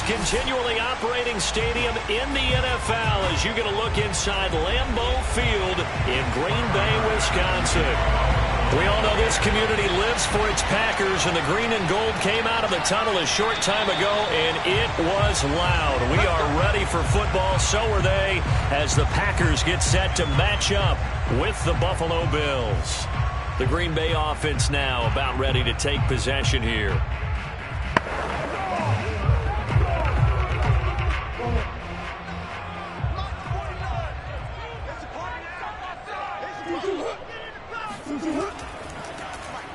continually operating stadium in the NFL as you get a look inside Lambeau Field in Green Bay, Wisconsin. We all know this community lives for its Packers, and the green and gold came out of the tunnel a short time ago, and it was loud. We are ready for football, so are they, as the Packers get set to match up with the Buffalo Bills. The Green Bay offense now about ready to take possession here.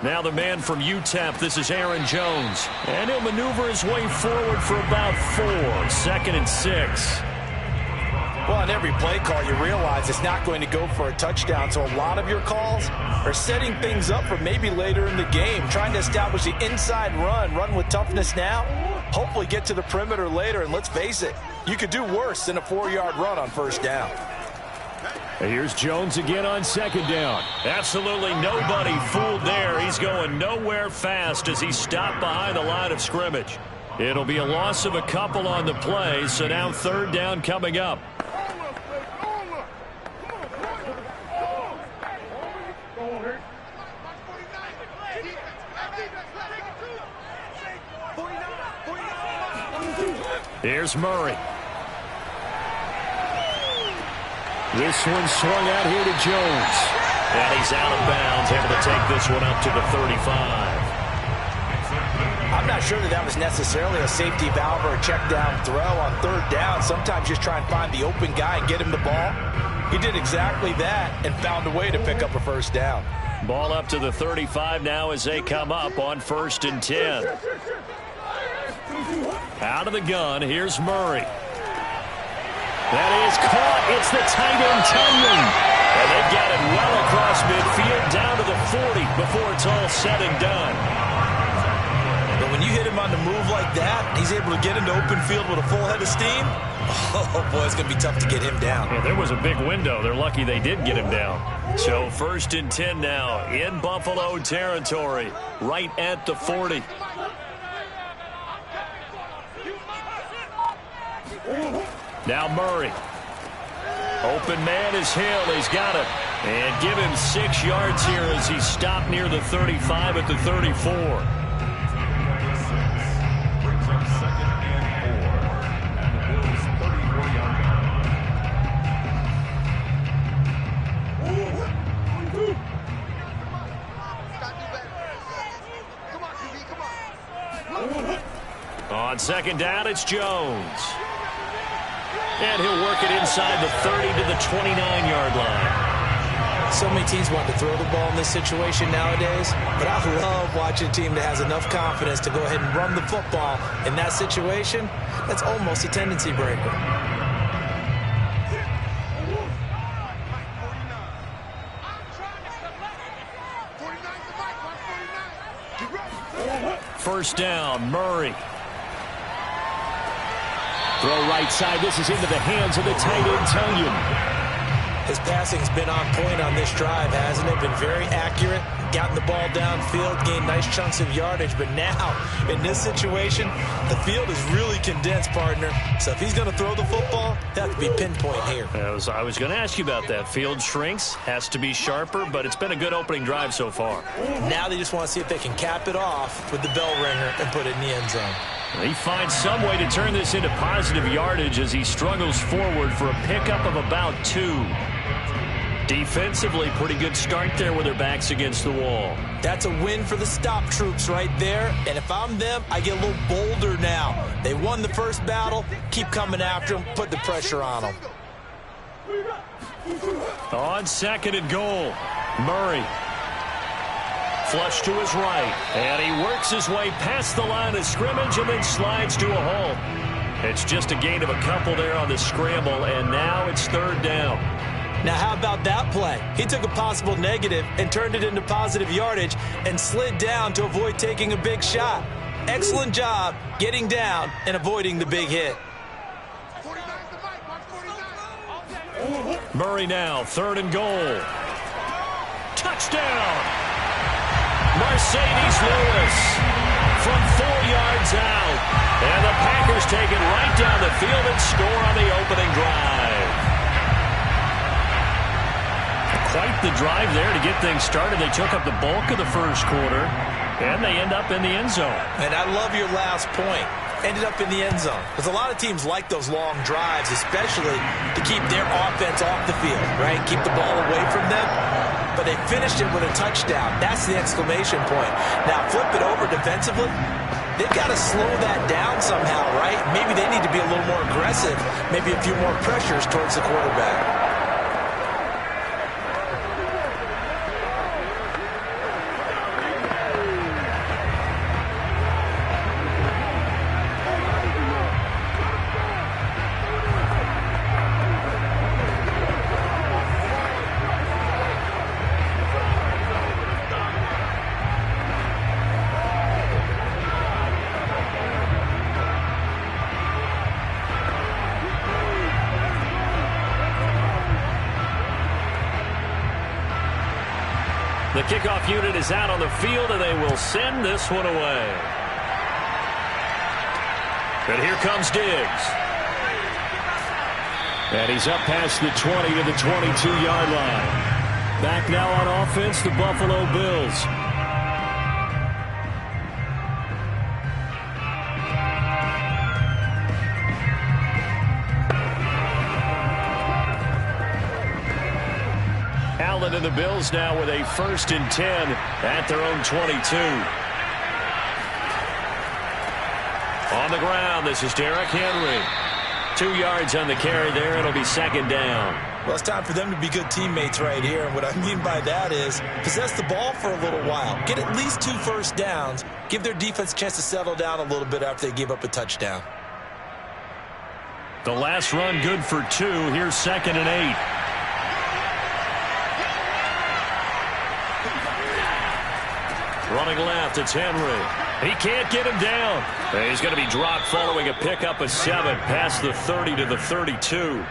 Now the man from UTEP, this is Aaron Jones. And he'll maneuver his way forward for about 4. 2nd and 6. Well, on every play call, you realize it's not going to go for a touchdown. So a lot of your calls are setting things up for maybe later in the game, trying to establish the inside run with toughness now, hopefully get to the perimeter later. And let's face it, you could do worse than a 4-yard run on 1st down. Here's Jones again on 2nd down. Absolutely nobody fooled there. He's going nowhere fast as he stopped behind the line of scrimmage. It'll be a loss of a couple on the play, so now 3rd down coming up. Here's Murray. This one swung out here to Jones. And he's out of bounds, able to take this one up to the 35. I'm not sure that was necessarily a safety valve or a check down throw on 3rd down. Sometimes just try and find the open guy and get him the ball. He did exactly that and found a way to pick up a 1st down. Ball up to the 35 now as they come up on 1st and 10. Out of the gun, here's Murray. That is caught. It's the tight end, Tunyon. And they've got it well across midfield down to the 40 before it's all said and done. But when you hit him on the move like that, he's able to get into open field with a full head of steam. Oh, boy, it's going to be tough to get him down. Yeah, there was a big window. They're lucky they did get him down. So 1st and 10 now in Buffalo territory, right at the 40. Now Murray. Open man is Hill. He's got it. And give him 6 yards here as he stopped near the 35 at the 34. On 2nd down, it's Jones. And he'll work it inside the 30 to the 29-yard line. So many teams want to throw the ball in this situation nowadays, but I love watching a team that has enough confidence to go ahead and run the football. In that situation, that's almost a tendency breaker. First down, Murray. Throw right side. This is into the hands of the tight end, Tunyon. His passing's been on point on this drive, hasn't it? Been very accurate. Gotten the ball downfield, gained nice chunks of yardage. But now, in this situation, the field is really condensed, partner. So if he's going to throw the football, that has to be pinpoint here. I was going to ask you about that. Field shrinks, has to be sharper, but it's been a good opening drive so far. Now they just want to see if they can cap it off with the bell ringer and put it in the end zone. He finds some way to turn this into positive yardage as he struggles forward for a pickup of about 2. Defensively, pretty good start there with their backs against the wall. That's a win for the stop troops right there. And if I'm them, I get a little bolder now. They won the first battle. Keep coming after them. Put the pressure on them. On 2nd and goal, Murray. Flush to his right. And he works his way past the line of scrimmage and then slides to a halt. It's just a gain of a couple there on the scramble, and now it's 3rd down. Now, how about that play? He took a possible negative and turned it into positive yardage and slid down to avoid taking a big shot. Excellent job getting down and avoiding the big hit. Murray now, 3rd and goal. Touchdown! Mercedes Lewis. from 4 yards out. And the Packers take it right down the field and score on the opening drive. Quite the drive there to get things started. They took up the bulk of the first quarter, and they end up in the end zone. And I love your last point. Ended up in the end zone. Because a lot of teams like those long drives, especially to keep their offense off the field, right? Keep the ball away from them. But they finished it with a touchdown. That's the exclamation point. Now, flip it over defensively. They've got to slow that down somehow, right? Maybe they need to be a little more aggressive. Maybe a few more pressures towards the quarterback. The kickoff unit is out on the field, and they will send this one away. And here comes Diggs. And he's up past the 20 to the 22-yard line. Back now on offense, the Buffalo Bills. Allen and the Bills now with a 1st and 10 at their own 22. On the ground, this is Derrick Henry. 2 yards on the carry there. It'll be 2nd down. Well, it's time for them to be good teammates right here. And what I mean by that is possess the ball for a little while. Get at least 2 first downs. Give their defense a chance to settle down a little bit after they give up a touchdown. The last run good for 2. Here's 2nd and 8. Running left, it's Henry. He can't get him down. He's going to be dropped following a pickup of 7 past the 30 to the 32.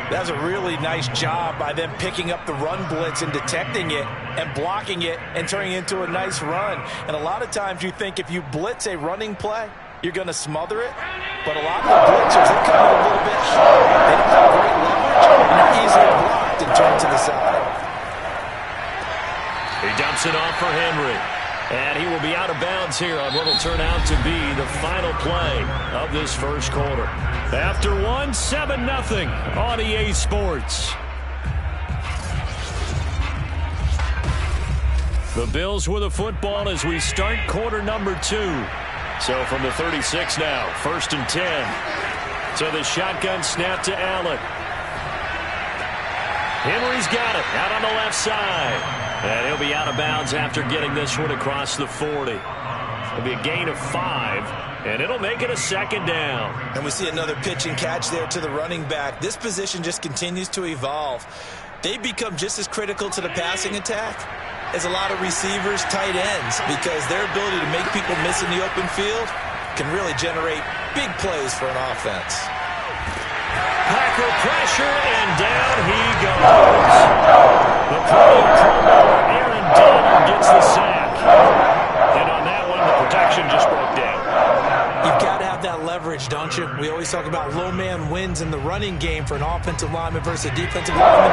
That's a really nice job by them picking up the run blitz and detecting it and blocking it and turning it into a nice run. And a lot of times you think if you blitz a running play, you're going to smother it. But a lot of the blitzers, they come in a little bit short. They don't have great leverage, and they're easily blocked and turned to the side. He dumps it off for Henry. And he will be out of bounds here on what will turn out to be the final play of this first quarter. After 1, 7-0 on EA Sports. The Bills with a football as we start quarter number 2. So from the 36 now, 1st and 10. So the shotgun snap to Allen. Henry's got it out on the left side. And he'll be out of bounds after getting this one across the 40. It'll be a gain of 5, and it'll make it a 2nd down. And we see another pitch and catch there to the running back. This position just continues to evolve. They become just as critical to the passing attack as a lot of receivers, tight ends, because their ability to make people miss in the open field can really generate big plays for an offense. Packer pressure, and down he goes. The play of Pro Bowler Aaron Donald gets the sack. And on that one, the protection just broke down. You've got to have that leverage, don't you? We always talk about low man wins in the running game for an offensive lineman versus a defensive lineman.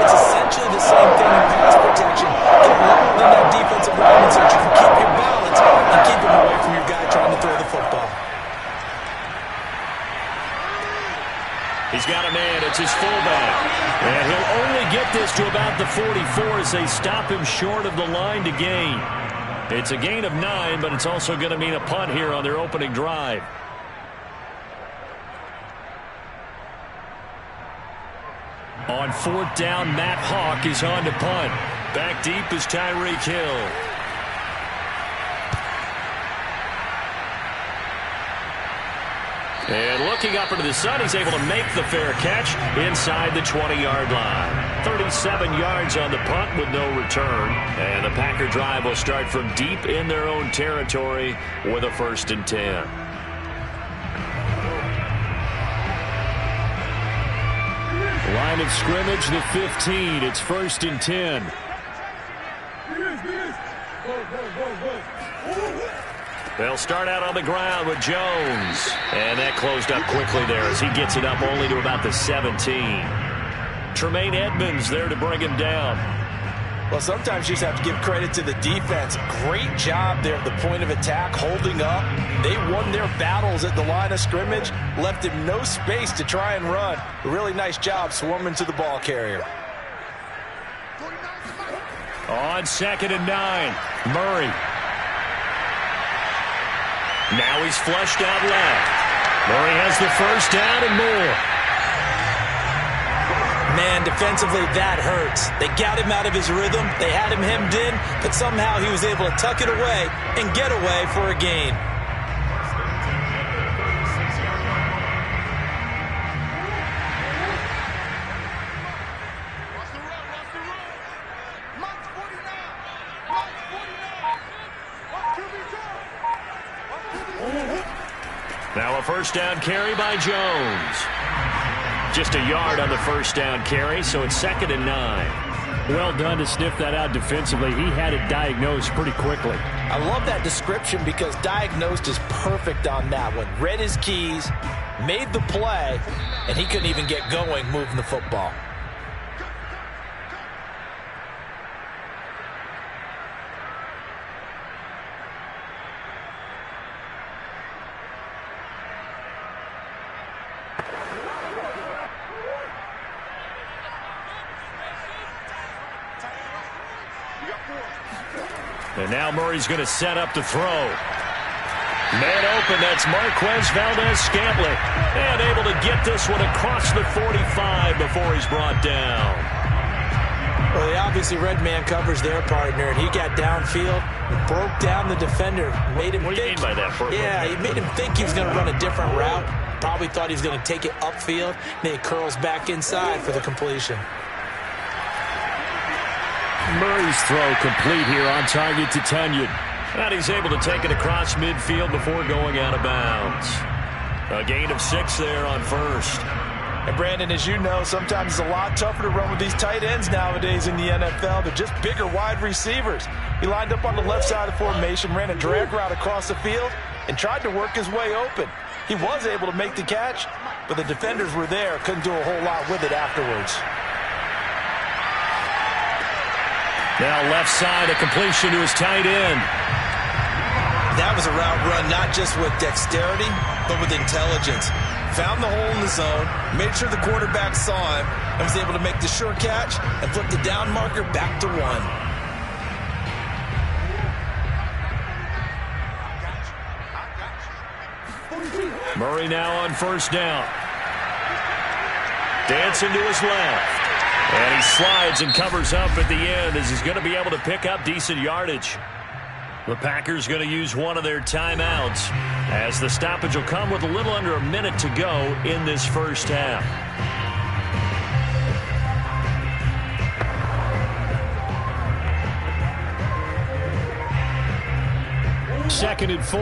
It's essentially the same thing in pass protection. Get lower than that defensive lineman so that you can keep your balance and keep him away from your guy trying to throw the football. He's got a man. It's his fullback. And he'll only get this to about the 44 as they stop him short of the line to gain. It's a gain of 9, but it's also going to mean a punt here on their opening drive. On 4th down, Matt Hawk is on to punt. Back deep is Tyreek Hill. And looking up into the sun, he's able to make the fair catch inside the 20-yard line. 37 yards on the punt with no return. And the Packer drive will start from deep in their own territory with a 1st and 10. Line of scrimmage, the 15. It's 1st and 10. They'll start out on the ground with Jones. And that closed up quickly there as he gets it up only to about the 17. Tremaine Edmonds there to bring him down. Well, sometimes you just have to give credit to the defense. Great job there at the point of attack, holding up. They won their battles at the line of scrimmage, left him no space to try and run. A really nice job swarming to the ball carrier. On 2nd and 9, Murray. Now he's flushed out left. Murray has the first down and more. Man, defensively, that hurts. They got him out of his rhythm. They had him hemmed in, but somehow he was able to tuck it away and get away for a gain. Now a first down carry by Jones. Just a yard on the first down carry, so it's 2nd and 9. Well done to sniff that out defensively. He had it diagnosed pretty quickly. I love that description because diagnosed is perfect on that one. Read his keys, made the play, and he couldn't even get going moving the football. And now Murray's going to set up to throw. Man open, that's Marquez Valdez-Scantling. And able to get this one across the 45 before he's brought down. Well, they obviously read man coverage their partner, and he got downfield and broke down the defender. Made him what do you mean by that? Yeah, he made him think he was going to run a different route. Probably thought he was going to take it upfield. Then he curls back inside for the completion. Murray's throw complete here on target to Tunyon. And he's able to take it across midfield before going out of bounds. A gain of 6 there on first. And Brandon, as you know, sometimes it's a lot tougher to run with these tight ends nowadays in the NFL. They're just bigger wide receivers. He lined up on the left side of the formation, ran a drag route across the field, and tried to work his way open. He was able to make the catch, but the defenders were there, couldn't do a whole lot with it afterwards. Now left side, a completion to his tight end. That was a route run not just with dexterity, but with intelligence. Found the hole in the zone, made sure the quarterback saw him, and was able to make the sure catch and flip the down marker back to 1. Murray now on first down. Dancing to his left. And he slides and covers up at the end as he's going to be able to pick up decent yardage. The Packers going to use one of their timeouts as the stoppage will come with a little under a minute to go in this first half. Second and 4.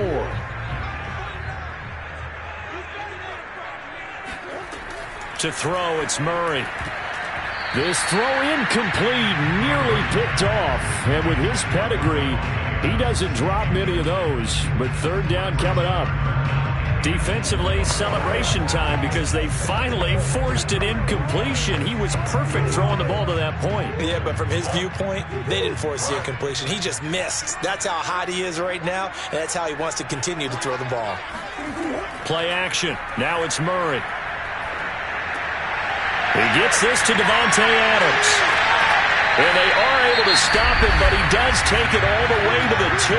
To throw, it's Murray. This throw incomplete, nearly picked off. And with his pedigree, he doesn't drop many of those. But third down coming up. Defensively, celebration time because they finally forced an incompletion. He was perfect throwing the ball to that point. Yeah, but from his viewpoint, they didn't force the incompletion. He just missed. That's how hot he is right now, and that's how he wants to continue to throw the ball. Play action. Now it's Murray. He gets this to Devontae Adams. And they are able to stop him, but he does take it all the way to the 2.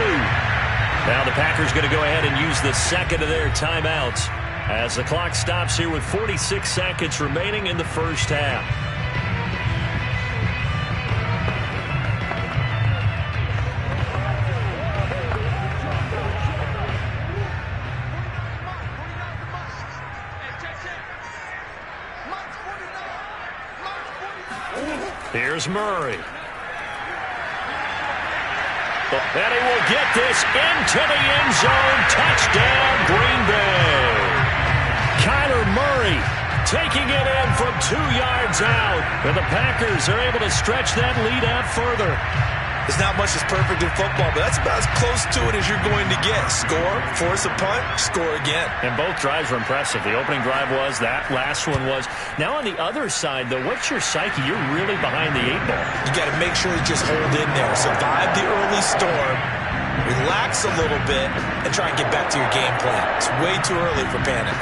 Now the Packers going to go ahead and use the second of their timeouts as the clock stops here with 46 seconds remaining in the first half. Here's Murray. And he will get this into the end zone. Touchdown, Green Bay. Kyler Murray taking it in from 2 yards out. And the Packers are able to stretch that lead out further. There's not much that's perfect in football, but that's about as close to it as you're going to get. Score, force a punt, score again. And both drives were impressive. The opening drive was, that last one was. Now on the other side, though, what's your psyche? You're really behind the 8 ball. You got to make sure you just hold in there. Survive the early storm, relax a little bit, and try and get back to your game plan. It's way too early for panic.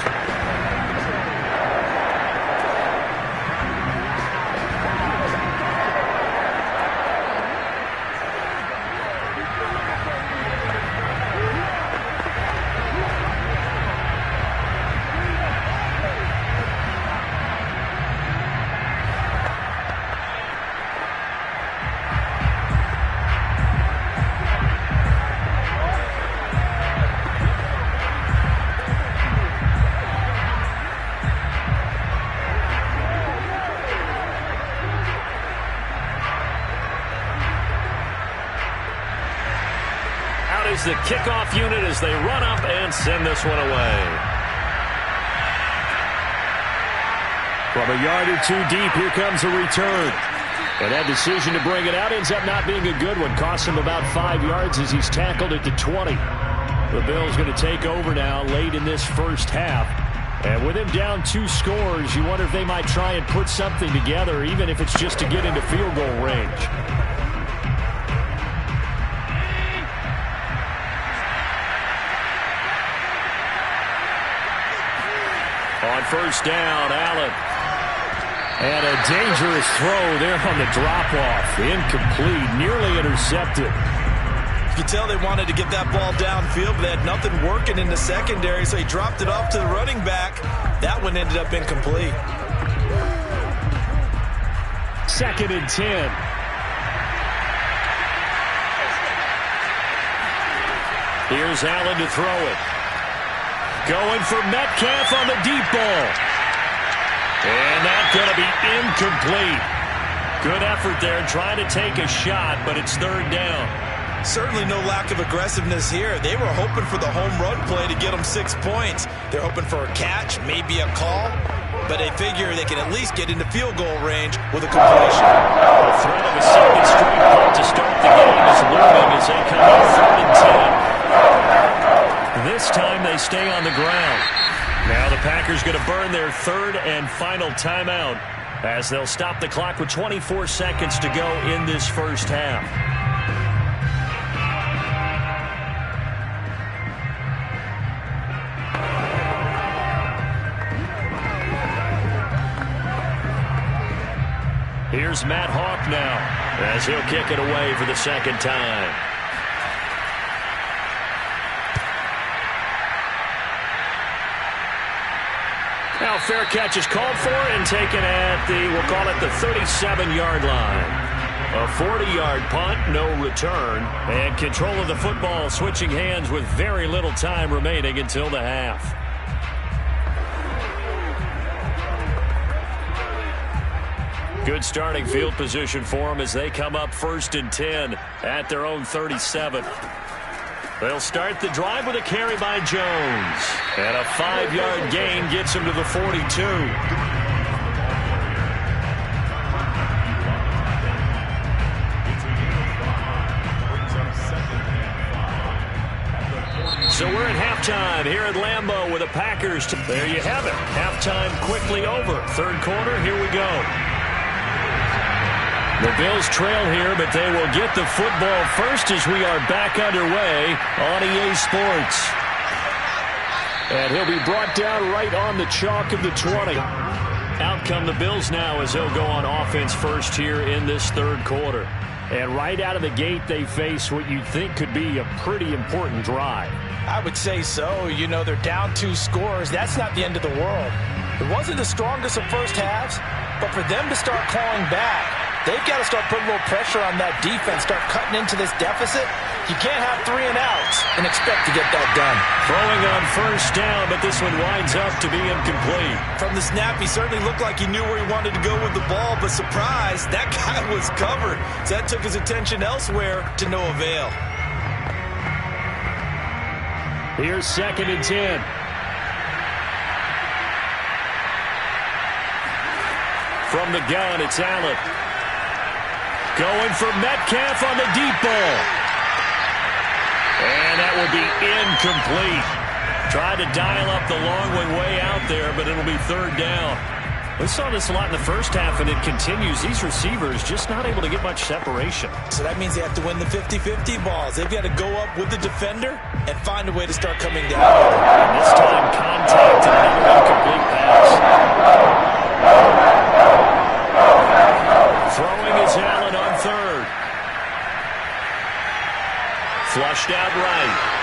Is the kickoff unit as they run up and send this one away. From a yard or two deep, here comes a return. And that decision to bring it out ends up not being a good one. Costs him about 5 yards as he's tackled at the 20. The Bills going to take over now late in this first half. And with him down 2 scores, you wonder if they might try and put something together, even if it's just to get into field goal range. On first down, Allen. And a dangerous throw there on the drop-off. Incomplete, nearly intercepted. You could tell they wanted to get that ball downfield, but they had nothing working in the secondary, so he dropped it off to the running back. That one ended up incomplete. 2nd and 10. Here's Allen to throw it. Going for Metcalf on the deep ball. And that's going to be incomplete. Good effort there trying to take a shot, but it's 3rd down. Certainly no lack of aggressiveness here. They were hoping for the home run play to get them 6 points. They're hoping for a catch, maybe a call, but they figure they can at least get into field goal range with a completion. The threat of a second straight punt to start the game is looming as they come up 3rd and 10. This time they stay on the ground. Now the Packers going to burn their 3rd and final timeout as they'll stop the clock with 24 seconds to go in this first half. Here's Matt Hawk now as he'll kick it away for the 2nd time. Now fair catch is called for and taken at the, we'll call it the 37-yard line. A 40-yard punt, no return, and control of the football switching hands with very little time remaining until the half. Good starting field position for them as they come up 1st and 10 at their own 37. They'll start the drive with a carry by Jones. And a 5-yard gain gets him to the 42. So we're at halftime here at Lambeau with the Packers. There you have it. Halftime quickly over. 3rd quarter, here we go. The Bills trail here, but they will get the football first as we are back underway on EA Sports. And he'll be brought down right on the chalk of the 20. Out come the Bills now as they'll go on offense first here in this 3rd quarter. And right out of the gate, they face what you'd think could be a pretty important drive. I would say so. You know, they're down 2 scores. That's not the end of the world. It wasn't the strongest of first halves, but for them to start clawing back, they've got to start putting a little pressure on that defense, start cutting into this deficit. You can't have 3 and outs and expect to get that done. Throwing on first down, but this one winds up to be incomplete. From the snap, he certainly looked like he knew where he wanted to go with the ball, but surprise, that guy was covered. So that took his attention elsewhere to no avail. Here's 2nd and 10. From the gun, it's Allen. Going for Metcalf on the deep ball. And that will be incomplete. Tried to dial up the long one way out there, but it'll be third down. We saw this a lot in the first half, and it continues. These receivers just not able to get much separation. So that means they have to win the 50-50 balls. They've got to go up with the defender and find a way to start coming down. And this time, contact and another incomplete pass. Throwing is Allen on third. Flushed out right.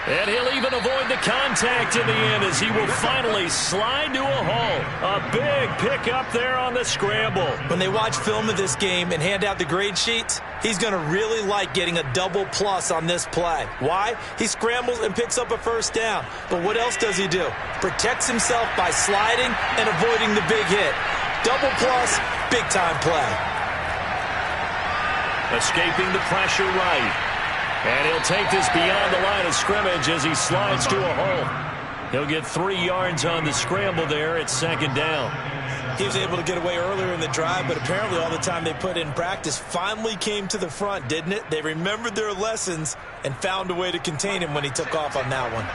And he'll even avoid the contact in the end as he will finally slide to a hole. A big pickup there on the scramble. When they watch film of this game and hand out the grade sheets, he's going to really like getting a double plus on this play. Why? He scrambles and picks up a first down. But what else does he do? Protects himself by sliding and avoiding the big hit. Double plus, big time play. Escaping the pressure right. And he'll take this beyond the line of scrimmage as he slides to a hole. He'll get 3 yards on the scramble there. It's second down. He was able to get away earlier in the drive, but apparently all the time they put in practice finally came to the front, didn't it? They remembered their lessons and found a way to contain him when he took off on that one.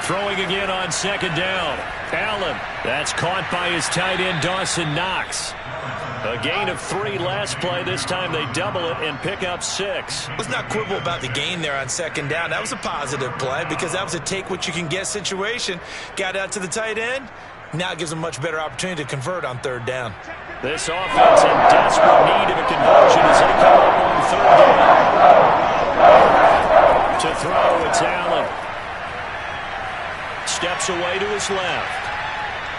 Throwing again on second down. Allen. That's caught by his tight end, Dawson Knox. A gain of 3 last play. This time they double it and pick up 6. Let's not quibble about the gain there on second down. That was a positive play because that was a take-what-you-can-get situation. Got out to the tight end. Now it gives them a much better opportunity to convert on third down. This offense in desperate need of a conversion as they come up on third down. To throw, it's Allen. Steps away to his left.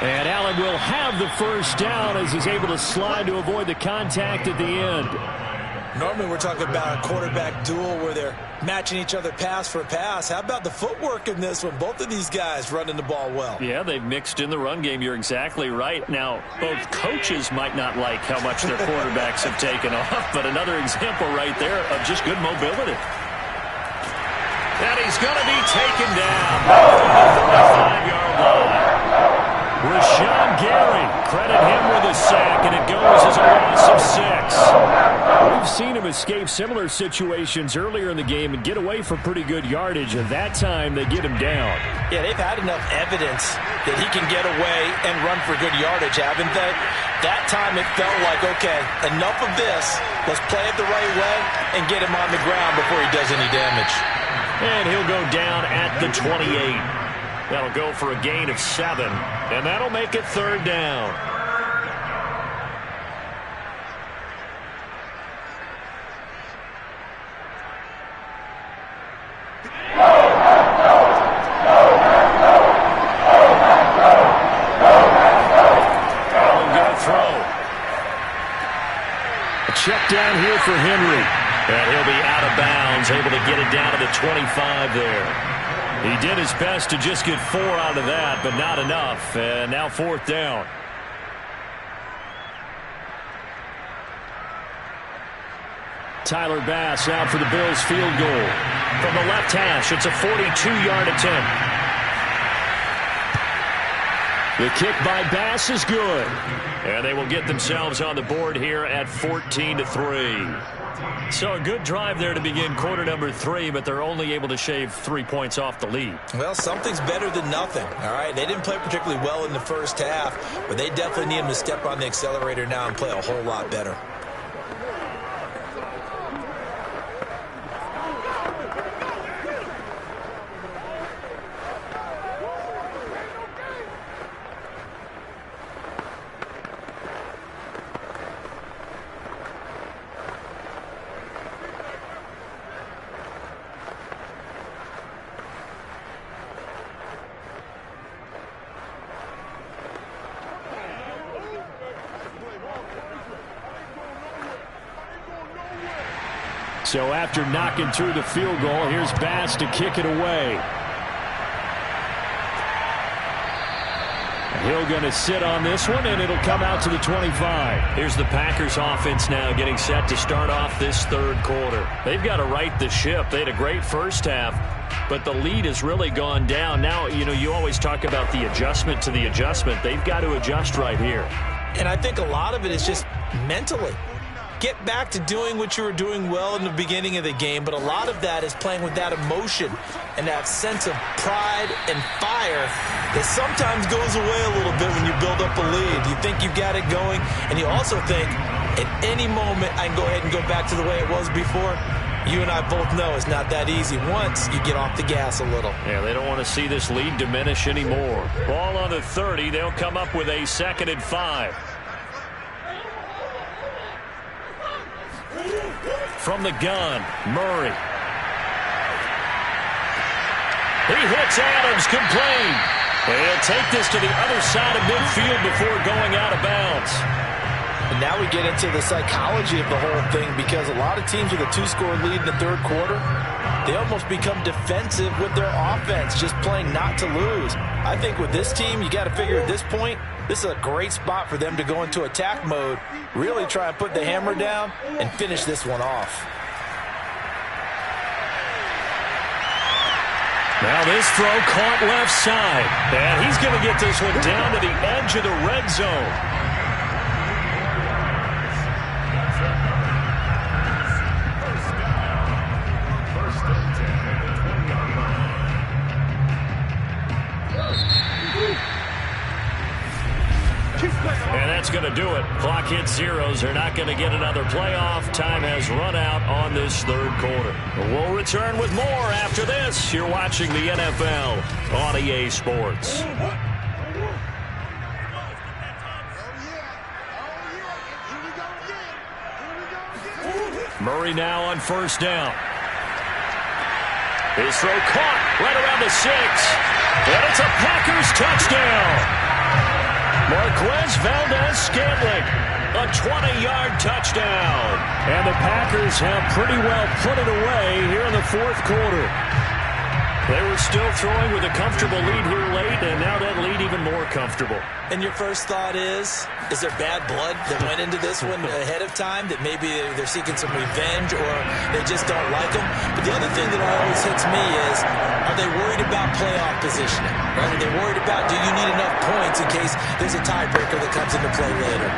And Allen will have the first down as he's able to slide to avoid the contact at the end. Normally we're talking about a quarterback duel where they're matching each other pass for pass. How about the footwork in this one? Both of these guys running the ball well. Yeah, they've mixed in the run game. You're exactly right. Now, both coaches might not like how much their quarterbacks have taken off, but another example right there of just good mobility. And he's going to be taken down at the 35-yard line. Rashawn Gary, credit him with a sack, and it goes as a loss of 6. We've seen him escape similar situations earlier in the game and get away for pretty good yardage, and that time they get him down. Yeah, they've had enough evidence that he can get away and run for good yardage, haven't they? That time it felt like, okay, enough of this. Let's play it the right way and get him on the ground before he does any damage. And he'll go down at the 28. That'll go for a gain of 7, and that'll make it third down. Allen going to throw. A check down here for Henry. And he'll be out of bounds, able to get it down to the 25 there. He did his best to just get 4 out of that, but not enough. And now fourth down. Tyler Bass out for the Bills field goal. From the left hash, it's a 42-yard attempt. The kick by Bass is good. And they will get themselves on the board here at 14-3. So a good drive there to begin quarter number 3, but they're only able to shave 3 points off the lead. Well, something's better than nothing, all right? They didn't play particularly well in the first half, but they definitely need them to step on the accelerator now and play a whole lot better. So after knocking through the field goal, here's Bass to kick it away. He'll going to sit on this one, and it'll come out to the 25. Here's the Packers offense now getting set to start off this third quarter. They've got to right the ship. They had a great first half. but the lead has really gone down. Now, you always talk about the adjustment to the adjustment. They've got to adjust right here. And I think a lot of it is just mentally. Get back to doing what you were doing well in the beginning of the game, but a lot of that is playing with that emotion and that sense of pride and fire that sometimes goes away a little bit when you build up a lead. You think you've got it going, and you also think at any moment I can go ahead and go back to the way it was before. You and I both know it's not that easy once you get off the gas a little. Yeah, they don't want to see this lead diminish anymore. Ball on the 30. They'll come up with a 2nd and 5. From the gun, Murray. He hits Adams, complete. They'll take this to the other side of midfield before going out of bounds. And now we get into the psychology of the whole thing, because a lot of teams with a 2-score lead in the third quarter, they almost become defensive with their offense, just playing not to lose. I think with this team, you got to figure at this point, this is a great spot for them to go into attack mode, really try and put the hammer down and finish this one off. Now this throw caught left side. And he's going to get this one down to the edge of the red zone. And that's going to do it. Clock hits zeros. They're not going to get another playoff. Time has run out on this third quarter. We'll return with more after this. You're watching the NFL on EA Sports. Murray now on first down. His throw caught right around the 6. And it's a Packers touchdown. Marquez Valdez-Scantling, a 20-yard touchdown. And the Packers have pretty well put it away here in the fourth quarter. They were still throwing with a comfortable lead here late, and now that lead even more comfortable. And your first thought is there bad blood that went into this one ahead of time, that maybe they're seeking some revenge or they just don't like them? But the other thing that always hits me is, are they worried about playoff positioning? Right? Are they worried about, do you need enough points in case there's a tiebreaker that comes into play later?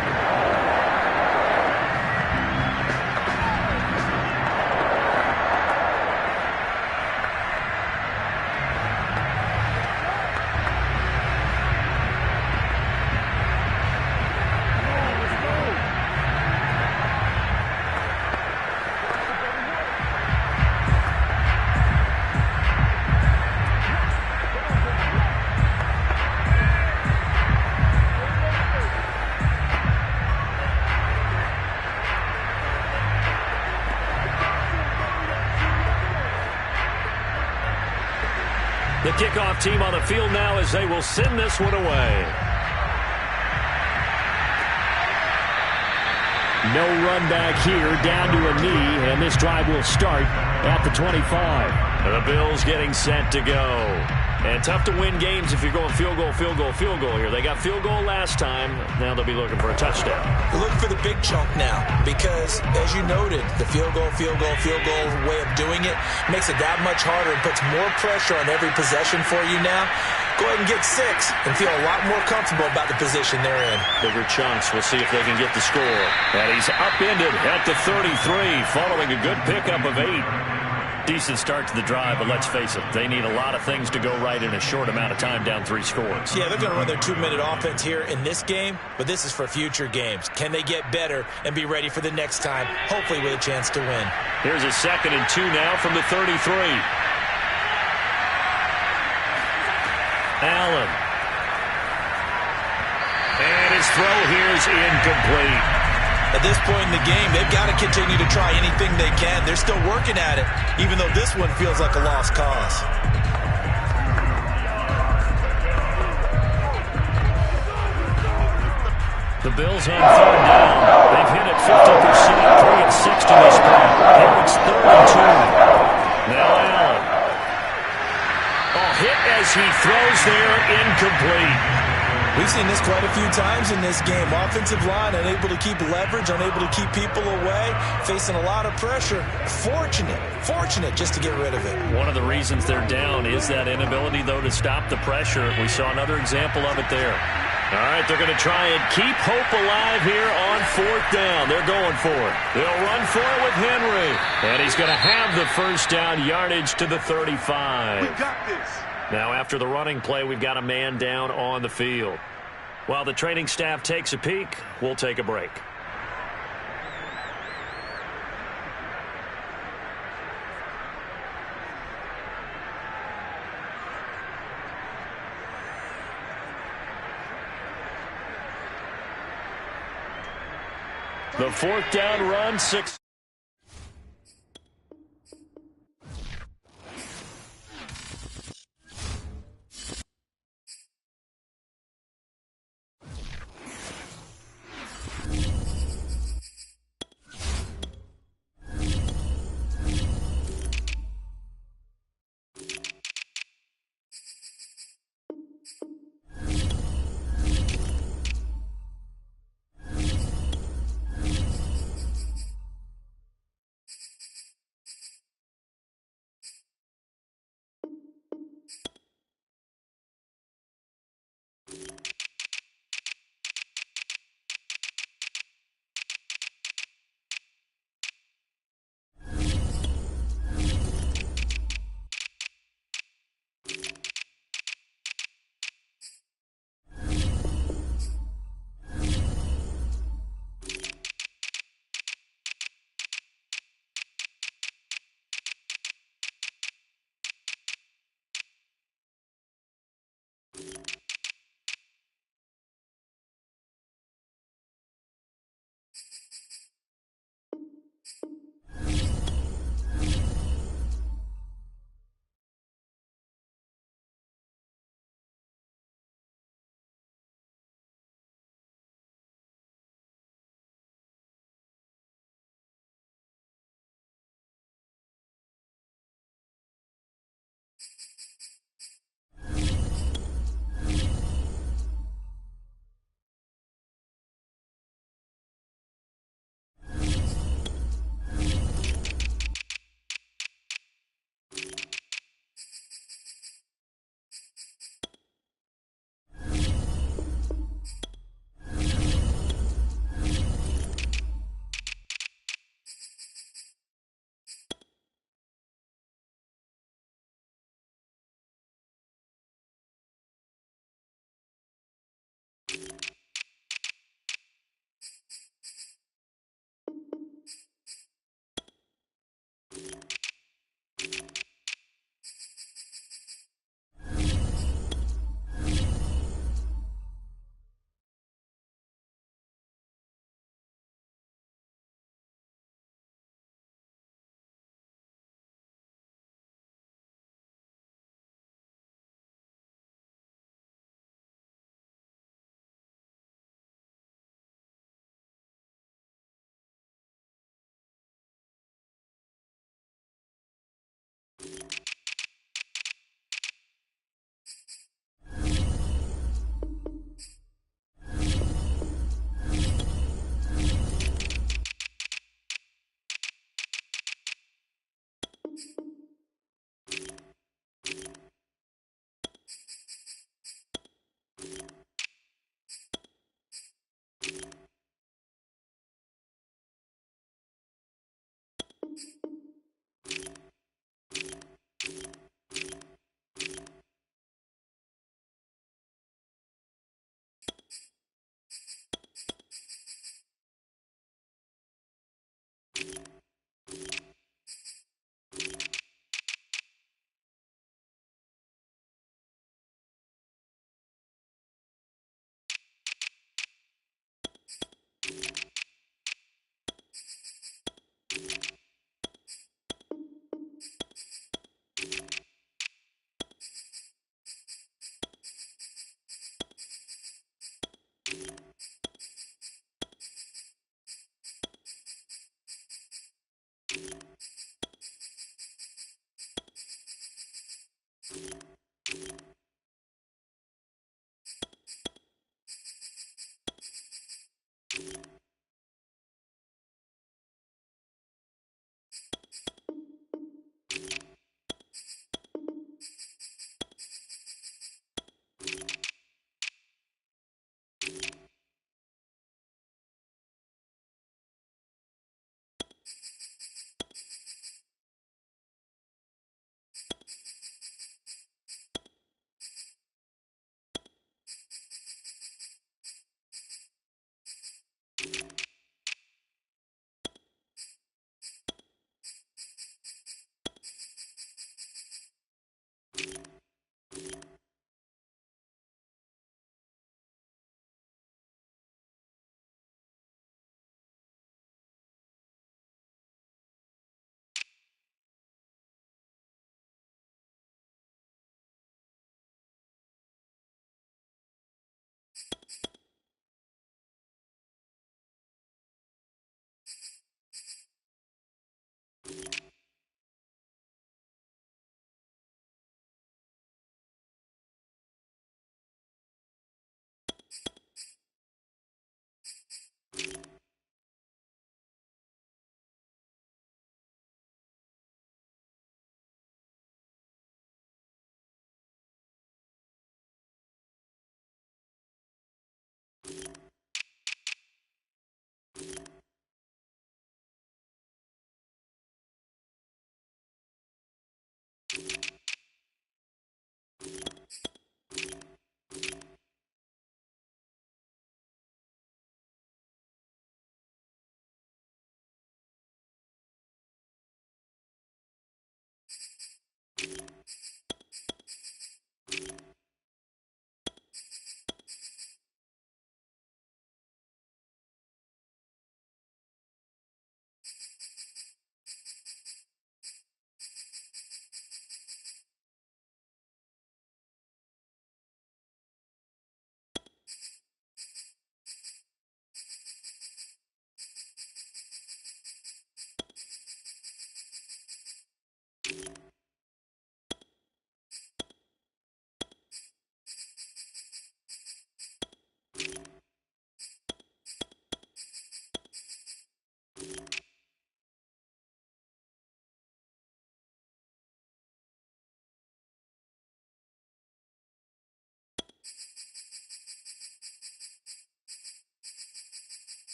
The kickoff team on the field now as they will send this one away. No run back here, down to a knee, and this drive will start at the 25. The Bills getting set to go. And tough to win games if you're going field goal, field goal, field goal here. They got field goal last time. Now they'll be looking for a touchdown. They're looking for the big chunk now because, as you noted, the field goal way of doing it makes it that much harder and puts more pressure on every possession for you now. Go ahead and get 6 and feel a lot more comfortable about the position they're in. Bigger chunks. We'll see if they can get the score. And he's upended at the 33 following a good pickup of 8. Decent start to the drive, but let's face it, they need a lot of things to go right in a short amount of time, down 3 scores. Yeah, they're going to run their 2-minute offense here in this game, but this is for future games. Can they get better and be ready for the next time, hopefully with a chance to win? Here's a 2nd and 2 now from the 33. Allen. And his throw here is incomplete. At this point in the game, they've got to continue to try anything they can. They're still working at it, even though this one feels like a lost cause. The Bills on 3rd down. They've hit it 50%, 3 of 6 to this point. Here it's 3rd and 2. Now Allen. Hit as he throws there, incomplete. We've seen this quite a few times in this game. Offensive line unable to keep leverage, unable to keep people away, facing a lot of pressure. Fortunate just to get rid of it. One of the reasons they're down is that inability, though, to stop the pressure. We saw another example of it there. All right, they're going to try and keep hope alive here on 4th down. They're going for it. They'll run for it with Henry. And he's going to have the first down yardage to the 35. We got this. Now, after the running play, we've got a man down on the field. While the training staff takes a peek, we'll take a break. The 4th down run, 6.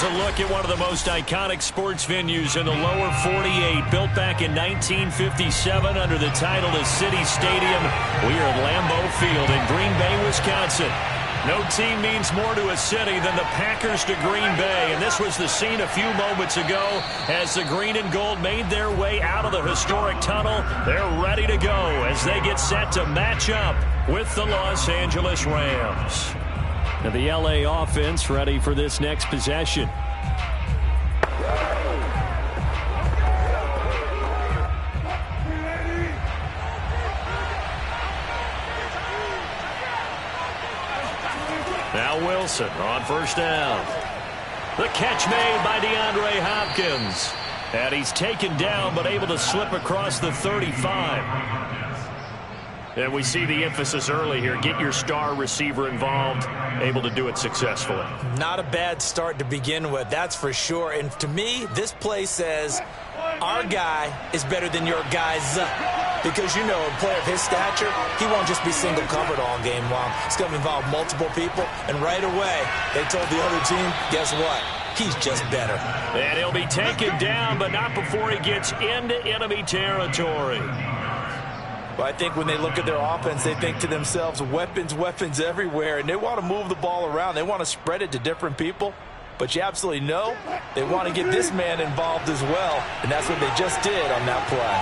Here's a look at one of the most iconic sports venues in the lower 48, built back in 1957 under the title of City Stadium. We are at Lambeau Field in Green Bay, Wisconsin. No team means more to a city than the Packers to Green Bay, and this was the scene a few moments ago as the green and gold made their way out of the historic tunnel. They're ready to go as they get set to match up with the Los Angeles Rams. Now the LA offense ready for this next possession. Now Wilson on first down. The catch made by DeAndre Hopkins. And he's taken down but able to slip across the 35. And we see the emphasis early here. Get your star receiver involved. Able to do it successfully. Not a bad start to begin with, that's for sure. And to me, this play says our guy is better than your guys. Because, you know, a player of his stature, he won't just be single covered all game long. It's going to involve multiple people. And right away, they told the other team, guess what? He's just better. And he'll be taken down, but not before he gets into enemy territory. Well, I think when they look at their offense, they think to themselves, weapons, weapons everywhere. And they want to move the ball around. They want to spread it to different people. But you absolutely know they want to get this man involved as well. And that's what they just did on that play.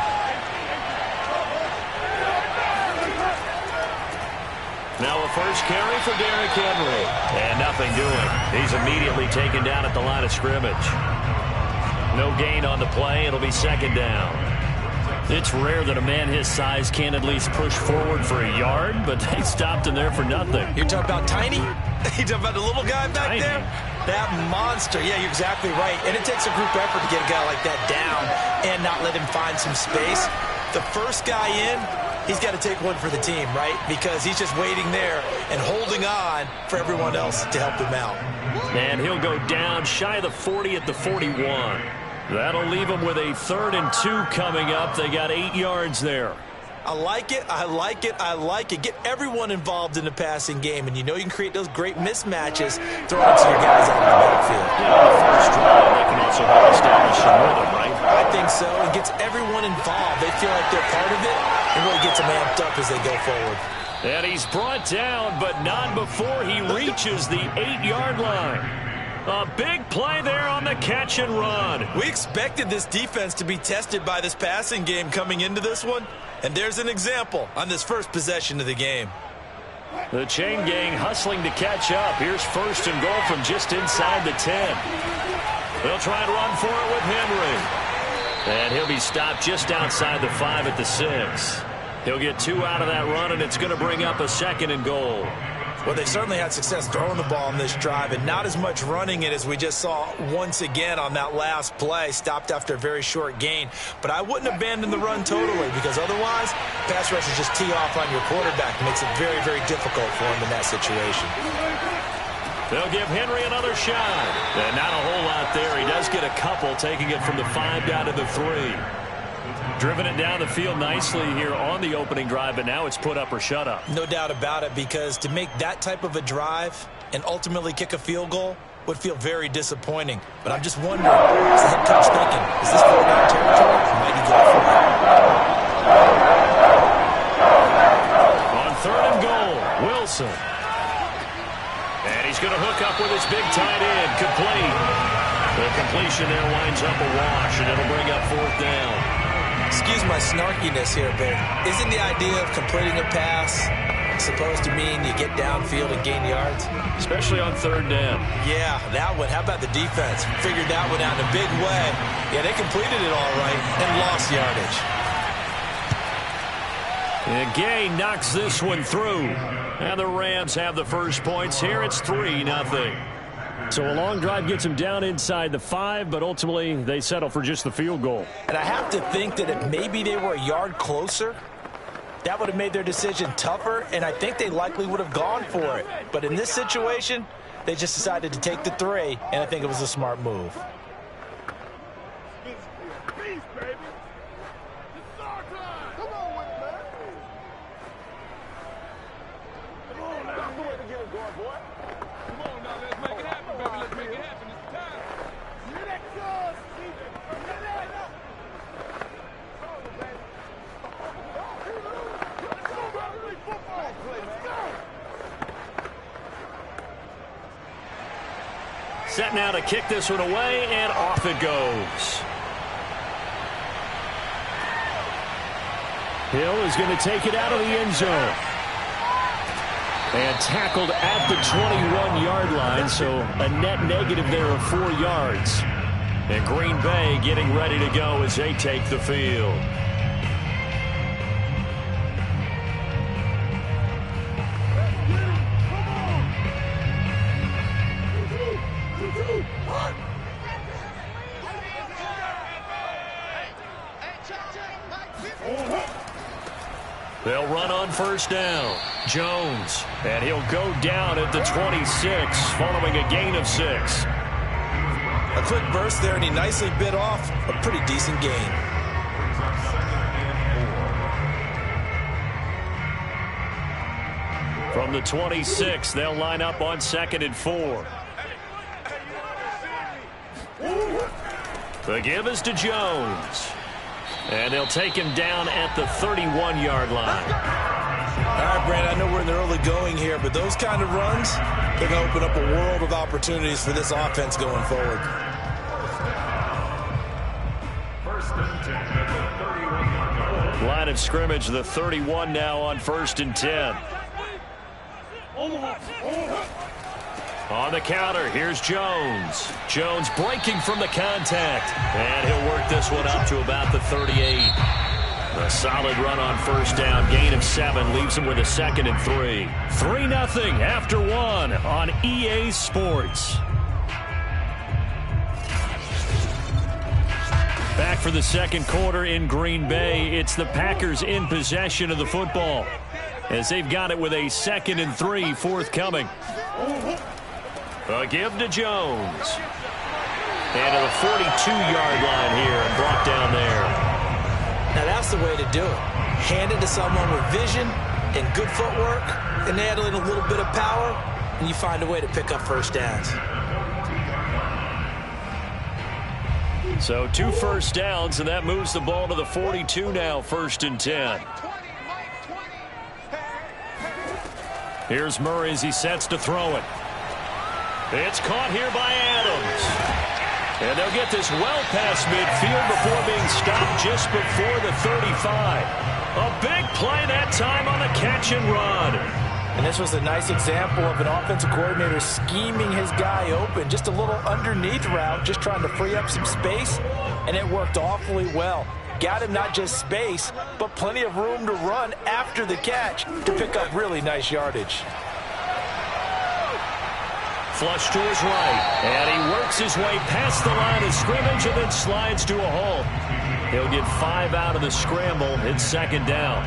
Now a first carry for Derrick Henry. And nothing doing. He's immediately taken down at the line of scrimmage. No gain on the play. It'll be second down. It's rare that a man his size can at least push forward for a yard, but they stopped him there for nothing. You're talking about Tiny? You're talking about the little guy back Tiny. there? That monster. Yeah, you're exactly right. And it takes a group effort to get a guy like that down and not let him find some space. The first guy in, he's got to take one for the team, right? Because he's just waiting there and holding on for everyone else to help him out. And he'll go down shy of the 40 at the 41. That'll leave them with a 3rd and 2 coming up. They got 8 yards there. I like it. I like it. I like it. Get everyone involved in the passing game. And you know you can create those great mismatches throwing it to your guys out on the backfield. Yeah, on the first drive, they can also help establish some rhythm, right? I think so. It gets everyone involved. They feel like they're part of it and really gets them amped up as they go forward. And he's brought down, but not before he reaches the 8-yard line. A big play there on the catch and run. We expected this defense to be tested by this passing game coming into this one. And there's an example on this first possession of the game. The chain gang hustling to catch up. Here's first and goal from just inside the 10. They'll try and run for it with Henry. And he'll be stopped just outside the 5 at the 6. He'll get 2 out of that run, and it's going to bring up a 2nd and goal. Well, they certainly had success throwing the ball on this drive, and not as much running it as we just saw once again on that last play, stopped after a very short gain. But I wouldn't abandon the run totally, because otherwise, pass rushers just tee off on your quarterback. It makes it very, very difficult for him in that situation. They'll give Henry another shot. And not a whole lot there. He does get a couple, taking it from the 5 down to the 3. Driven it down the field nicely here on the opening drive, but now it's put up or shut up. No doubt about it, because to make that type of a drive and ultimately kick a field goal would feel very disappointing. But I'm just wondering, is the head coach thinking, is this 4-down territory, or might he go for it? On 3rd and goal, Wilson. And he's going to hook up with his big tight end, complete. The completion there winds up a wash, and it'll bring up 4th down. Excuse my snarkiness here, but isn't the idea of completing a pass supposed to mean you get downfield and gain yards? Especially on 3rd down. Yeah, that one. How about the defense? Figured that one out in a big way. Yeah, they completed it all right and lost yardage. And Gay knocks this one through. And the Rams have the first points here. It's 3-0. So a long drive gets them down inside the 5, but ultimately they settle for just the field goal. And I have to think that if maybe they were a yard closer, that would have made their decision tougher, and I think they likely would have gone for it. But in this situation, they just decided to take the 3, and I think it was a smart move. Set now to kick this one away, and off it goes. Hill is going to take it out of the end zone. And tackled at the 21-yard line, so a net negative there of 4 yards. And Green Bay getting ready to go as they take the field. They'll run on first down. Jones. And he'll go down at the 26 following a gain of 6. A quick burst there, and he nicely bit off a pretty decent gain. From the 26, they'll line up on 2nd and 4. The give is to Jones. And they'll take him down at the 31-yard line. All right, Brandon, I know we're in the early going here, but those kind of runs, they're going to open up a world of opportunities for this offense going forward. Line of scrimmage, the 31 now on 1st and 10. On the counter, here's Jones. Jones breaking from the contact. And he'll work this one up to about the 38. A solid run on first down. Gain of 7 leaves him with a 2nd and 3. 3-0 after 1 on EA Sports. Back for the second quarter in Green Bay. It's the Packers in possession of the football, as they've got it with a 2nd and 3 forthcoming. A give to Jones. And to the 42-yard line here and brought down there. Now that's the way to do it. Hand it to someone with vision and good footwork, and add in a little bit of power, and you find a way to pick up first downs. So 2 first downs, and that moves the ball to the 42 now, 1st and 10. Here's Murray as he sets to throw it. It's caught here by Adams. And they'll get this well past midfield before being stopped just before the 35. A big play that time on the catch and run. And this was a nice example of an offensive coordinator scheming his guy open. Just a little underneath route, just trying to free up some space, and it worked awfully well. Got him not just space, but plenty of room to run after the catch to pick up really nice yardage. Flush to his right, and he works his way past the line of scrimmage and then slides to a halt. He'll get 5 out of the scramble. It's 2nd down.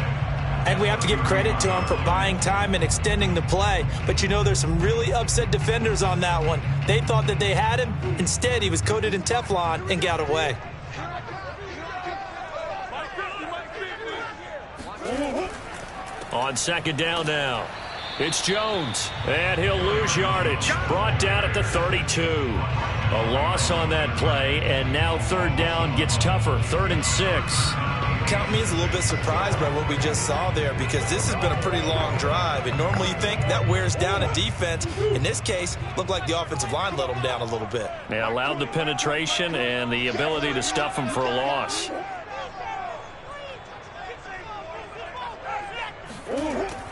And we have to give credit to him for buying time and extending the play. But you know, there's some really upset defenders on that one. They thought that they had him. Instead, he was coated in Teflon and got away. On 2nd down now, it's Jones, and he'll lose yardage. Brought down at the 32. A loss on that play, and now 3rd down gets tougher. 3rd and 6. Count me as a little bit surprised by what we just saw there, because this has been a pretty long drive, and normally you think that wears down a defense. In this case, looked like the offensive line let them down a little bit. They allowed the penetration and the ability to stuff them for a loss.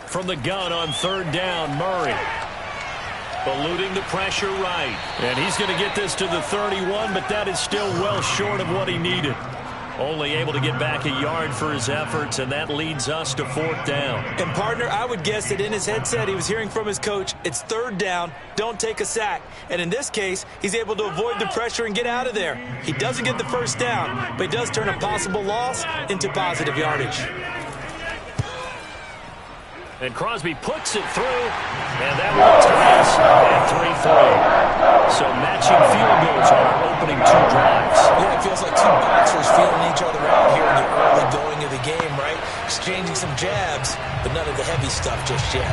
From the gun on 3rd down, Murray. Eluding the pressure right. And he's going to get this to the 31, but that is still well short of what he needed. Only able to get back a yard for his efforts, and that leads us to 4th down. And, partner, I would guess that in his headset he was hearing from his coach, it's 3rd down, don't take a sack. And in this case, he's able to avoid the pressure and get out of there. He doesn't get the 1st down, but he does turn a possible loss into positive yardage. And Crosby puts it through, and that will tie us at 3-3. So matching field goals on our opening 2 drives. Yeah, it feels like 2 boxers feeling each other out here in the early going of the game, right? Exchanging some jabs, but none of the heavy stuff just yet.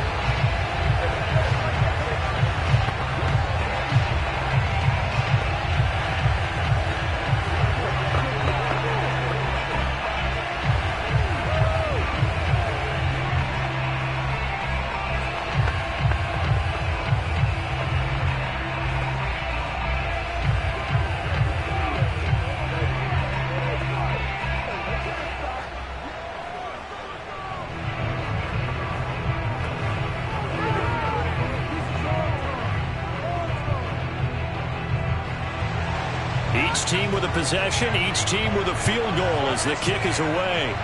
team with a possession, each team with a field goal as the kick is away.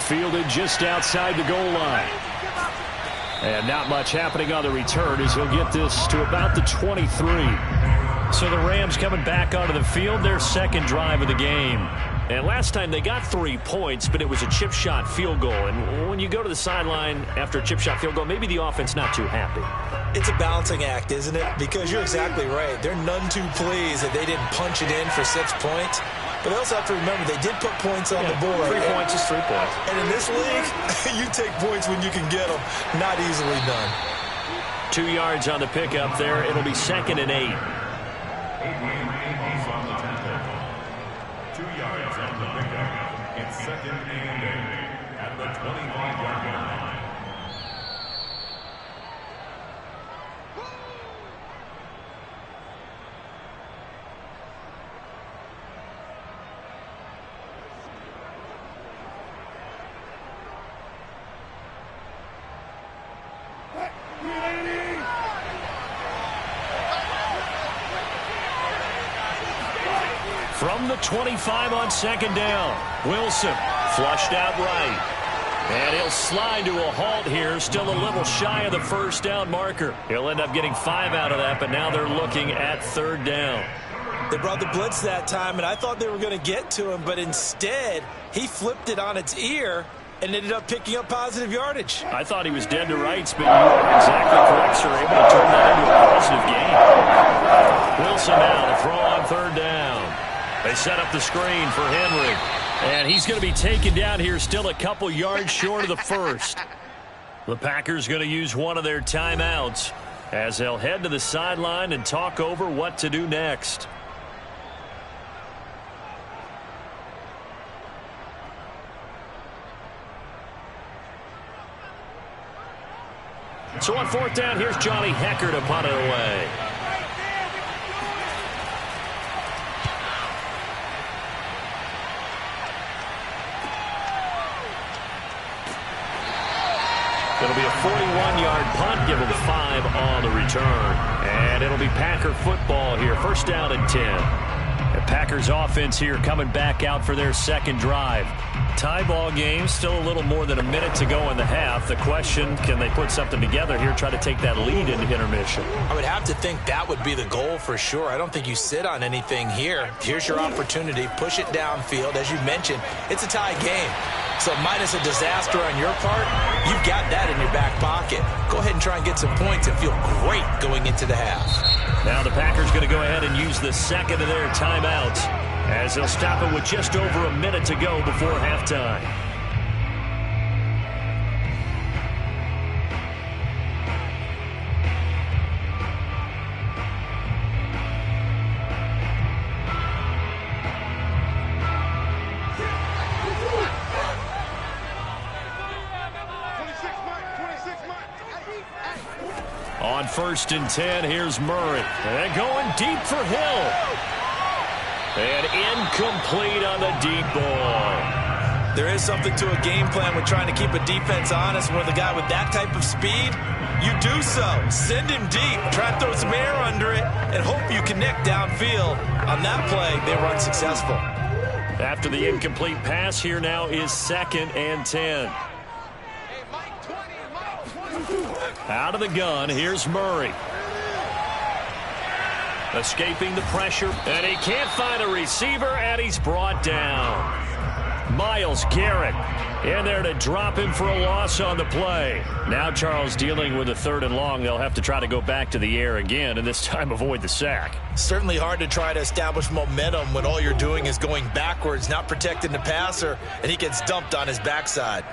Fielded just outside the goal line. And not much happening on the return as he'll get this to about the 23. So the Rams coming back onto the field, their second drive of the game. And last time they got 3 points, but it was a chip shot field goal. And when you go to the sideline after a chip shot field goal, maybe the offense not too happy. It's a balancing act, isn't it? Because you're exactly right. They're none too pleased that they didn't punch it in for 6 points. But they also have to remember they did put points on the board. 3 points is 3 points. And in this league, you take points when you can get them. Not easily done. 2 yards on the pickup there. It'll be 2nd and 8. 2 yards on the pickup. It's 2nd and 8 at the 25-yard line. From the 25 on 2nd down. Wilson flushed out right. And he'll slide to a halt here. Still a little shy of the first down marker. He'll end up getting 5 out of that, but now they're looking at 3rd down. They brought the blitz that time, and I thought they were going to get to him, but instead he flipped it on its ear and ended up picking up positive yardage. I thought he was dead to rights, but you are exactly correct, sir. Able to turn that into a positive gain. Wilson now to throw on 3rd down. They set up the screen for Henry. And he's going to be taken down here still a couple yards short of the first. The Packers going to use one of their timeouts as they'll head to the sideline and talk over what to do next. So on 4th down, here's Johnny Hecker to punt it away. It'll be a 41-yard punt, give them 5 on the return. And it'll be Packer football here, 1st down and 10. The Packers offense here coming back out for their 2nd drive. Tie ball game, still a little more than a minute to go in the half. The question, can they put something together here, try to take that lead into intermission? I would have to think that would be the goal for sure. I don't think you sit on anything here. Here's your opportunity. Push it downfield. As you mentioned, it's a tie game. So minus a disaster on your part, you've got that in your back pocket. Go ahead and try and get some points and feel great going into the half. Now the Packers going to go ahead and use the 2nd of their timeouts as they'll stop it with just over a minute to go before halftime. On 1st and 10, here's Murray. And going deep for Hill. And incomplete on the deep ball. There is something to a game plan with trying to keep a defense honest. With a guy with that type of speed, you do so. Send him deep. Try to throw some air under it and hope you connect downfield. On that play, they were unsuccessful. After the incomplete pass, here now is 2nd and 10. Out of the gun, here's Murray. Escaping the pressure, and he can't find a receiver, and he's brought down. Myles Garrett in there to drop him for a loss on the play. Now Charles dealing with a 3rd and long. They'll have to try to go back to the air again, and this time avoid the sack. Certainly hard to try to establish momentum when all you're doing is going backwards, not protecting the passer, and he gets dumped on his backside.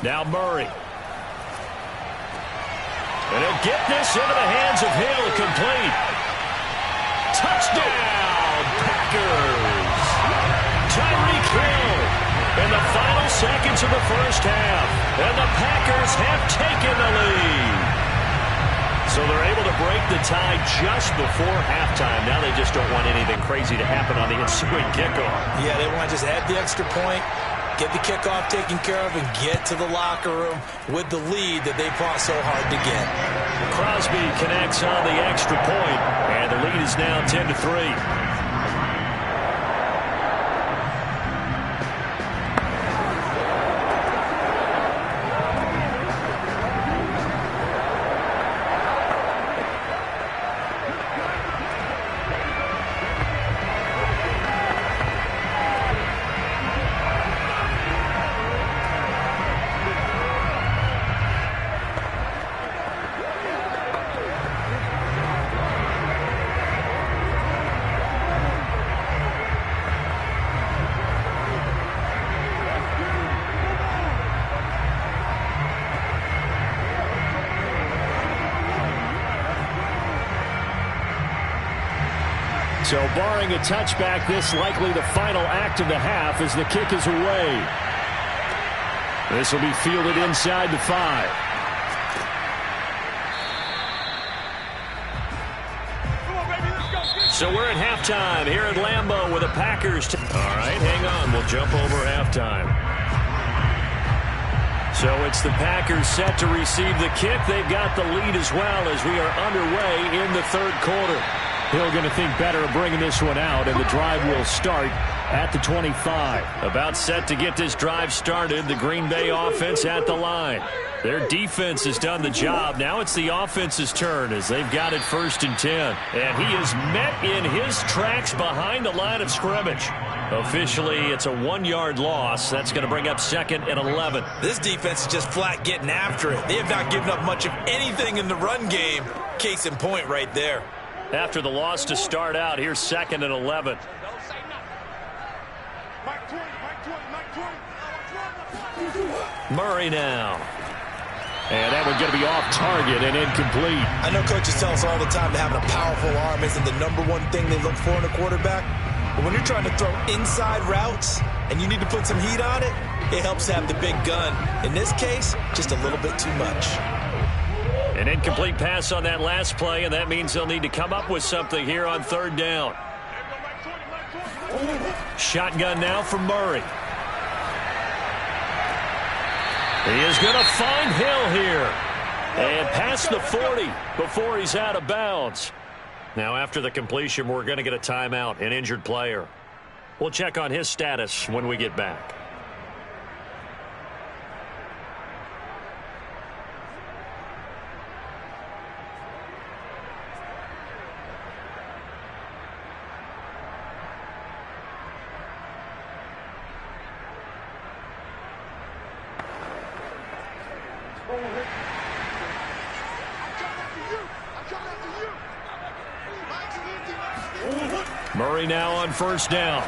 Now Murray. And he'll get this into the hands of Hill, complete. Touchdown, Packers. Tyreek Hill in the final seconds of the first half. And the Packers have taken the lead. So they're able to break the tie just before halftime. Now they just don't want anything crazy to happen on the ensuing kickoff. Yeah, they want to just add the extra point, get the kickoff taken care of, and get to the locker room with the lead that they fought so hard to get. Crosby connects on the extra point, and the lead is now 10-3. So barring a touchback, this likely the final act of the half as the kick is away. This will be fielded inside the 5. So we're at halftime here at Lambeau with the Packers. All right, hang on. We'll jump over halftime. So it's the Packers set to receive the kick. They've got the lead as well as we are underway in the third quarter. Hill going to think better of bringing this one out, and the drive will start at the 25. About set to get this drive started, the Green Bay offense at the line. Their defense has done the job. Now it's the offense's turn as they've got it 1st and 10. And he is met in his tracks behind the line of scrimmage. Officially, it's a 1-yard loss. That's going to bring up 2nd and 11. This defense is just flat getting after it. They have not given up much of anything in the run game. Case in point right there. After the loss to start out, here's 2nd and 11. Murray now. And that one's going to be off target and incomplete. I know coaches tell us all the time that having a powerful arm isn't the #1 thing they look for in a quarterback. But when you're trying to throw inside routes and you need to put some heat on it, it helps have the big gun. In this case, just a little bit too much. An incomplete pass on that last play, and that means they'll need to come up with something here on 3rd down. Shotgun now from Murray. He is going to find Hill here. And past the 40 before he's out of bounds. Now after the completion, we're going to get a timeout, an injured player. We'll check on his status when we get back. Murray now on 1st down.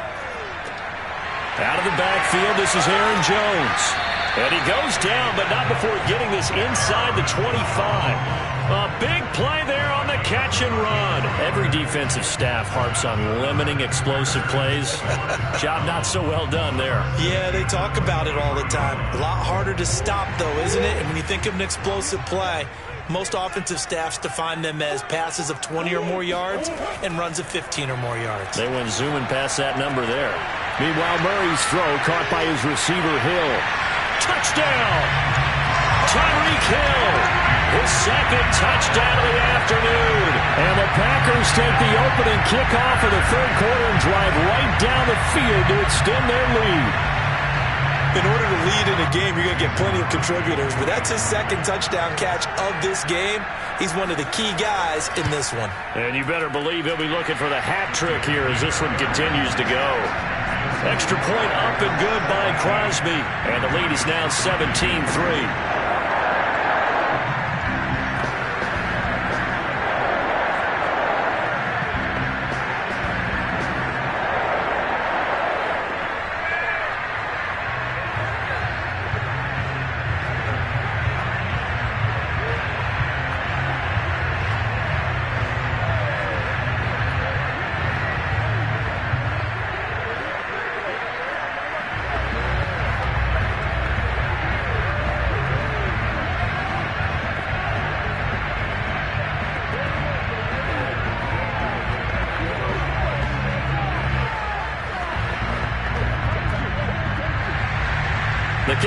Out of the backfield, this is Aaron Jones. And he goes down, but not before getting this inside the 25. A big play there on the catch and run. Every defensive staff harps on limiting explosive plays. Job not so well done there. Yeah, they talk about it all the time. A lot harder to stop, though, isn't it? And when you think of an explosive play, most offensive staffs define them as passes of 20 or more yards and runs of 15 or more yards. They went zooming past that number there. Meanwhile, Murray's throw caught by his receiver, Hill. Touchdown! Tyreek Hill, his 2nd touchdown of the afternoon. And the Packers take the opening kickoff of the 3rd quarter and drive right down the field to extend their lead. In order to lead in a game, you're going to get plenty of contributors, but that's his 2nd touchdown catch of this game. He's one of the key guys in this one. And you better believe he'll be looking for the hat trick here as this one continues to go. Extra point up and good by Crosby, and the lead is now 17-3.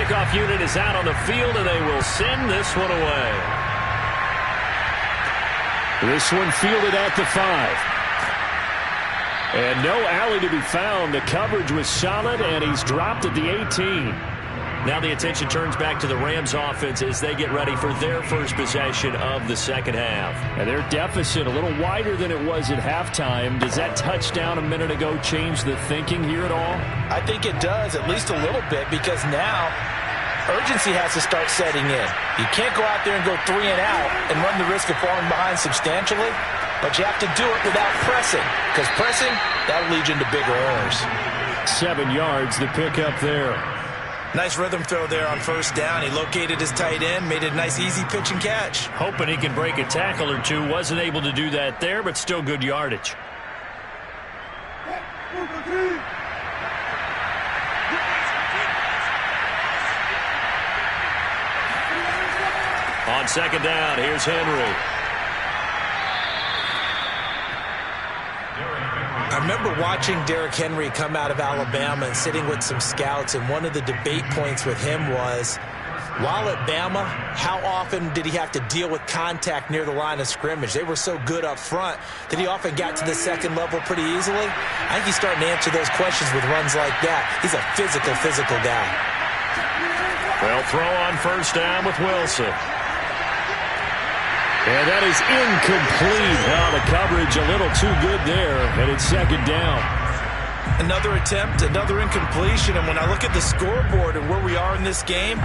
kickoff unit is out on the field, and they will send this one away. This one fielded at the 5. And no alley to be found. The coverage was solid, and he's dropped at the 18. Now the attention turns back to the Rams offense as they get ready for their first possession of the second half. And their deficit a little wider than it was at halftime. Does that touchdown a minute ago change the thinking here at all? I think it does, at least a little bit, because now urgency has to start setting in. You can't go out there and go 3 and out and run the risk of falling behind substantially, but you have to do it without pressing, because pressing, that'll lead you into bigger errors. 7 yards, the pickup there. Nice rhythm throw there on first down. He located his tight end, made it a nice easy pitch and catch. Hoping he can break a tackle or two. Wasn't able to do that there, but still good yardage. On second down, here's Henry. I remember watching Derrick Henry come out of Alabama and sitting with some scouts, and one of the debate points with him was, while at Bama, how often did he have to deal with contact near the line of scrimmage? They were so good up front that he often got to the second level pretty easily. I think he's starting to answer those questions with runs like that. He's a physical guy. Well, throw on first down with Wilson. And that is incomplete. Now the coverage a little too good there, and it's second down. Another attempt, another incompletion, and when I look at the scoreboard and where we are in this game,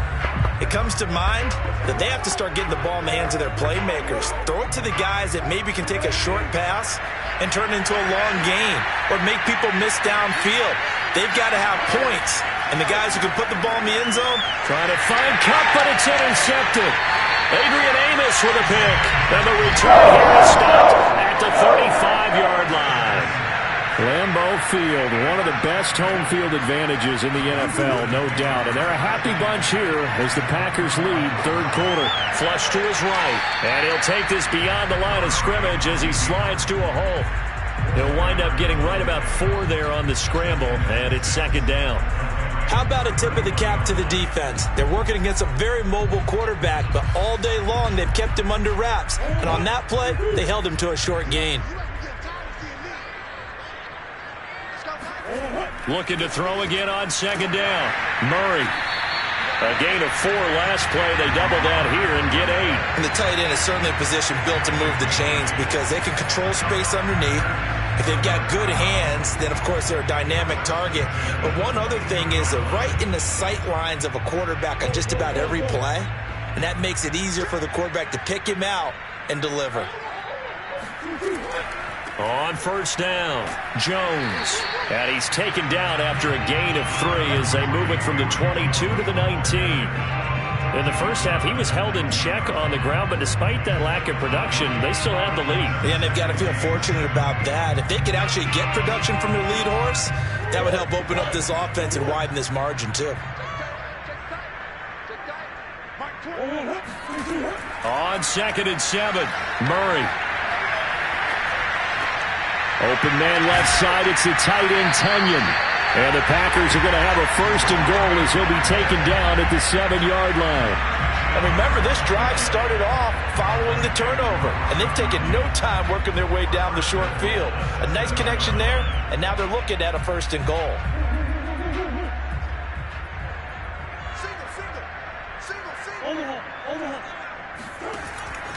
it comes to mind that they have to start getting the ball in the hands of their playmakers. Throw it to the guys that maybe can take a short pass and turn it into a long gain or make people miss downfield. They've got to have points, and the guys who can put the ball in the end zone. Trying to find Cup, but it's intercepted. Adrian Amos with a pick. And the return here is stopped at the 35-yard line. Lambeau Field, one of the best home field advantages in the NFL, no doubt. And they're a happy bunch here as the Packers lead third quarter. Flush to his right. And he'll take this beyond the line of scrimmage as he slides to a hole. He'll wind up getting right about 4 there on the scramble, and it's second down. How about a tip of the cap to the defense? They're working against a very mobile quarterback, but all day long they've kept him under wraps. And on that play, they held him to a short gain. Looking to throw again on second down. Murray. A gain of 4 last play. They double that here and get 8. And the tight end is certainly a position built to move the chains because they can control space underneath. If they've got good hands, then, of course, they're a dynamic target. But one other thing is they're right in the sight lines of a quarterback on just about every play, and that makes it easier for the quarterback to pick him out and deliver. On first down, Jones. And he's taken down after a gain of 3 as they move it from the 22 to the 19. In the first half, he was held in check on the ground, but despite that lack of production, they still have the lead. Yeah, and they've got to feel fortunate about that. If they could actually get production from their lead horse, that would help open up this offense and widen this margin, too. On second and 7, Murray. Open man left side, it's the tight end, Tunyon. And the Packers are going to have a first and goal as he'll be taken down at the 7-yard line. And remember, this drive started off following the turnover, and they've taken no time working their way down the short field. A nice connection there, and now they're looking at a first and goal.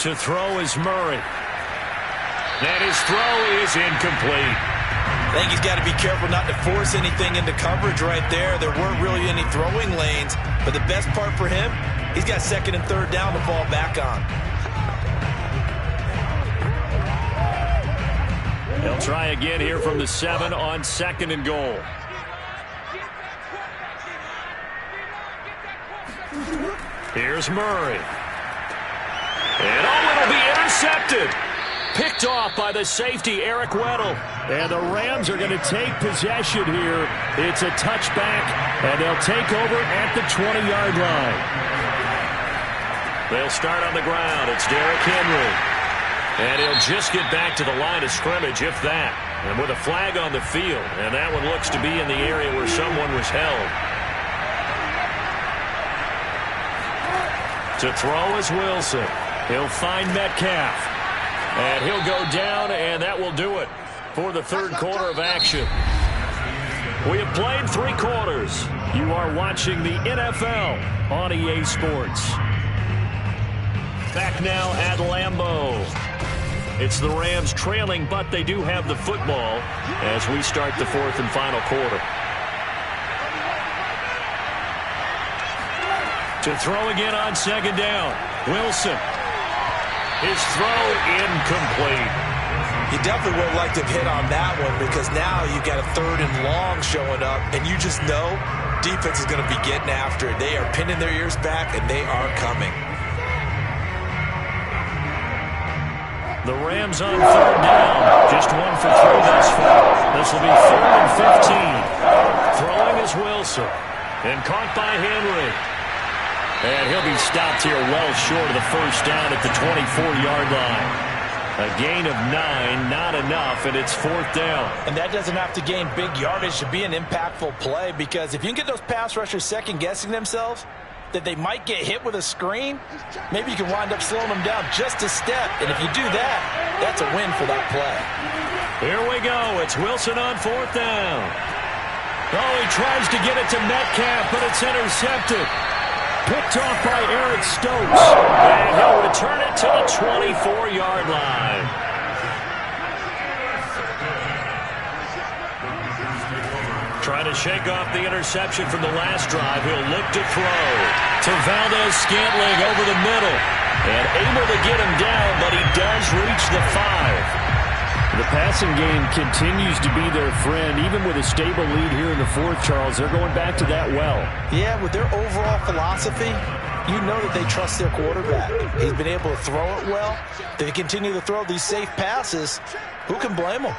To throw is Murray. And his throw is incomplete. I think he's got to be careful not to force anything into coverage right there. There weren't really any throwing lanes, but the best part for him, he's got second and third down to fall back on. They'll try again here from the 7 on second and goal. Here's Murray. And it'll be intercepted. Picked off by the safety, Eric Weddle. And the Rams are going to take possession here. It's a touchback, and they'll take over at the 20-yard line. They'll start on the ground. It's Derrick Henry. And he'll just get back to the line of scrimmage, if that. And with a flag on the field. And that one looks to be in the area where someone was held. To throw is Wilson. He'll find Metcalf. And he'll go down, and that will do it for the third quarter of action. We have played 3 quarters. You are watching the NFL on EA Sports. Back now at Lambeau. It's the Rams trailing, but they do have the football as we start the 4th and final quarter. To throw again on 2nd down. Wilson. His throw incomplete. You definitely would like to have hit on that one because now you've got a 3rd and long showing up, and you just know defense is going to be getting after it. They are pinning their ears back, and they are coming. The Rams on 3rd down. Just 1 for 3 thus far. This will be 3rd and 15. Throwing is Wilson. And caught by Henry. And he'll be stopped here well short of the first down at the 24-yard line. A gain of 9, not enough, and it's 4th down. And that doesn't have to gain big yardage to be an impactful play, because if you can get those pass rushers second-guessing themselves, that they might get hit with a screen, maybe you can wind up slowing them down just a step. And if you do that, that's a win for that play. Here we go. It's Wilson on 4th down. Oh, he tries to get it to Metcalf, but it's intercepted. Picked off by Eric Stokes. And he'll return it to the 24-yard line. Trying to shake off the interception from the last drive. He'll look to throw. To Valdez-Scantling over the middle. And able to get him down, but he does reach the 5. The passing game continues to be their friend. Even with a stable lead here in the 4th, Charles, they're going back to that well. Yeah, with their overall philosophy, you know that they trust their quarterback. He's been able to throw it well. They continue to throw these safe passes. Who can blame them?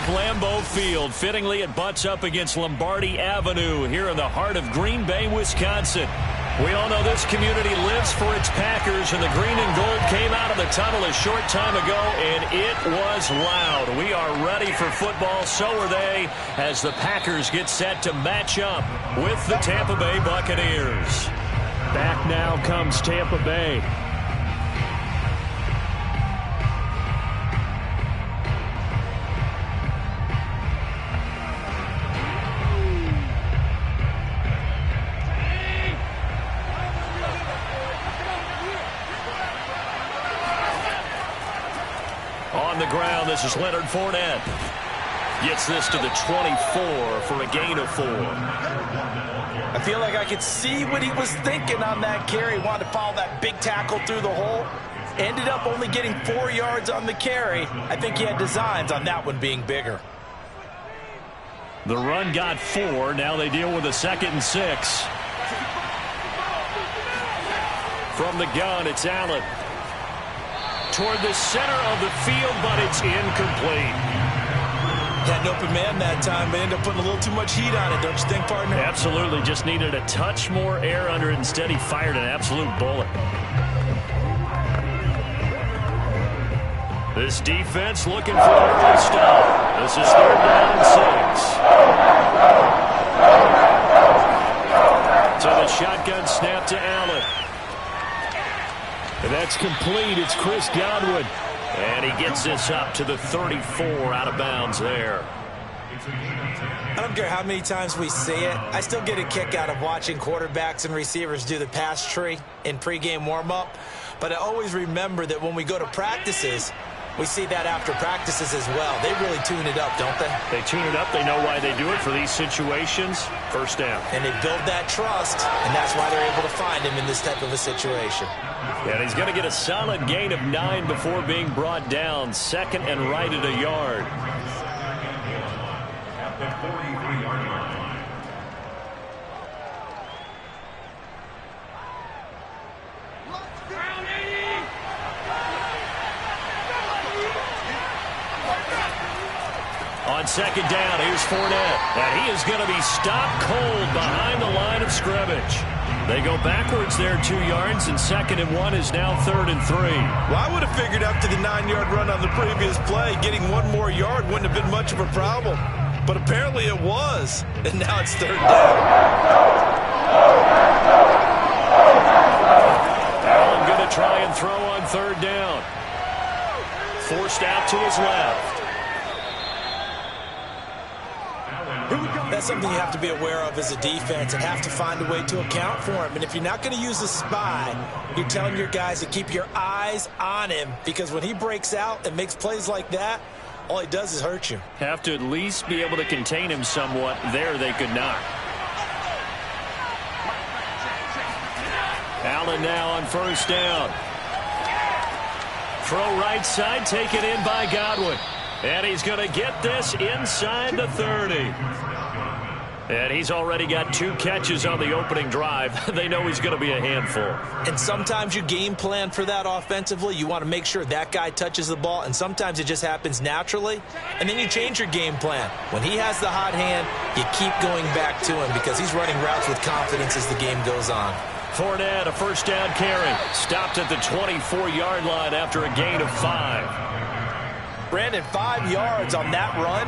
Lambeau Field. Fittingly, it butts up against Lombardi Avenue here in the heart of Green Bay, Wisconsin. We all know this community lives for its Packers, and the green and gold came out of the tunnel a short time ago, and it was loud. We are ready for football, so are they, as the Packers get set to match up with the Tampa Bay Buccaneers. Back now comes Tampa Bay. On the ground, this is Leonard Fournette. Gets this to the 24 for a gain of 4. I feel like I could see what he was thinking on that carry. Wanted to follow that big tackle through the hole. Ended up only getting 4 yards on the carry. I think he had designs on that one being bigger. The run got 4. Now they deal with a 2nd and 6. From the gun, it's Allen. Toward the center of the field, but it's incomplete. Had an open man that time, but ended up putting a little too much heat on it, don't you think, partner? Absolutely. Just needed a touch more air under it. Instead, he fired an absolute bullet. This defense looking for an early stop. This is 3rd down and 6. So the shotgun snap to Allen. And that's complete. It's Chris Godwin. And he gets this up to the 34, out of bounds there. I don't care how many times we see it. I still get a kick out of watching quarterbacks and receivers do the pass tree in pregame warm-up. But I always remember that when we go to practices, we see that after practices as well. They really tune it up, don't they? They tune it up. They know why they do it for these situations. First down. And they build that trust, and that's why they're able to find him in this type of a situation. And he's going to get a solid gain of 9 before being brought down. 2nd and right at a yard. At the 43-yard line. On 2nd down, here's Fournette. And he is going to be stopped cold behind the line of scrimmage. They go backwards there 2 yards, and 2nd and 1 is now 3rd and 3. Well, I would have figured after the 9-yard run on the previous play, getting 1 more yard wouldn't have been much of a problem. But apparently it was, and now it's 3rd down. Allen going to try and throw on 3rd down. Forced out to his left. That's something you have to be aware of as a defense and have to find a way to account for him. And if you're not going to use a spy, you're telling your guys to keep your eyes on him, because when he breaks out and makes plays like that, all he does is hurt you. Have to at least be able to contain him somewhat. There they could not. Allen now on 1st down. Throw right side, taken in by Godwin. And he's going to get this inside the 30. And he's already got 2 catches on the opening drive. They know he's going to be a handful. And sometimes you game plan for that offensively. You want to make sure that guy touches the ball, and sometimes it just happens naturally. And then you change your game plan. When he has the hot hand, you keep going back to him because he's running routes with confidence as the game goes on. Fournette, a 1st down carry. Stopped at the 24-yard line after a gain of 5. Brandon, 5 yards on that run.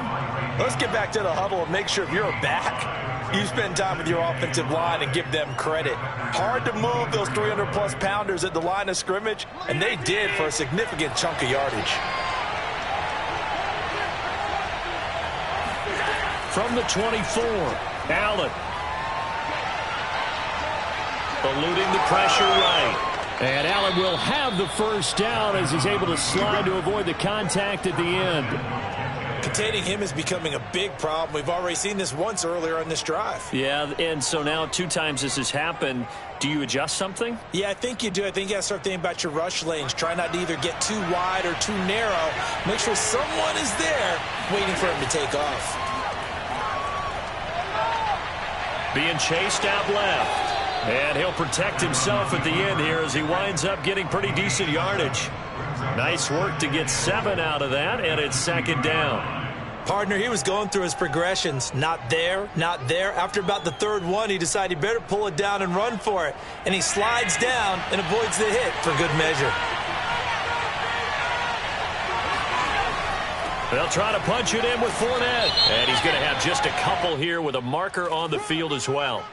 Let's get back to the huddle and make sure if you're a back, you spend time with your offensive line and give them credit. Hard to move those 300-plus pounders at the line of scrimmage, and they did for a significant chunk of yardage. From the 24, Allen. Eluding the pressure right. And Allen will have the 1st down as he's able to slide to avoid the contact at the end. Containing him is becoming a big problem. We've already seen this once earlier on this drive. Yeah, and so now 2 times this has happened. Do you adjust something? Yeah, I think you do. I think you got to start thinking about your rush lanes. Try not to either get too wide or too narrow. Make sure someone is there waiting for him to take off. Being chased out left. And he'll protect himself at the end here as he winds up getting pretty decent yardage. Nice work to get 7 out of that, and it's 2nd down. Partner, he was going through his progressions. Not there, not there. After about the third one, he decided he better pull it down and run for it. And he slides down and avoids the hit for good measure. They'll try to punch it in with Fournette. And he's going to have just a couple here with a marker on the field as well.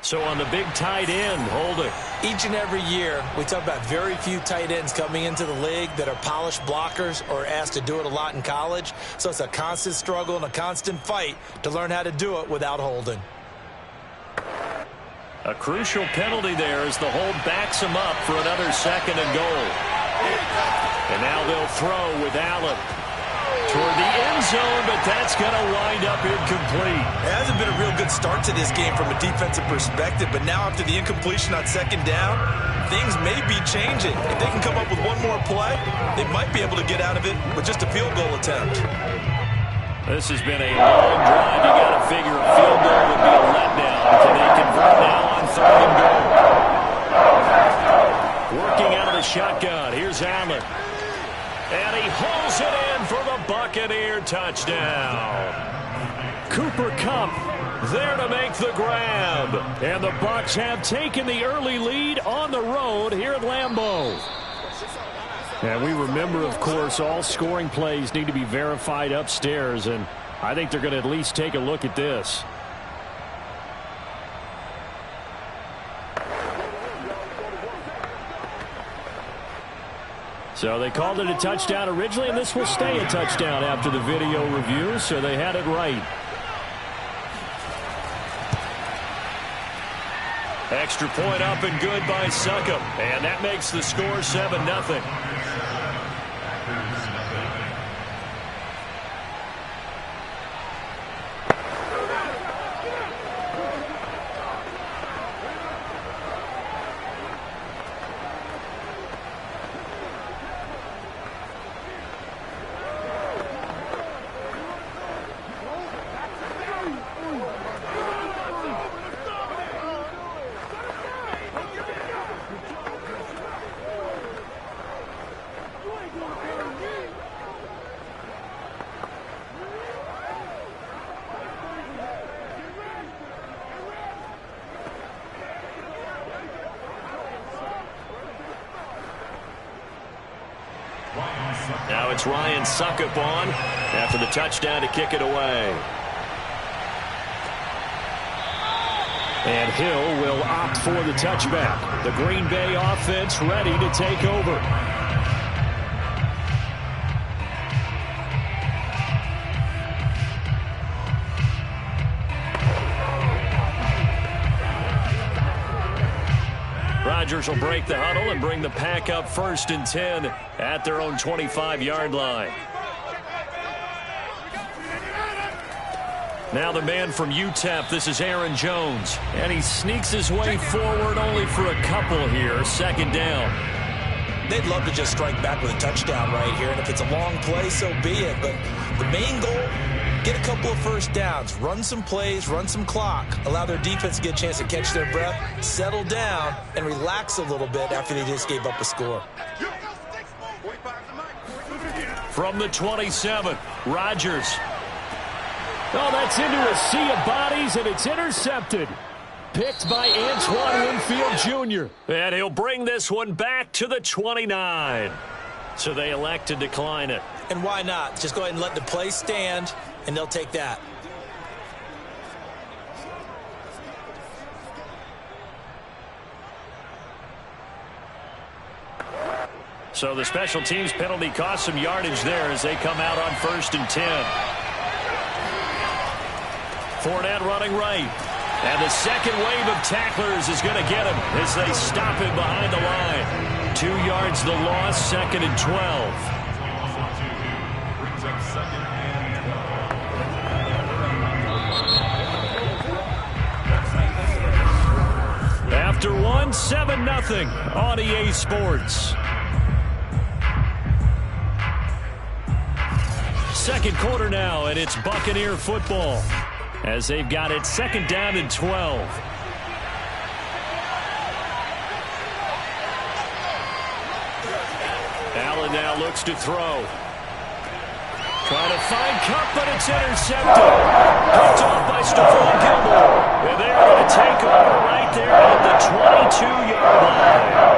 So on the big tight end, holding. Each and every year, we talk about very few tight ends coming into the league that are polished blockers or asked to do it a lot in college. So it's a constant struggle and a constant fight to learn how to do it without holding. A crucial penalty there as the hold backs him up for another 2nd and goal. And now they'll throw with Allen toward the end zone, but that's going to wind up incomplete. It hasn't been a real good start to this game from a defensive perspective, but now after the incompletion on 2nd down, things may be changing. If they can come up with one more play, they might be able to get out of it with just a field goal attempt. This has been a long drive. You got to figure a field goal would be a letdown. Can they convert now on 3rd and goal? Working out of the shotgun. Here's Allen. And he hauls it in for the Buccaneer touchdown. Cooper Kupp there to make the grab. And the Bucs have taken the early lead on the road here at Lambeau. And we remember, of course, all scoring plays need to be verified upstairs, and I think they're going to at least take a look at this. So they called it a touchdown originally, and this will stay a touchdown after the video review, so they had it right. Extra point up and good by Succop. And that makes the score 7-0. Now it's Ryan Succop on after the touchdown to kick it away. And Hill will opt for the touchback. The Green Bay offense ready to take over. Rodgers will break the huddle and bring the pack up 1st and 10 at their own 25-yard line. Now the man from UTEP, this is Aaron Jones. And he sneaks his way forward only for a couple here. 2nd down. They'd love to just strike back with a touchdown right here, and if it's a long play, so be it. But the main goal, get a couple of 1st downs, run some plays, run some clock, allow their defense to get a chance to catch their breath, settle down, and relax a little bit after they just gave up a score. From the 27, Rodgers. Oh, that's into a sea of bodies, and it's intercepted. Picked by Antoine Winfield Jr. And he'll bring this one back to the 29. So they elect to decline it. And why not? Just go ahead and let the play stand, and they'll take that. So the special teams penalty cost some yardage there as they come out on 1st and 10. Fournette running right. And the second wave of tacklers is going to get him as they stop him behind the line. 2 yards the loss, 2nd and 12. Brings up 2nd and 12. After one, 7-0 on EA Sports. Second quarter now, and it's Buccaneer football as they've got it 2nd down and 12. Allen now looks to throw. Trying to find Cup, but it's intercepted. Picked off by Stephon Gilmore. And they're going to take over right there at the 22-yard line.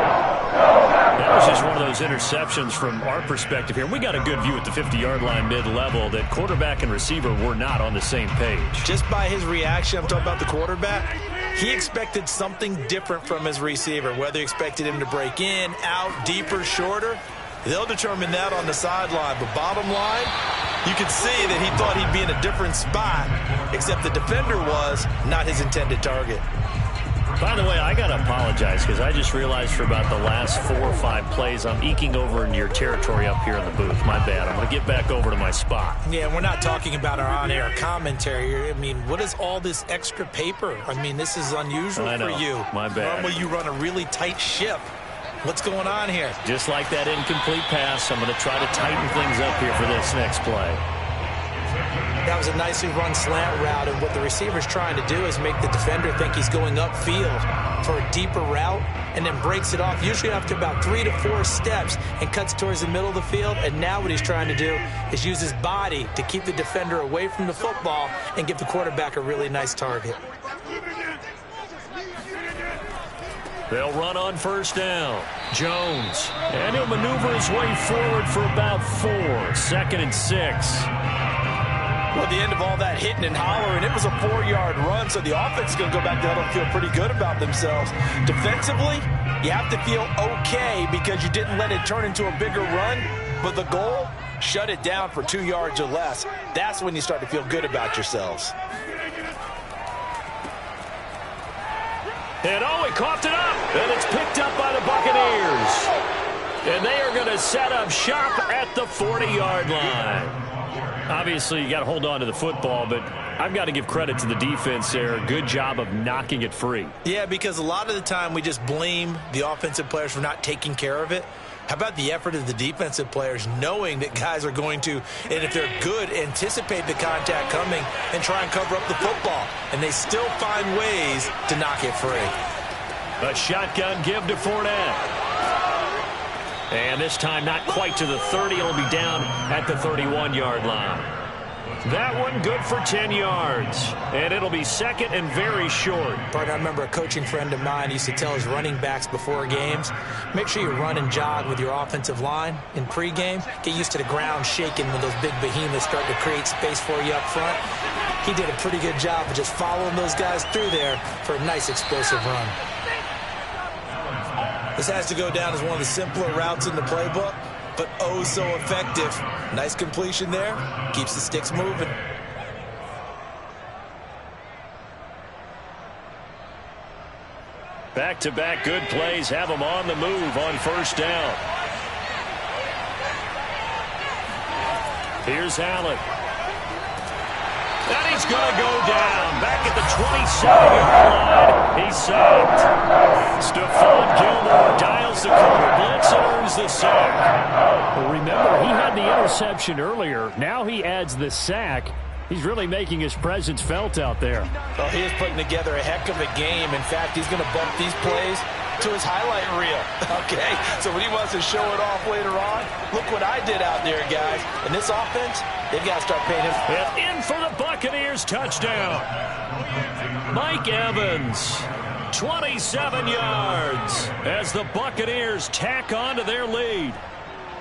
That was just one of those interceptions from our perspective here. We got a good view at the 50-yard line mid-level that quarterback and receiver were not on the same page. Just by his reaction, I'm talking about the quarterback, he expected something different from his receiver, whether he expected him to break in, out, deeper, shorter. They'll determine that on the sideline. But bottom line, you can see that he thought he'd be in a different spot, except the defender was not his intended target. By the way, I got to apologize because I just realized for about the last 4 or 5 plays, I'm eking over into your territory up here in the booth. My bad. I'm going to get back over to my spot. Yeah, we're not talking about our on-air commentary. I mean, what is all this extra paper? I mean, this is unusual for you. My bad. Normally you run a really tight ship. What's going on here? Just like that incomplete pass, I'm going to try to tighten things up here for this next play. That was a nicely run slant route, and what the receiver's trying to do is make the defender think he's going upfield for a deeper route and then breaks it off, usually after about 3 to 4 steps, and cuts towards the middle of the field. And now what he's trying to do is use his body to keep the defender away from the football and give the quarterback a really nice target. They'll run on first down. Jones. And he'll maneuver his way forward for about 4. 2nd and 6. Well, at the end of all that hitting and hollering, it was a 4-yard run, so the offense is going to go back down and feel pretty good about themselves. Defensively, you have to feel okay because you didn't let it turn into a bigger run, but the goal, shut it down for 2 yards or less. That's when you start to feel good about yourselves. And he coughed it up, and it's picked up by the Buccaneers. And they are going to set up shop at the 40-yard line. Obviously, you got to hold on to the football, but I've got to give credit to the defense there. Good job of knocking it free. Yeah, because a lot of the time we just blame the offensive players for not taking care of it. How about the effort of the defensive players knowing that guys are going to, and if they're good, anticipate the contact coming and try and cover up the football. And they still find ways to knock it free. A shotgun give to Fournette. And this time not quite to the 30. It'll be down at the 31-yard line. That one good for 10 yards. And it'll be 2nd and very short. Partner, I remember a coaching friend of mine used to tell his running backs before games, make sure you run and jog with your offensive line in pregame. Get used to the ground shaking when those big behemoths start to create space for you up front. He did a pretty good job of just following those guys through there for a nice explosive run. This has to go down as one of the simpler routes in the playbook, but oh so effective. Nice completion there. Keeps the sticks moving. Back-to-back good plays have them on the move on first down. Here's Allen. And he's going to go down. Back at the 27-yard line. He's sacked. Stephon Gilmore dials the corner blitz and earns the sack. Well, remember, he had the interception earlier. Now he adds the sack. He's really making his presence felt out there. Well, he is putting together a heck of a game. In fact, he's going to bump these plays to his highlight reel. Okay, so when he wants to show it off later on, look what I did out there, guys. And this offense, they've got to start paying him. And in for the Buccaneers touchdown. Mike Evans, 27 yards as the Buccaneers tack on to their lead.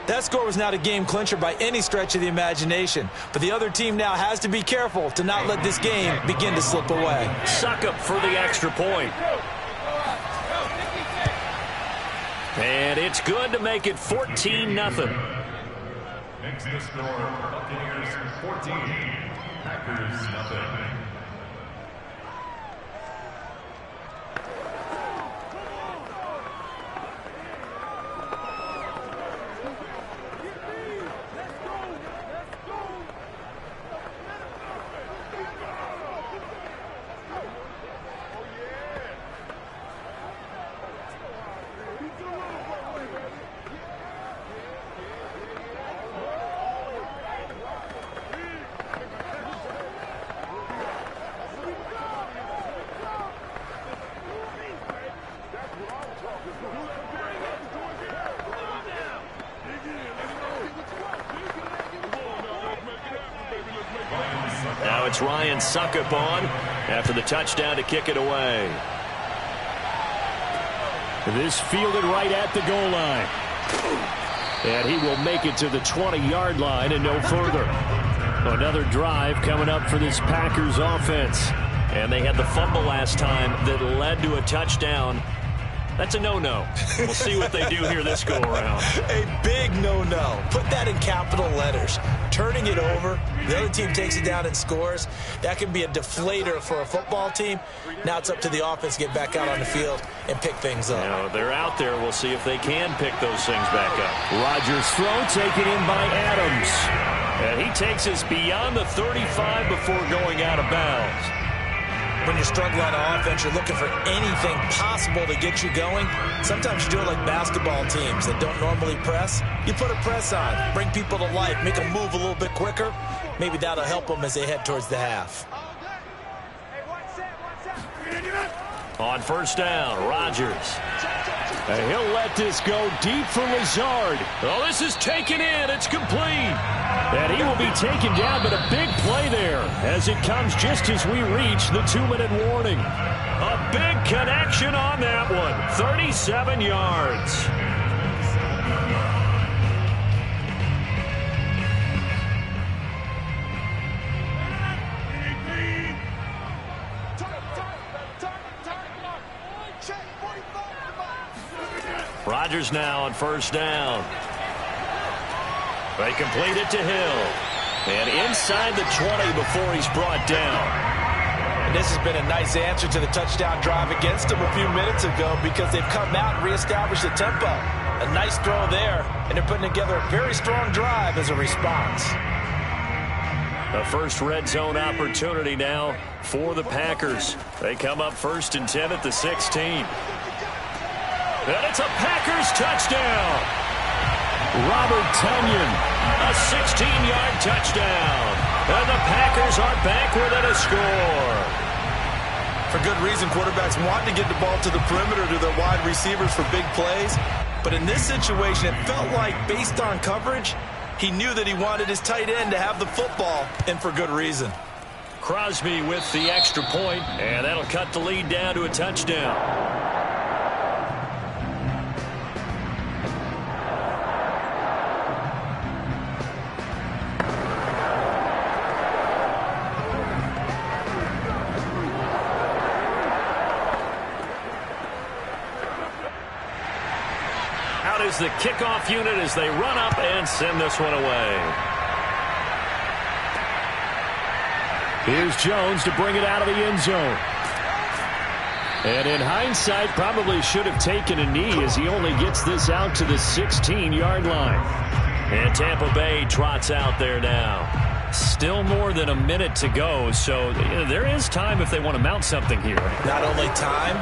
That score was not a game clincher by any stretch of the imagination. But the other team now has to be careful to not let this game begin to slip away. Suck up for the extra point. And it's good to make it 14-0. Makes the score Buccaneers 14, Packers 0. gets Ryan Suckup on after the touchdown to kick it away. This fielded right at the goal line. And he will make it to the 20-yard line and no further. Another drive coming up for this Packers offense. And they had the fumble last time that led to a touchdown. That's a no-no. We'll see what they do here this go-around. A big no-no. Put that in capital letters. Turning it over, the other team takes it down and scores. That can be a deflator for a football team. Now it's up to the offense to get back out on the field and pick things up. Now, they're out there. We'll see if they can pick those things back up. Rodgers' throw taken in by Adams. And he takes us beyond the 35 before going out of bounds. When you're struggling on offense, you're looking for anything possible to get you going. Sometimes you do it like basketball teams that don't normally press. You put a press on, bring people to life, make them move a little bit quicker. Maybe that'll help them as they head towards the half. On first down, Rodgers. And he'll let this go deep for Lazard. Oh, this is taken in. It's complete. And he will be taken down, but a big play there as it comes just as we reach the 2-minute warning. A big connection on that one. 37 yards. Rodgers now on first down. They complete it to Hill. And inside the 20 before he's brought down. And this has been a nice answer to the touchdown drive against them a few minutes ago because they've come out and reestablished the tempo. A nice throw there, and they're putting together a very strong drive as a response. The first red zone opportunity now for the Packers. They come up 1st and 10 at the 16. And it's a Packers touchdown. Robert Tonyan. A 16-yard touchdown. And the Packers are back within a score. For good reason, quarterbacks want to get the ball to the perimeter to their wide receivers for big plays. But in this situation, it felt like based on coverage, he knew that he wanted his tight end to have the football, and for good reason. Crosby with the extra point, and that'll cut the lead down to a touchdown. Is the kickoff unit as they run up and send this one away. Here's Jones to bring it out of the end zone. And in hindsight, probably should have taken a knee as he only gets this out to the 16-yard line. And Tampa Bay trots out there now. Still more than a minute to go, so there is time if they want to mount something here. Not only time,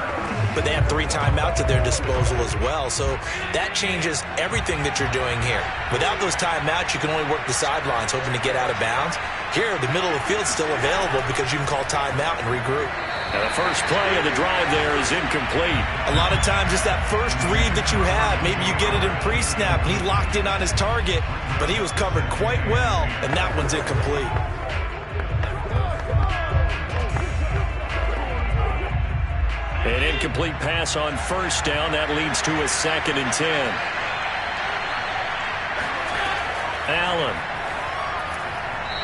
but they have 3 timeouts at their disposal as well, so that changes everything that you're doing here. Without those timeouts, you can only work the sidelines, hoping to get out of bounds. Here, the middle of the field is still available because you can call timeout and regroup. And the first play of the drive there is incomplete. A lot of times, just that first read that you have, maybe you get it in pre-snap, and he locked in on his target, but he was covered quite well, and that one's incomplete. An incomplete pass on first down. That leads to a 2nd and 10. Allen.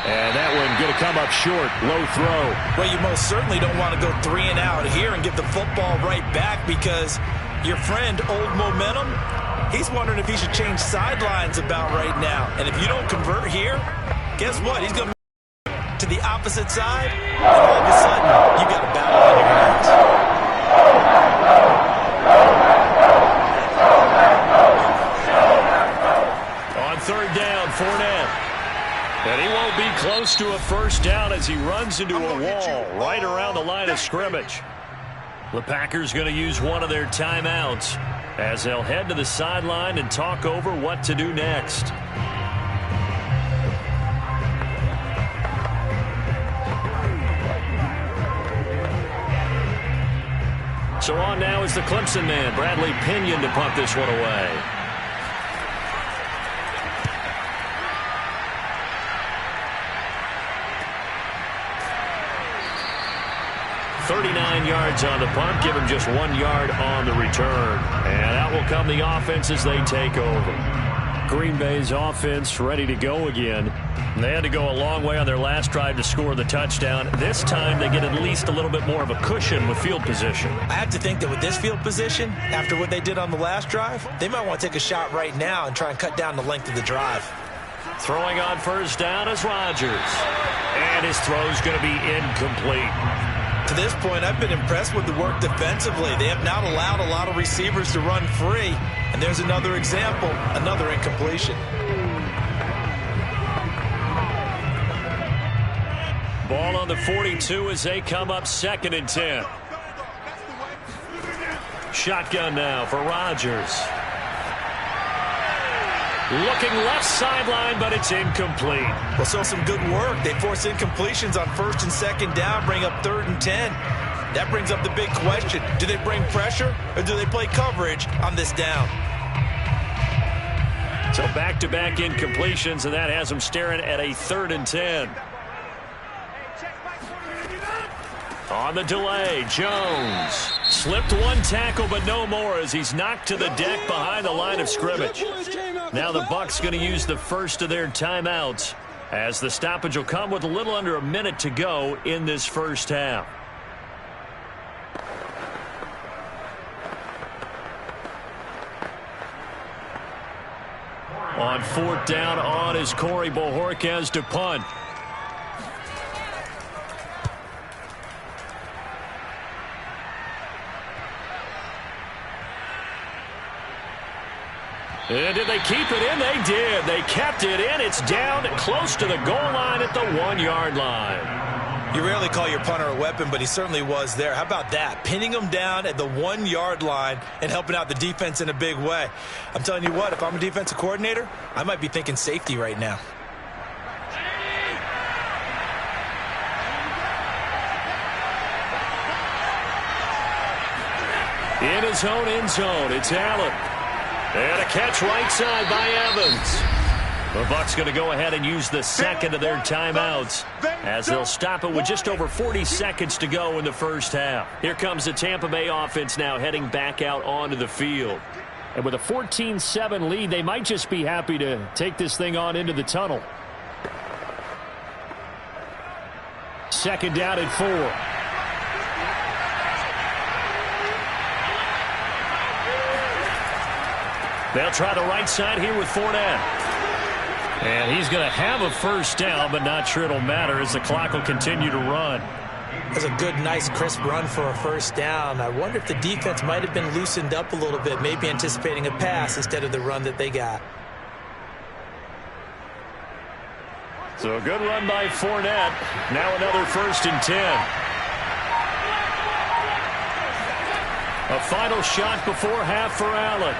And that one going to come up short. Low throw. Well, you most certainly don't want to go 3 and out here and get the football right back because your friend, Old Momentum, he's wondering if he should change sidelines about right now. And if you don't convert here, guess what? He's going to to the opposite side, and all of a sudden, you got a battle on your hands. On 3rd down, Fournette. And he won't be close to a first down as he runs into a wall right around the line of scrimmage. The Packers going to use one of their timeouts as they'll head to the sideline and talk over what to do next. So on now is the Clemson man, Bradley Pinion, to punt this one away. yards on the punt, give him just 1 yard on the return. And out will come the offense as they take over. Green Bay's offense ready to go again. They had to go a long way on their last drive to score the touchdown. This time they get at least a little bit more of a cushion with field position. I have to think that with this field position, after what they did on the last drive, they might want to take a shot right now and try and cut down the length of the drive. Throwing on first down is Rodgers. And his throw's going to be incomplete. To this point, I've been impressed with the work defensively. They have not allowed a lot of receivers to run free. And there's another example, another incompletion. Ball on the 42 as they come up 2nd and 10. Shotgun now for Rodgers. Looking left sideline, but it's incomplete. Well, so some good work. They force incompletions on 1st and 2nd down, bring up 3rd and 10. That brings up the big question. Do they bring pressure or do they play coverage on this down? So back-to-back incompletions, and that has them staring at a 3rd and 10. On the delay, Jones slipped 1 tackle, but no more as he's knocked to the deck behind the line of scrimmage. Now the Bucs going to use the first of their timeouts as the stoppage will come with a little under a minute to go in this first half. On 4th down on is Corey Bojorquez to punt. And did they keep it in? They did. They kept it in. It's down close to the goal line at the 1 yard line. You rarely call your punter a weapon, but he certainly was there. How about that? Pinning him down at the 1 yard line and helping out the defense in a big way. I'm telling you what, if I'm a defensive coordinator, I might be thinking safety right now. In his own end zone, it's Allen. And a catch right side by Evans. The Bucs going to go ahead and use the second of their timeouts as they'll stop it with just over 40 seconds to go in the first half. Here comes the Tampa Bay offense now heading back out onto the field. And with a 14-7 lead, they might just be happy to take this thing on into the tunnel. 2nd down and 4. They'll try the right side here with Fournette. And he's going to have a first down, but not sure it'll matter as the clock will continue to run. That's a good, nice, crisp run for a first down. I wonder if the defense might have been loosened up a little bit, maybe anticipating a pass instead of the run that they got. So a good run by Fournette. Now another 1st and 10. A final shot before half for Allen.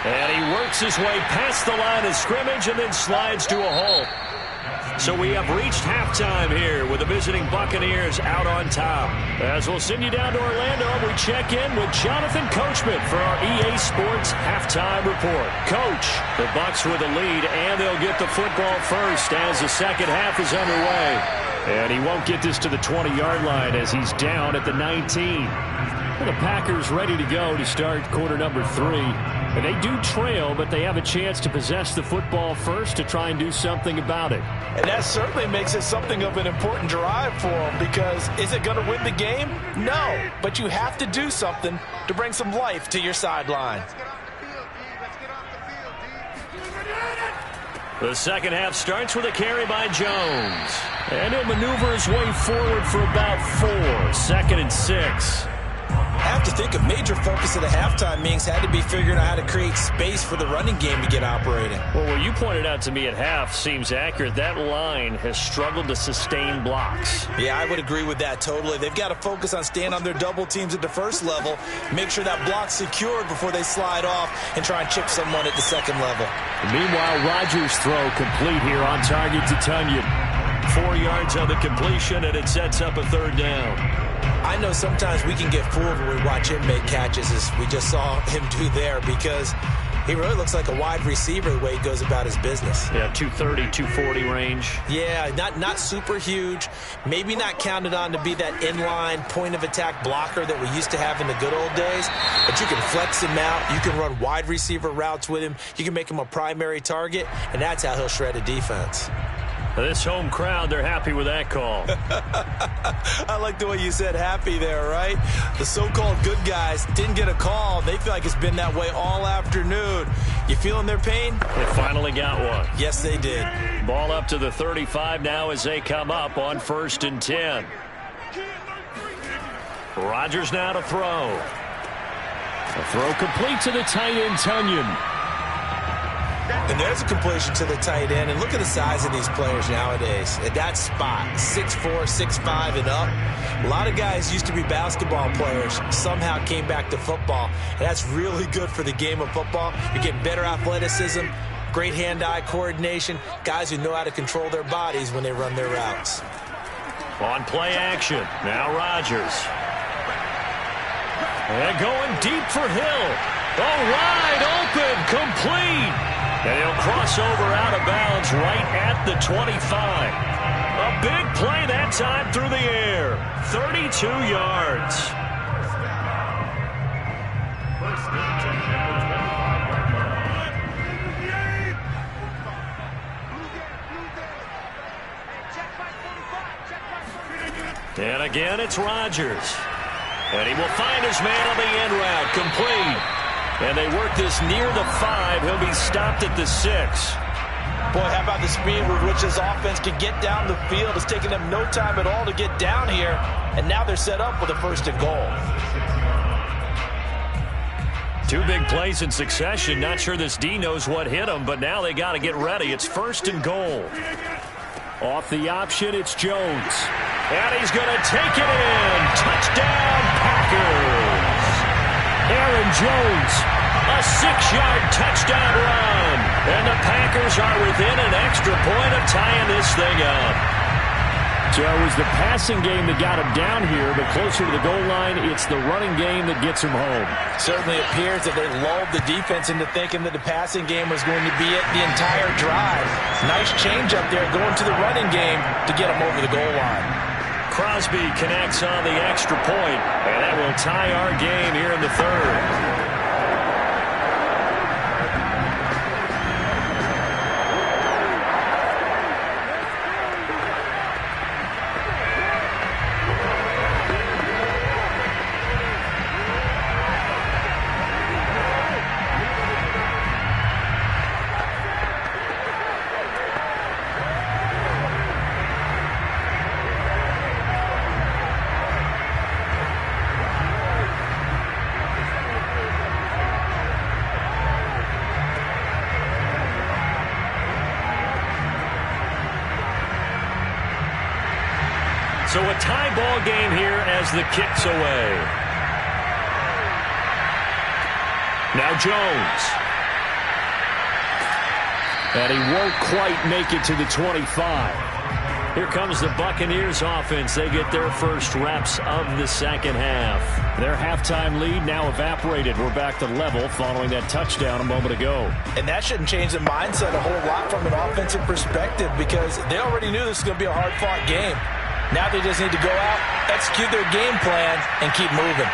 And he works his way past the line of scrimmage and then slides to a halt. So we have reached halftime here with the visiting Buccaneers out on top. As we'll send you down to Orlando, we check in with Jonathan Coachman for our EA Sports Halftime Report. Coach, the Bucs with the lead, and they'll get the football first as the second half is underway. And he won't get this to the 20-yard line as he's down at the 19. Well, the Packers ready to go to start quarter number 3. And they do trail, but they have a chance to possess the football first to try and do something about it. And that certainly makes it something of an important drive for them, because is it going to win the game? No, but you have to do something to bring some life to your sideline. The second half starts with a carry by Jones. And he'll maneuver his way forward for about 4. 2nd and 6. I have to think a major focus of the halftime meetings had to be figuring out how to create space for the running game to get operating. Well, what you pointed out to me at half seems accurate. That line has struggled to sustain blocks. Yeah, I would agree with that totally. They've got to focus on staying on their double teams at the first level, make sure that block's secured before they slide off and try and chip someone at the second level. Meanwhile, Rodgers' throw complete here on target to Tunyon. 4 yards on the completion, and it sets up a 3rd down. I know sometimes we can get fooled when we watch him make catches, as we just saw him do there, because He really looks like a wide receiver the way he goes about his business. Yeah, 230, 240 range. Yeah, not super huge. Maybe not counted on to be that inline point-of-attack blocker that we used to have in the good old days. But you can flex him out. You can run wide receiver routes with him. You can make him a primary target, and that's how he'll shred a defense. This home crowd, they're happy with that call. I like the way you said happy there, right? The so-called good guys didn't get a call. They feel like it's been that way all afternoon. You feeling their pain? They finally got one. Yes, they did. Ball up to the 35 now as they come up on 1st and 10. Rodgers now to throw. A throw complete to the tight end, Tunyon. And there's a completion to the tight end. And look at the size of these players nowadays. At that spot, 6'4", 6'5", and up. A lot of guys used to be basketball players, somehow came back to football. And that's really good for the game of football. You're getting better athleticism, great hand-eye coordination, guys who know how to control their bodies when they run their routes. On play action, now Rodgers. And going deep for Hill. Oh, wide open, complete. And he'll cross over out of bounds right at the 25. A big play that time through the air. 32 yards. And again, it's Rodgers. And he will find his man on the end route, complete. And they work this near the 5. He'll be stopped at the 6. Boy, how about the speed with which this offense can get down the field? It's taken them no time at all to get down here. And now they're set up with a 1st and goal. 2 big plays in succession. Not sure this D knows what hit him, but now they got to get ready. It's 1st and goal. Off the option, it's Jones. And he's going to take it in. Touchdown, Packers. Aaron Jones, a 6-yard touchdown run. And the Packers are within an extra point of tying this thing up. So it was the passing game that got him down here, but closer to the goal line, it's the running game that gets him home. Certainly appears that they lulled the defense into thinking that the passing game was going to be it the entire drive. Nice change up there going to the running game to get him over the goal line. Crosby connects on the extra point, and that will tie our game here in the 3rd. So a tie ball game here as the kick's away. Now Jones. And he won't quite make it to the 25. Here comes the Buccaneers offense. They get their first reps of the second half. Their halftime lead now evaporated. We're back to level following that touchdown a moment ago. And that shouldn't change the mindset a whole lot from an offensive perspective because they already knew this was going to be a hard-fought game. Now they just need to go out, execute their game plan, and keep moving.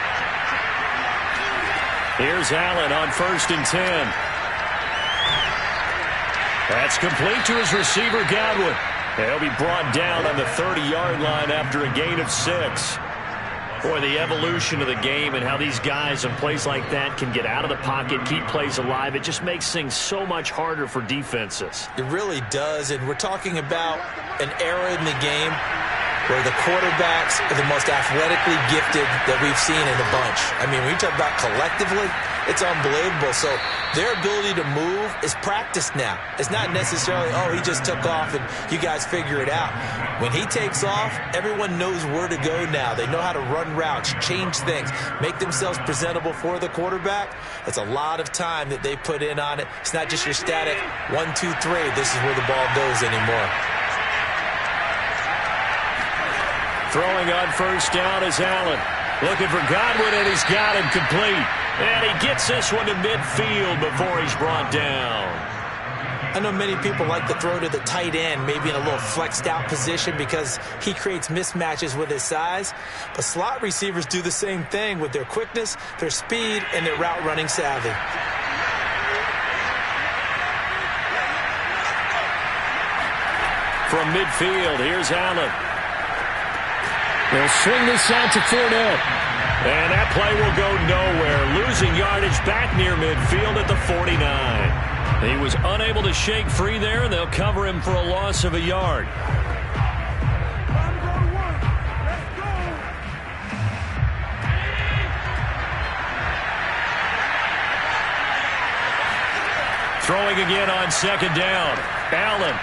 Here's Allen on 1st and 10. That's complete to his receiver, Godwin. He'll be brought down on the 30-yard line after a gain of 6. Boy, the evolution of the game and how these guys in plays like that can get out of the pocket, keep plays alive, it just makes things so much harder for defenses. It really does, and we're talking about an era in the game where the quarterbacks are the most athletically gifted that we've seen in a bunch. I mean, when you talk about collectively, it's unbelievable. So their ability to move is practiced now. It's not necessarily, oh, he just took off and you guys figure it out. When he takes off, everyone knows where to go now. They know how to run routes, change things, make themselves presentable for the quarterback. It's a lot of time that they put in on it. It's not just your static 1, 2, 3. This is where the ball goes anymore. Throwing on 1st down is Allen. Looking for Godwin, and he's got him complete. And he gets this one to midfield before he's brought down. I know many people like to throw to the tight end, maybe in a little flexed out position because he creates mismatches with his size. But slot receivers do the same thing with their quickness, their speed, and their route running savvy. From midfield, here's Allen. They'll swing this out to Fournette. And that play will go nowhere, losing yardage back near midfield at the 49. He was unable to shake free there, and they'll cover him for a loss of a yard. Throwing again on second down. Allen.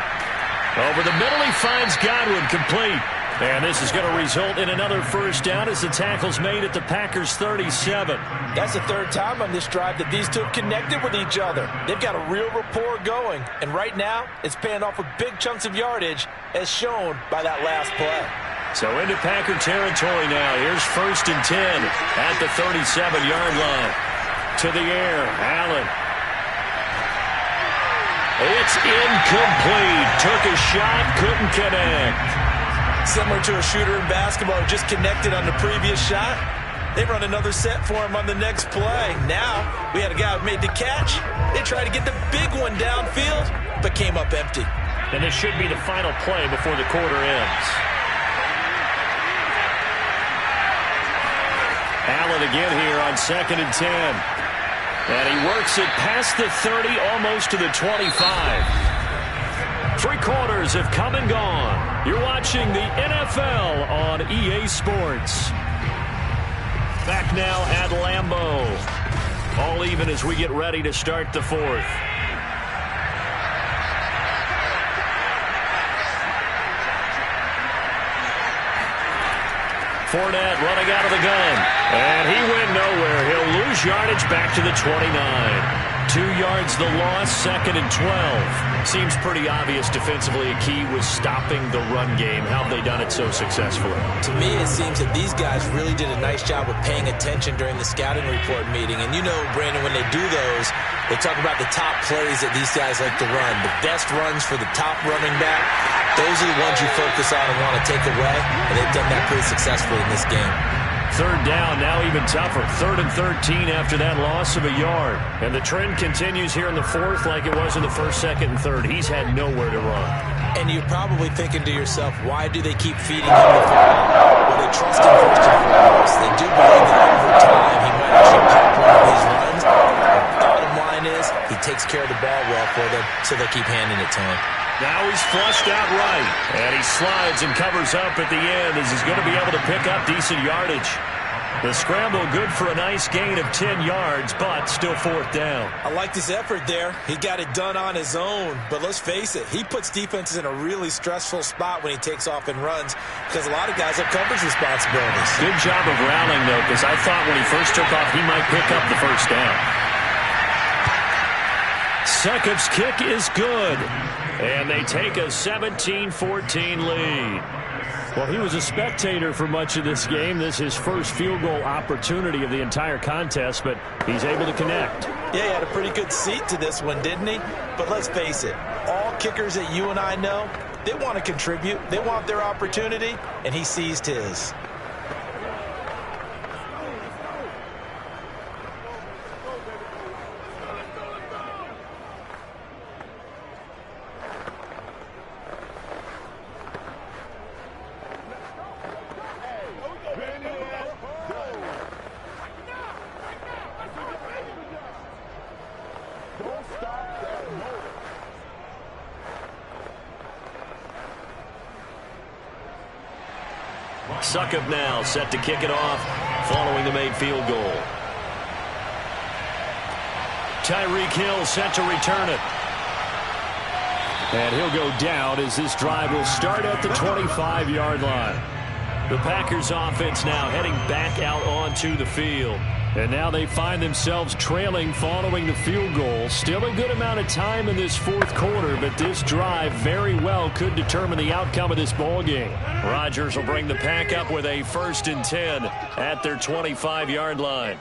Over the middle, he finds Godwin complete. And this is going to result in another first down as the tackle's made at the Packers' 37. That's the third time on this drive that these two have connected with each other. They've got a real rapport going. And right now, it's paying off with big chunks of yardage, as shown by that last play. So into Packer territory now. Here's 1st and 10 at the 37-yard line. To the air, Allen. It's incomplete. Took a shot, couldn't connect. Similar to a shooter in basketball who just connected on the previous shot. They run another set for him on the next play. Now, we had a guy who made the catch. They tried to get the big one downfield, but came up empty. And this should be the final play before the quarter ends. Allen again here on 2nd and 10. And he works it past the 30, almost to the 25. 3 quarters have come and gone. You're watching the NFL on EA Sports. Back now at Lambeau. All even as we get ready to start the 4th. Fournette running out of the gun. And he went nowhere. He'll lose yardage back to the 29. 2 yards the loss, 2nd and 12. Seems pretty obvious defensively a key was stopping the run game. How have they done it so successfully? To me, it seems that these guys really did a nice job of paying attention during the scouting report meeting. And you know, Brandon, when they do those, they talk about the top plays that these guys like to run. The best runs for the top running back, those are the ones you focus on and want to take away. And they've done that pretty successfully in this game. 3rd down, now even tougher. 3rd and 13 after that loss of a yard. And the trend continues here in the 4th like it was in the 1st, 2nd, and 3rd. He's had nowhere to run. And you're probably thinking to yourself, why do they keep feeding him the football? Well, they trust him first and foremost. They do believe that over time he might actually pop one of these runs. The bottom line is he takes care of the ball well for them, so they keep handing it to him. Now he's flushed out right, and he slides and covers up at the end as he's going to be able to pick up decent yardage. The scramble good for a nice gain of 10 yards, but still 4th down. I like his effort there. He got it done on his own, but let's face it, he puts defenses in a really stressful spot when he takes off and runs because a lot of guys have coverage responsibilities. Good job of rallying, though, because I thought when he first took off, he might pick up the 1st down. Sukup's kick is good. And they take a 17-14 lead. Well, he was a spectator for much of this game. This is his first field goal opportunity of the entire contest, but he's able to connect. Yeah, he had a pretty good seat to this one, didn't he? But let's face it, all kickers that you and I know, they want to contribute. They want their opportunity, and he seized his. Sukup now set to kick it off following the made field goal. Tyreek Hill set to return it. And he'll go down as this drive will start at the 25-yard line. The Packers offense now heading back out onto the field. And now they find themselves trailing following the field goal. Still a good amount of time in this 4th quarter, but this drive very well could determine the outcome of this ball game. Rodgers will bring the Pack up with a 1st and 10 at their 25-yard line.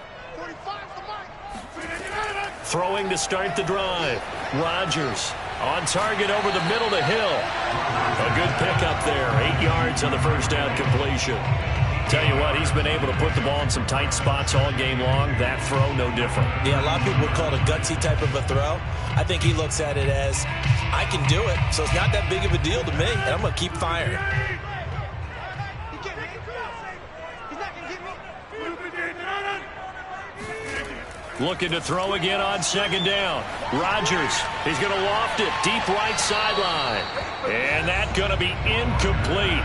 Throwing to start the drive. Rodgers on target over the middle to Hill. A good pickup there. 8 yards on the first down completion. Tell you what, he's been able to put the ball in some tight spots all game long. That throw, no different. Yeah, a lot of people would call it a gutsy type of a throw. I think he looks at it as, I can do it, so it's not that big of a deal to me, and I'm going to keep firing. Looking to throw again on second down. Rodgers, he's going to loft it deep right sideline. And that's going to be incomplete.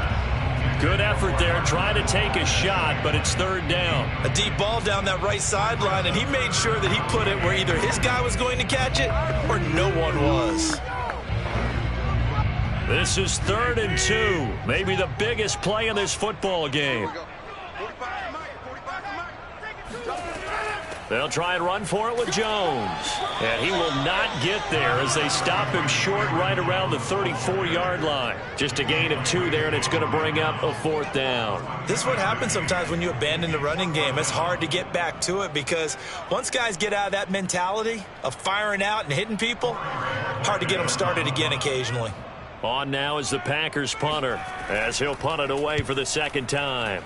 Good effort there, trying to take a shot, but it's third down. A deep ball down that right sideline, and he made sure that he put it where either his guy was going to catch it or no one was. This is 3rd and 2. Maybe the biggest play in this football game. They'll try and run for it with Jones. And he will not get there as they stop him short right around the 34-yard line. Just a gain of 2 there, and it's going to bring up a 4th down. This is what happens sometimes when you abandon the running game. It's hard to get back to it because once guys get out of that mentality of firing out and hitting people, hard to get them started again occasionally. On now is the Packers punter as he'll punt it away for the second time.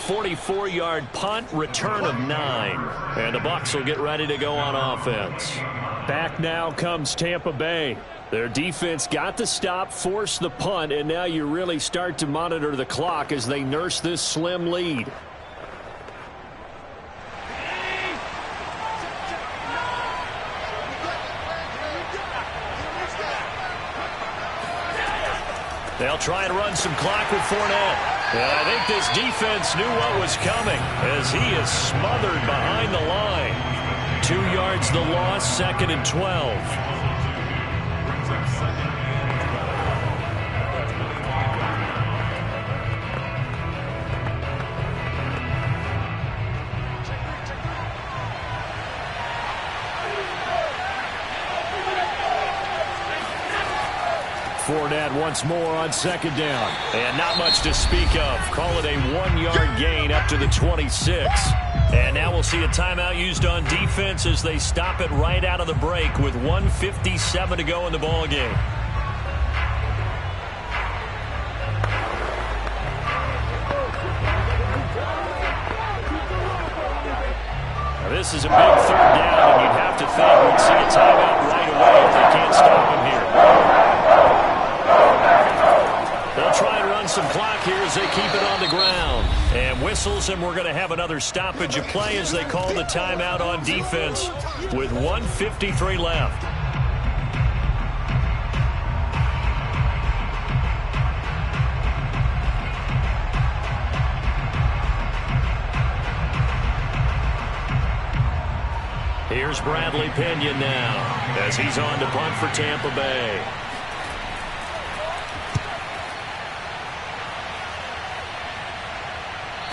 44-yard punt, return of 9. And the Bucs will get ready to go on offense. Back now comes Tampa Bay. Their defense got the stop, forced the punt, and now you really start to monitor the clock as they nurse this slim lead. They'll try and run some clock with Fournette. And I think this defense knew what was coming as he is smothered behind the line. 2 yards the loss, 2nd and 12. Fournette once more on second down. And not much to speak of. Call it a 1-yard gain up to the 26. And now we'll see a timeout used on defense as they stop it right out of the break with 1:57 to go in the ballgame. This is a big 3rd down, and you'd have to think we'd see a timeout right away if they can't stop him here. They'll try and run some clock here as they keep it on the ground. And whistles, and we're going to have another stoppage of play as they call the timeout on defense with 1:53 left. Here's Bradley Pinion now as he's on to punt for Tampa Bay.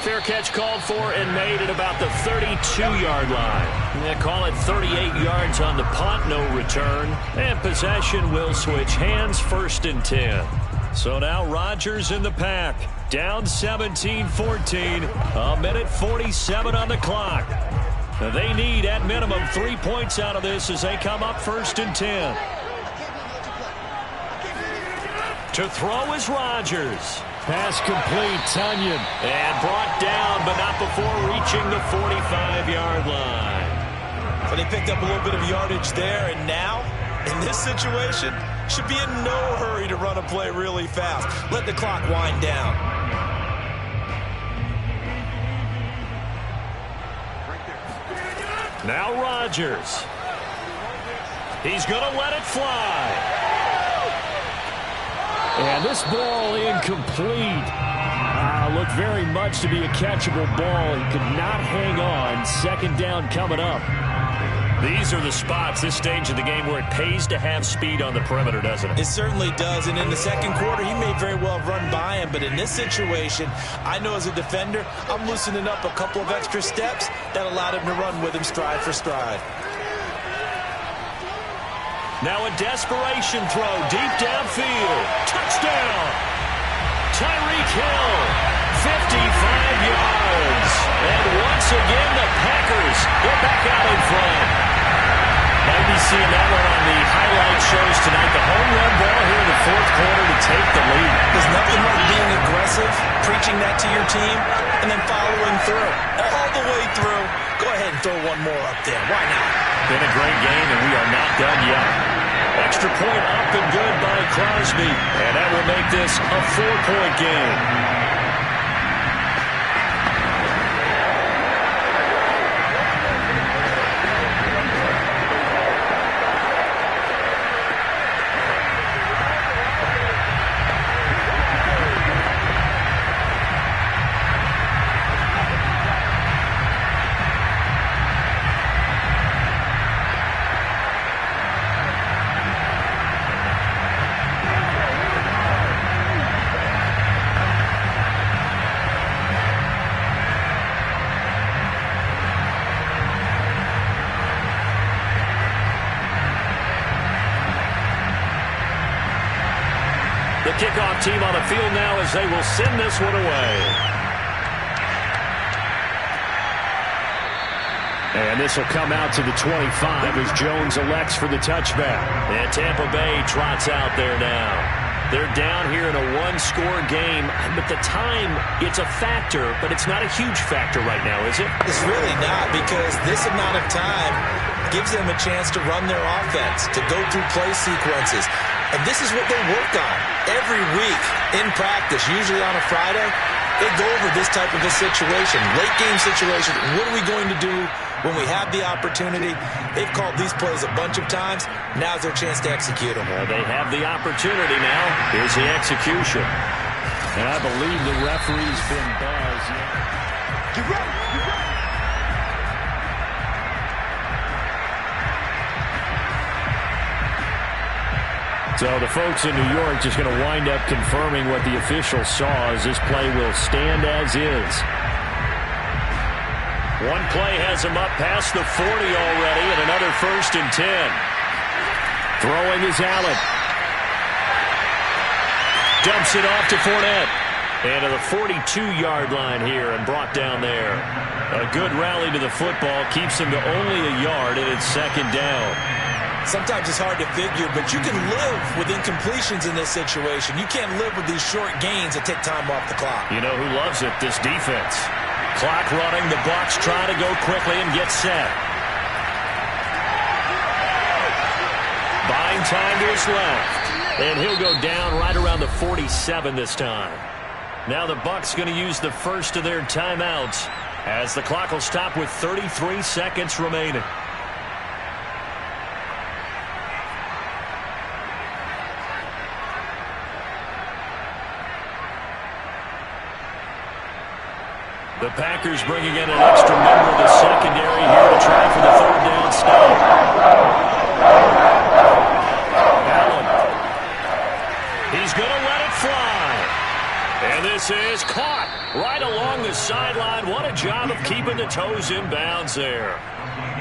Fair catch called for and made at about the 32-yard line. They call it 38 yards on the punt, no return. And possession will switch hands, 1st and 10. So now Rodgers in the pack. Down 17-14. A minute 47 on the clock. They need, at minimum, 3 points out of this as they come up 1st and 10. To throw is Rodgers. Pass complete, Tunyon. And brought down, but not before reaching the 45-yard line. So they picked up a little bit of yardage there, and now, in this situation, should be in no hurry to run a play really fast. Let the clock wind down. Now Rodgers. He's going to let it fly. And this ball incomplete. Looked very much to be a catchable ball. He could not hang on. 2nd down coming up. These are the spots, this stage of the game, where it pays to have speed on the perimeter, doesn't it? It certainly does. And in the second quarter, he may very well have run by him. But in this situation, I know as a defender, I'm loosening up a couple of extra steps that allowed him to run with him stride for stride. Now a desperation throw deep downfield. Touchdown! Tyreek Hill, 55 yards. And once again, the Packers, they're back out in front. Might be seeing that one on the highlight shows tonight. The home run ball here in the fourth quarter to take the lead. There's nothing like being aggressive, preaching that to your team, and then following through. All the way through. Go ahead and throw one more up there. Why not? Been a great game, and we are not done yet. Extra point up and good by Crosby. And that will make this a 4-point game. The kickoff team on the field now as they will send this one away. And this will come out to the 25 as Jones elects for the touchback. And Tampa Bay trots out there now. They're down here in a one-score game. But the time, it's a factor, but it's not a huge factor right now, is it? It's really not, because this amount of time gives them a chance to run their offense, to go through play sequences. And this is what they work on every week in practice, usually on a Friday. They go over this type of a situation, late game situation. What are we going to do when we have the opportunity? They've called these plays a bunch of times. Now's their chance to execute them. Well, they have the opportunity now. Here's the execution. And I believe the referee's been buzzed. You're right. You're right. So the folks in New York just going to wind up confirming what the officials saw as this play will stand as is. One play has him up past the 40 already, and another 1st and 10. Throwing is Allen. Dumps it off to Fournette. And to the 42-yard line here and brought down there. A good rally to the football keeps him to only a yard, and it's 2nd down. Sometimes it's hard to figure, but you can live with incompletions in this situation. You can't live with these short gains that take time off the clock. You know who loves it? This defense. Clock running. The Bucs try to go quickly and get set. Buying time to his left. And he'll go down right around the 47 this time. Now the Bucs going to use the first of their timeouts as the clock will stop with 33 seconds remaining. The Packers bringing in an extra member of the secondary here to try for the 3rd down stop. Allen. He's going to let it fly. And this is caught right along the sideline. What a job of keeping the toes in bounds there.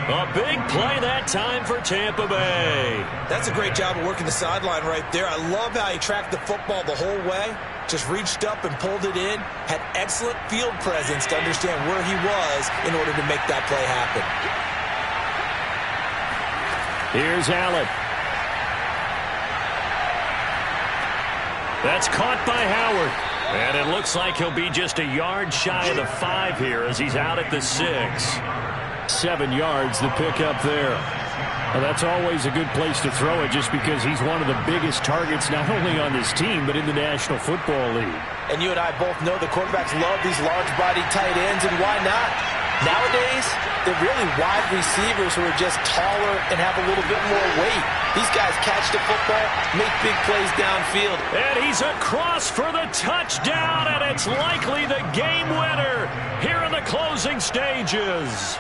A big play that time for Tampa Bay. That's a great job of working the sideline right there. I love how he tracked the football the whole way. Just reached up and pulled it in. Had excellent field presence to understand where he was in order to make that play happen. Here's Allen. That's caught by Howard. And it looks like he'll be just a yard shy of the 5 here as he's out at the 6. 7 yards, the pickup there. Well, that's always a good place to throw it just because he's one of the biggest targets not only on this team but in the National Football League. And you and I both know the quarterbacks love these large-bodied tight ends, and why not? Nowadays, they're really wide receivers who are just taller and have a little bit more weight. These guys catch the football, make big plays downfield. And he's across for the touchdown, and it's likely the game winner here in the closing stages.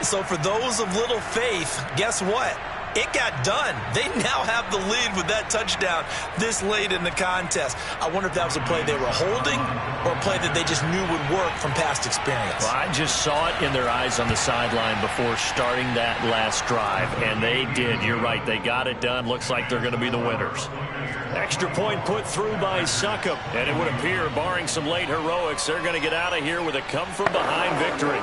So for those of little faith, guess what? It got done. They now have the lead with that touchdown this late in the contest. I wonder if that was a play they were holding or a play that they just knew would work from past experience. Well, I just saw it in their eyes on the sideline before starting that last drive, and they did. You're right. They got it done. Looks like they're going to be the winners. Extra point put through by Succop. And it would appear, barring some late heroics, they're going to get out of here with a come-from-behind victory.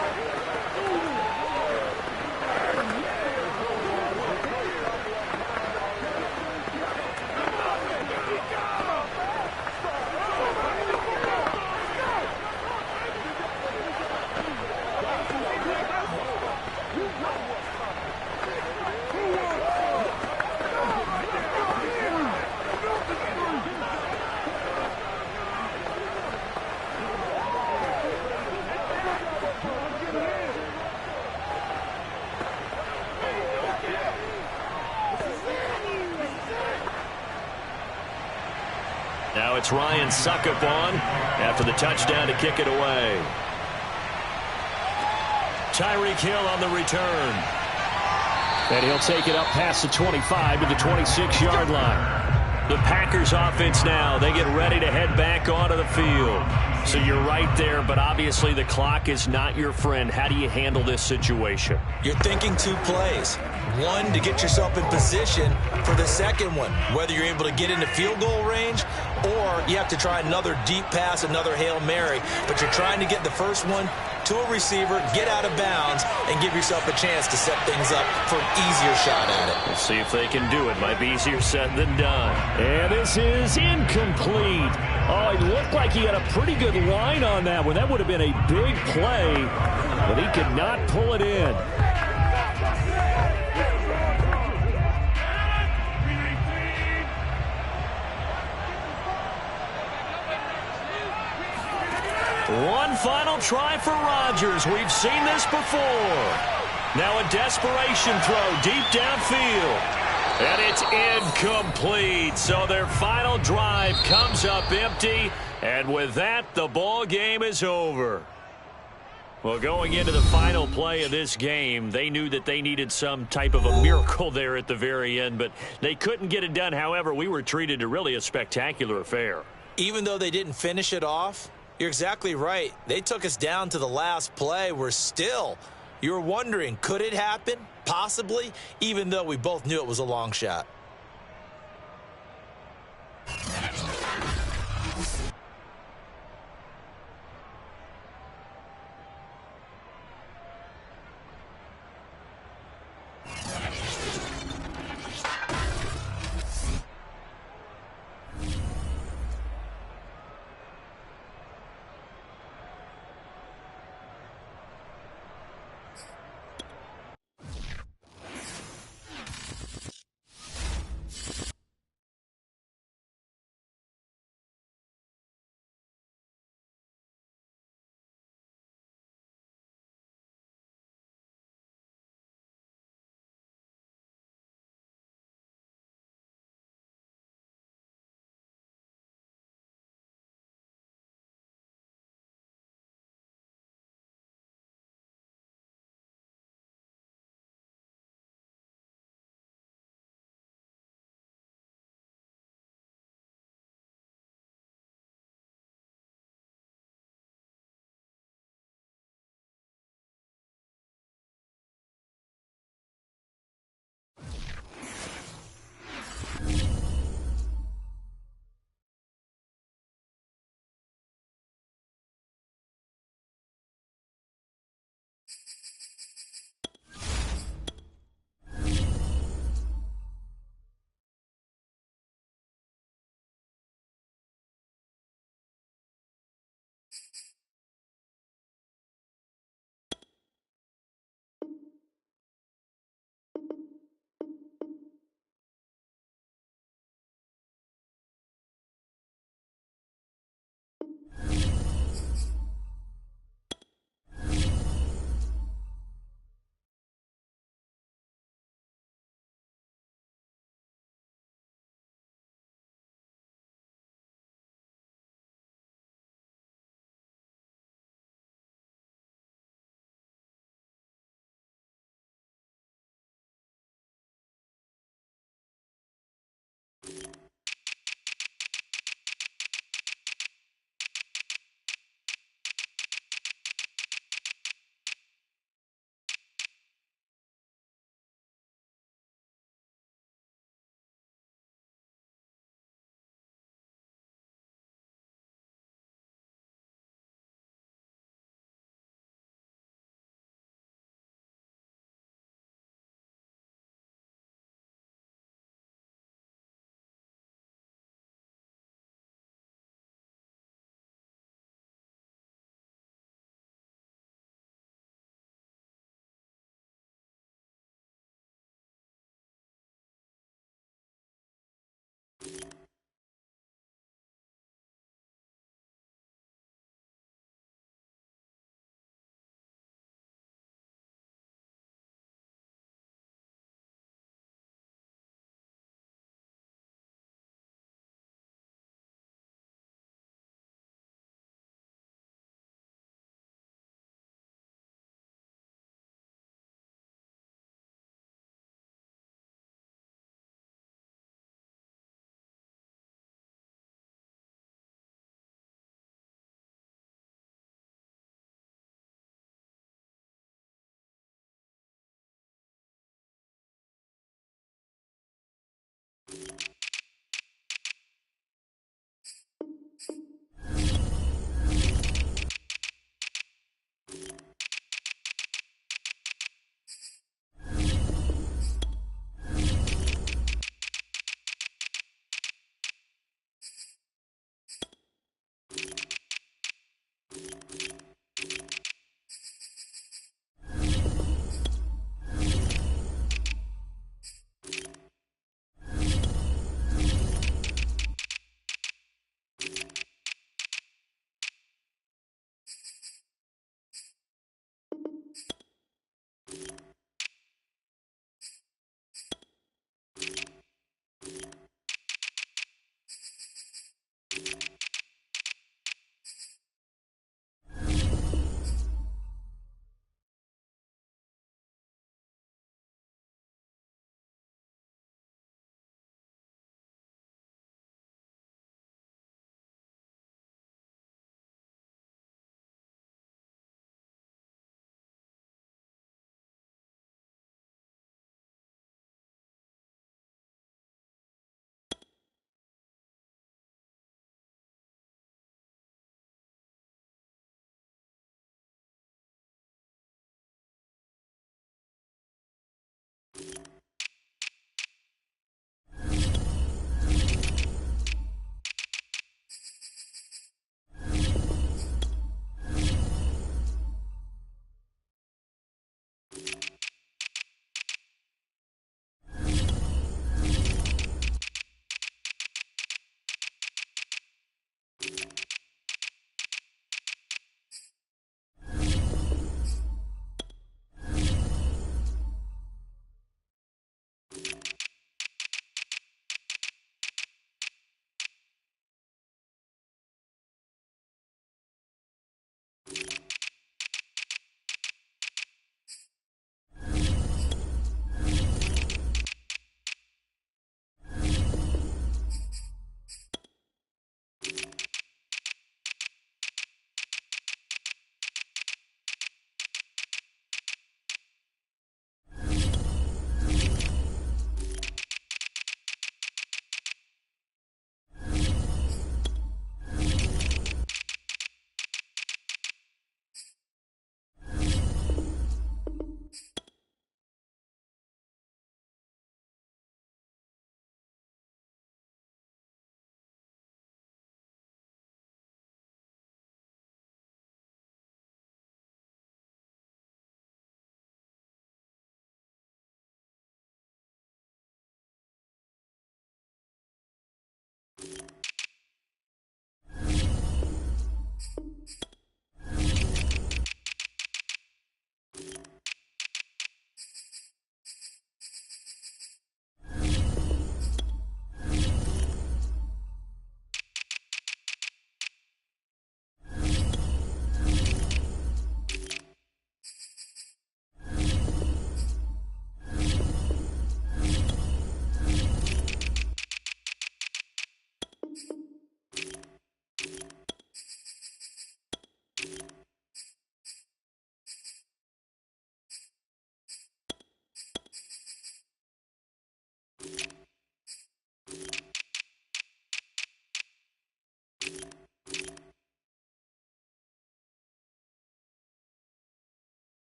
Now it's Ryan Succop on after the touchdown to kick it away. Tyreek Hill on the return. And he'll take it up past the 25 to the 26-yard line. The Packers offense now, they get ready to head back onto the field. So you're right there, but obviously the clock is not your friend. How do you handle this situation? You're thinking two plays. One, to get yourself in position for the second one, whether you're able to get into field goal range or you have to try another deep pass, another Hail Mary, but you're trying to get the first one to a receiver, get out of bounds, and give yourself a chance to set things up for an easier shot at it. We'll see if they can do it. Might be easier said than done. And this is incomplete. Oh, it looked like he had a pretty good line on that one. That would have been a big play, but he could not pull it in. One final try for Rodgers. We've seen this before. Now a desperation throw deep downfield. And it's incomplete. So their final drive comes up empty. And with that, the ball game is over. Well, going into the final play of this game, they knew that they needed some type of a miracle there at the very end, but they couldn't get it done. However, we were treated to really a spectacular affair. Even though they didn't finish it off, you're exactly right. They took us down to the last play. We're still, you were wondering, could it happen? Possibly, even though we both knew it was a long shot.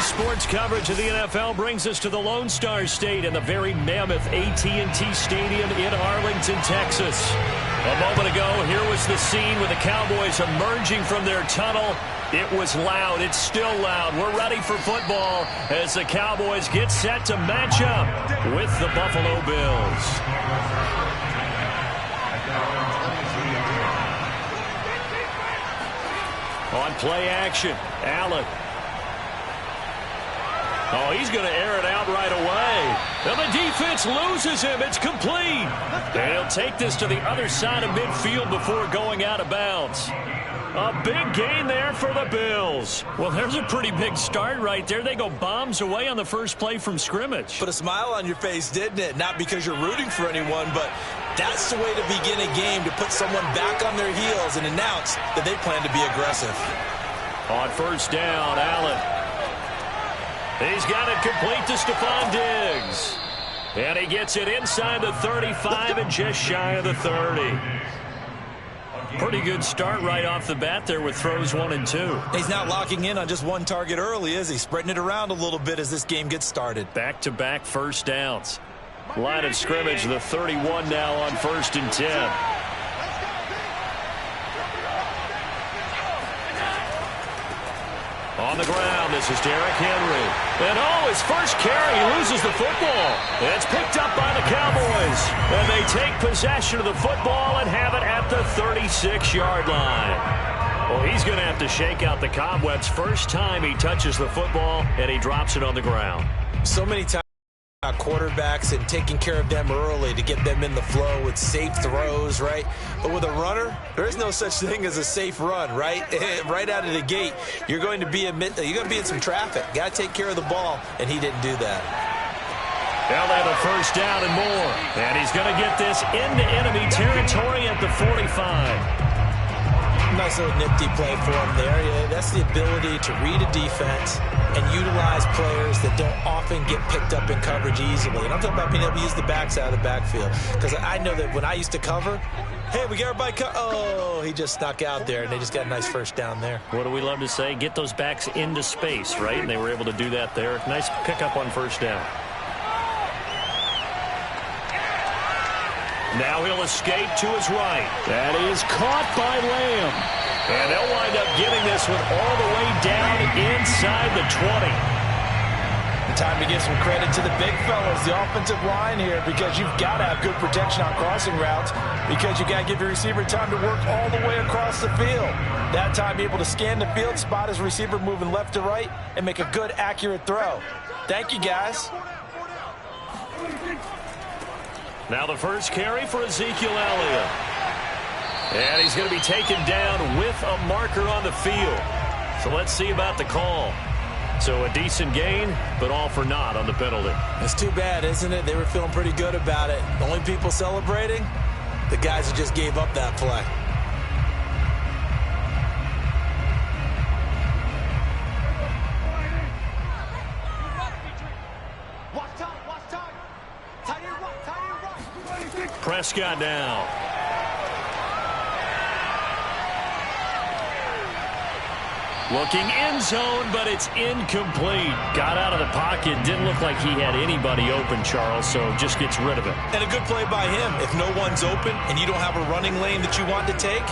Sports coverage of the NFL brings us to the Lone Star State and the very mammoth AT&T Stadium in Arlington, Texas. A moment ago, here was the scene with the Cowboys emerging from their tunnel. It was loud. It's still loud. We're ready for football as the Cowboys get set to match up with the Buffalo Bills. On play action, Allen. Oh, he's going to air it out right away. And the defense loses him. It's complete. And he'll take this to the other side of midfield before going out of bounds. A big gain there for the Bills. Well, there's a pretty big start right there. They go bombs away on the first play from scrimmage. Put a smile on your face, didn't it? Not because you're rooting for anyone, but that's the way to begin a game, to put someone back on their heels and announce that they plan to be aggressive. On first down, Allen. He's got it complete to Stephon Diggs. And he gets it inside the 35 and just shy of the 30. Pretty good start right off the bat there with throws 1 and 2. He's not locking in on just one target early, is he? Spreading it around a little bit as this game gets started. Back-to-back first downs. Line of scrimmage, the 31 now on 1st and 10. On the ground, this is Derrick Henry. And oh, his first carry, he loses the football. It's picked up by the Cowboys. And they take possession of the football and have it at the 36-yard line. Well, he's going to have to shake out the cobwebs first time he touches the football, and he drops it on the ground. So many times quarterbacks and taking care of them early to get them in the flow with safe throws, right? But with a runner, there is no such thing as a safe run, right? Right out of the gate, you're going to be in some traffic. Got to take care of the ball, and he didn't do that. Now they have a first down and more. And he's going to get this into enemy territory at the 45. Nice little nifty play for him there. Yeah, that's the ability to read a defense and utilize players that don't often get picked up in coverage easily. And I'm talking about being able to use the backside of the backfield. Because I know that when I used to cover, hey, we got everybody oh, he just snuck out there, and they just got a nice first down there. What do we love to say? Get those backs into space, right? And they were able to do that there. Nice pickup on first down. Now he'll escape to his right. That is caught by Lamb. And they'll wind up giving this one all the way down inside the 20. Time to give some credit to the big fellas, the offensive line here, because you've got to have good protection on crossing routes, because you got to give your receiver time to work all the way across the field. That time, be able to scan the field, spot his receiver moving left to right, and make a good, accurate throw. Thank you, guys. Now the first carry for Ezekiel Elliott. And he's going to be taken down with a marker on the field. So let's see about the call. So a decent gain, but all for naught on the penalty. It's too bad, isn't it? They were feeling pretty good about it. The only people celebrating, the guys who just gave up that play. Prescott now. Looking end zone, but it's incomplete. Got out of the pocket. Didn't look like he had anybody open, Charles, so just gets rid of it. And a good play by him. If no one's open and you don't have a running lane that you want to take,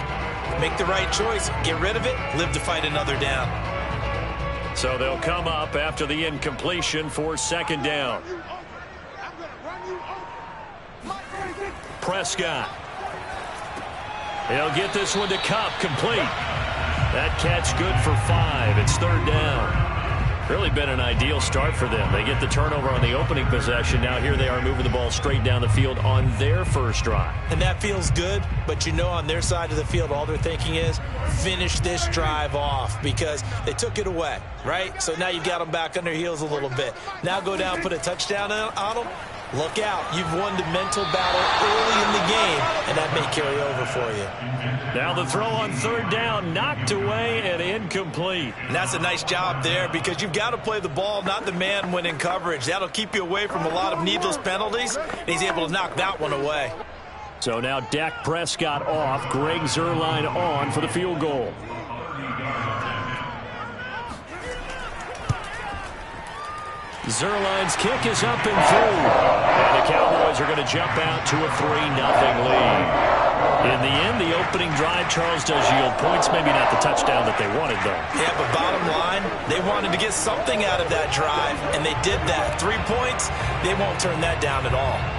make the right choice. Get rid of it. Live to fight another down. So they'll come up after the incompletion for second down. Prescott. He'll get this one to Cup, complete. That catch good for 5. It's third down. Really been an ideal start for them. They get the turnover on the opening possession. Now here they are moving the ball straight down the field on their first drive. And that feels good, but you know on their side of the field all they're thinking is finish this drive off because they took it away, right? So now you've got them back on their heels a little bit. Now go down, put a touchdown on them. Look out. You've won the mental battle early in the game, and that may carry over for you. Now the throw on third down, knocked away and incomplete. And that's a nice job there because you've got to play the ball, not the man when in coverage. That'll keep you away from a lot of needless penalties, and he's able to knock that one away. So now Dak Prescott off, Greg Zuerlein on for the field goal. Zuerlein's kick is up and through. And the Cowboys are going to jump out to a 3-0 lead. In the end, the opening drive, Charles, does yield points. Maybe not the touchdown that they wanted, though. Yeah, but bottom line, they wanted to get something out of that drive, and they did that. 3 points, they won't turn that down at all.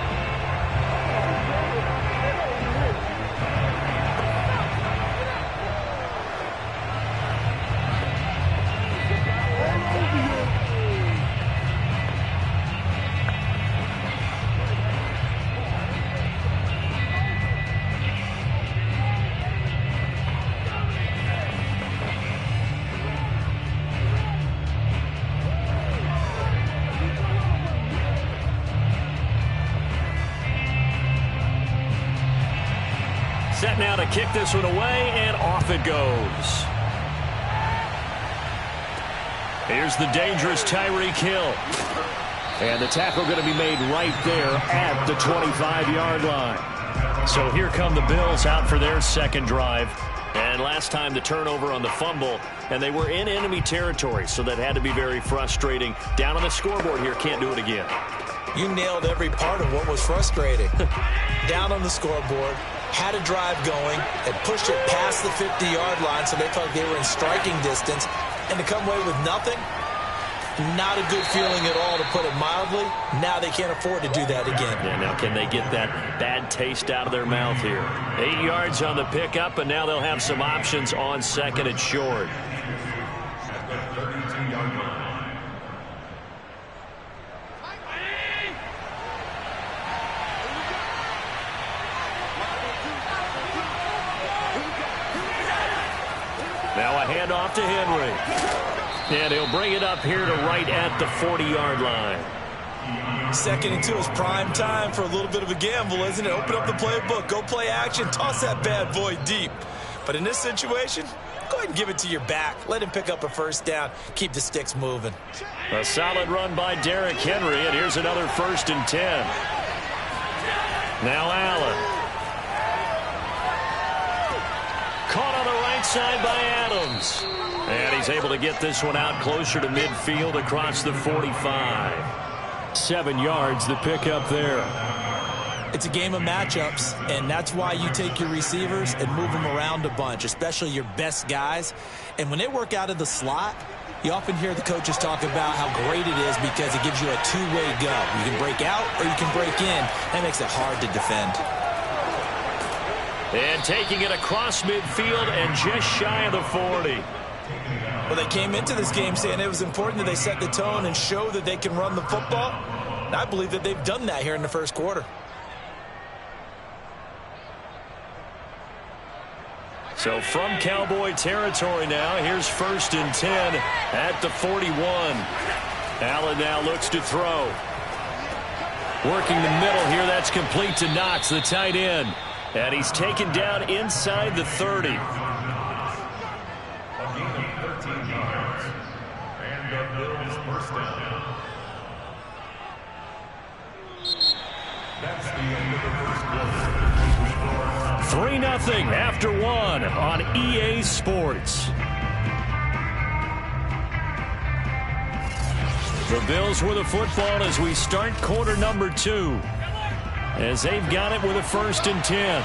Set now to kick this one away, and off it goes. Here's the dangerous Tyreek Hill. And the tackle going to be made right there at the 25-yard line. So here come the Bills out for their second drive. And last time the turnover on the fumble, and they were in enemy territory, so that had to be very frustrating. Down on the scoreboard here, can't do it again. You nailed every part of what was frustrating. Down on the scoreboard, had a drive going, and pushed it past the 50-yard line so they felt like they were in striking distance, and to come away with nothing, not a good feeling at all, to put it mildly. Now they can't afford to do that again. Yeah, now can they get that bad taste out of their mouth here? 8 yards on the pickup, and now they'll have some options on second and short. A handoff to Henry. And he'll bring it up here to right at the 40-yard line. Second into his prime time for a little bit of a gamble, isn't it? Open up the playbook, go play action, toss that bad boy deep. But in this situation, go ahead and give it to your back. Let him pick up a first down. Keep the sticks moving. A solid run by Derrick Henry, and here's another 1st and 10. Now Allen. Caught on the right side by Adams. And he's able to get this one out closer to midfield across the 45. 7 yards, the pickup there. It's a game of matchups, and that's why you take your receivers and move them around a bunch, especially your best guys. And when they work out of the slot, you often hear the coaches talk about how great it is because it gives you a two-way go. You can break out or you can break in. That makes it hard to defend. And taking it across midfield and just shy of the 40. Well, they came into this game saying it was important that they set the tone and show that they can run the football. And I believe that they've done that here in the first quarter. So from Cowboy territory now, here's 1st and 10 at the 41. Allen now looks to throw. Working the middle here, that's complete to Knox, the tight end. And he's taken down inside the 30. That's the end of the first quarter. 3-0 after 1 on EA Sports. The Bills with the football as we start quarter number 2. As they've got it with a 1st and 10.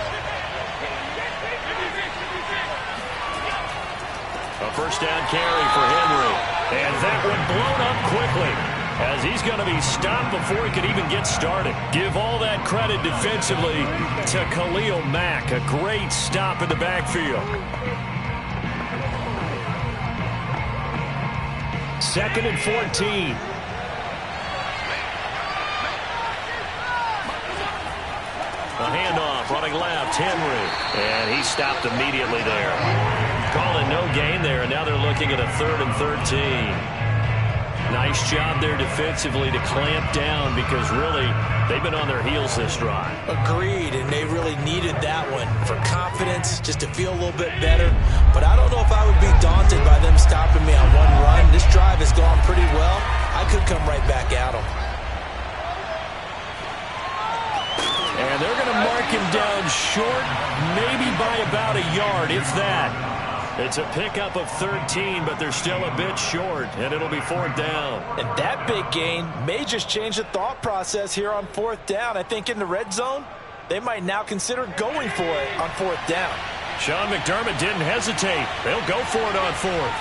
A first down carry for Henry. And that one blown up quickly, as he's going to be stopped before he could even get started. Give all that credit defensively to Khalil Mack. A great stop in the backfield. 2nd and 14. A handoff, running left, Henry. And he stopped immediately there. Calling no gain there, and now they're looking at a 3rd and 13. Nice job there defensively to clamp down because really they've been on their heels this drive. Agreed, and they really needed that one for confidence, just to feel a little bit better. But I don't know if I would be daunted by them stopping me on one run. This drive has gone pretty well. I could come right back at them. And they're going to mark him down short, maybe by about a yard, if that. It's a pickup of 13, but they're still a bit short, and it'll be 4th down. And that big gain may just change the thought process here on 4th down. I think in the red zone, they might now consider going for it on 4th down. Sean McDermott didn't hesitate. They'll go for it on 4th.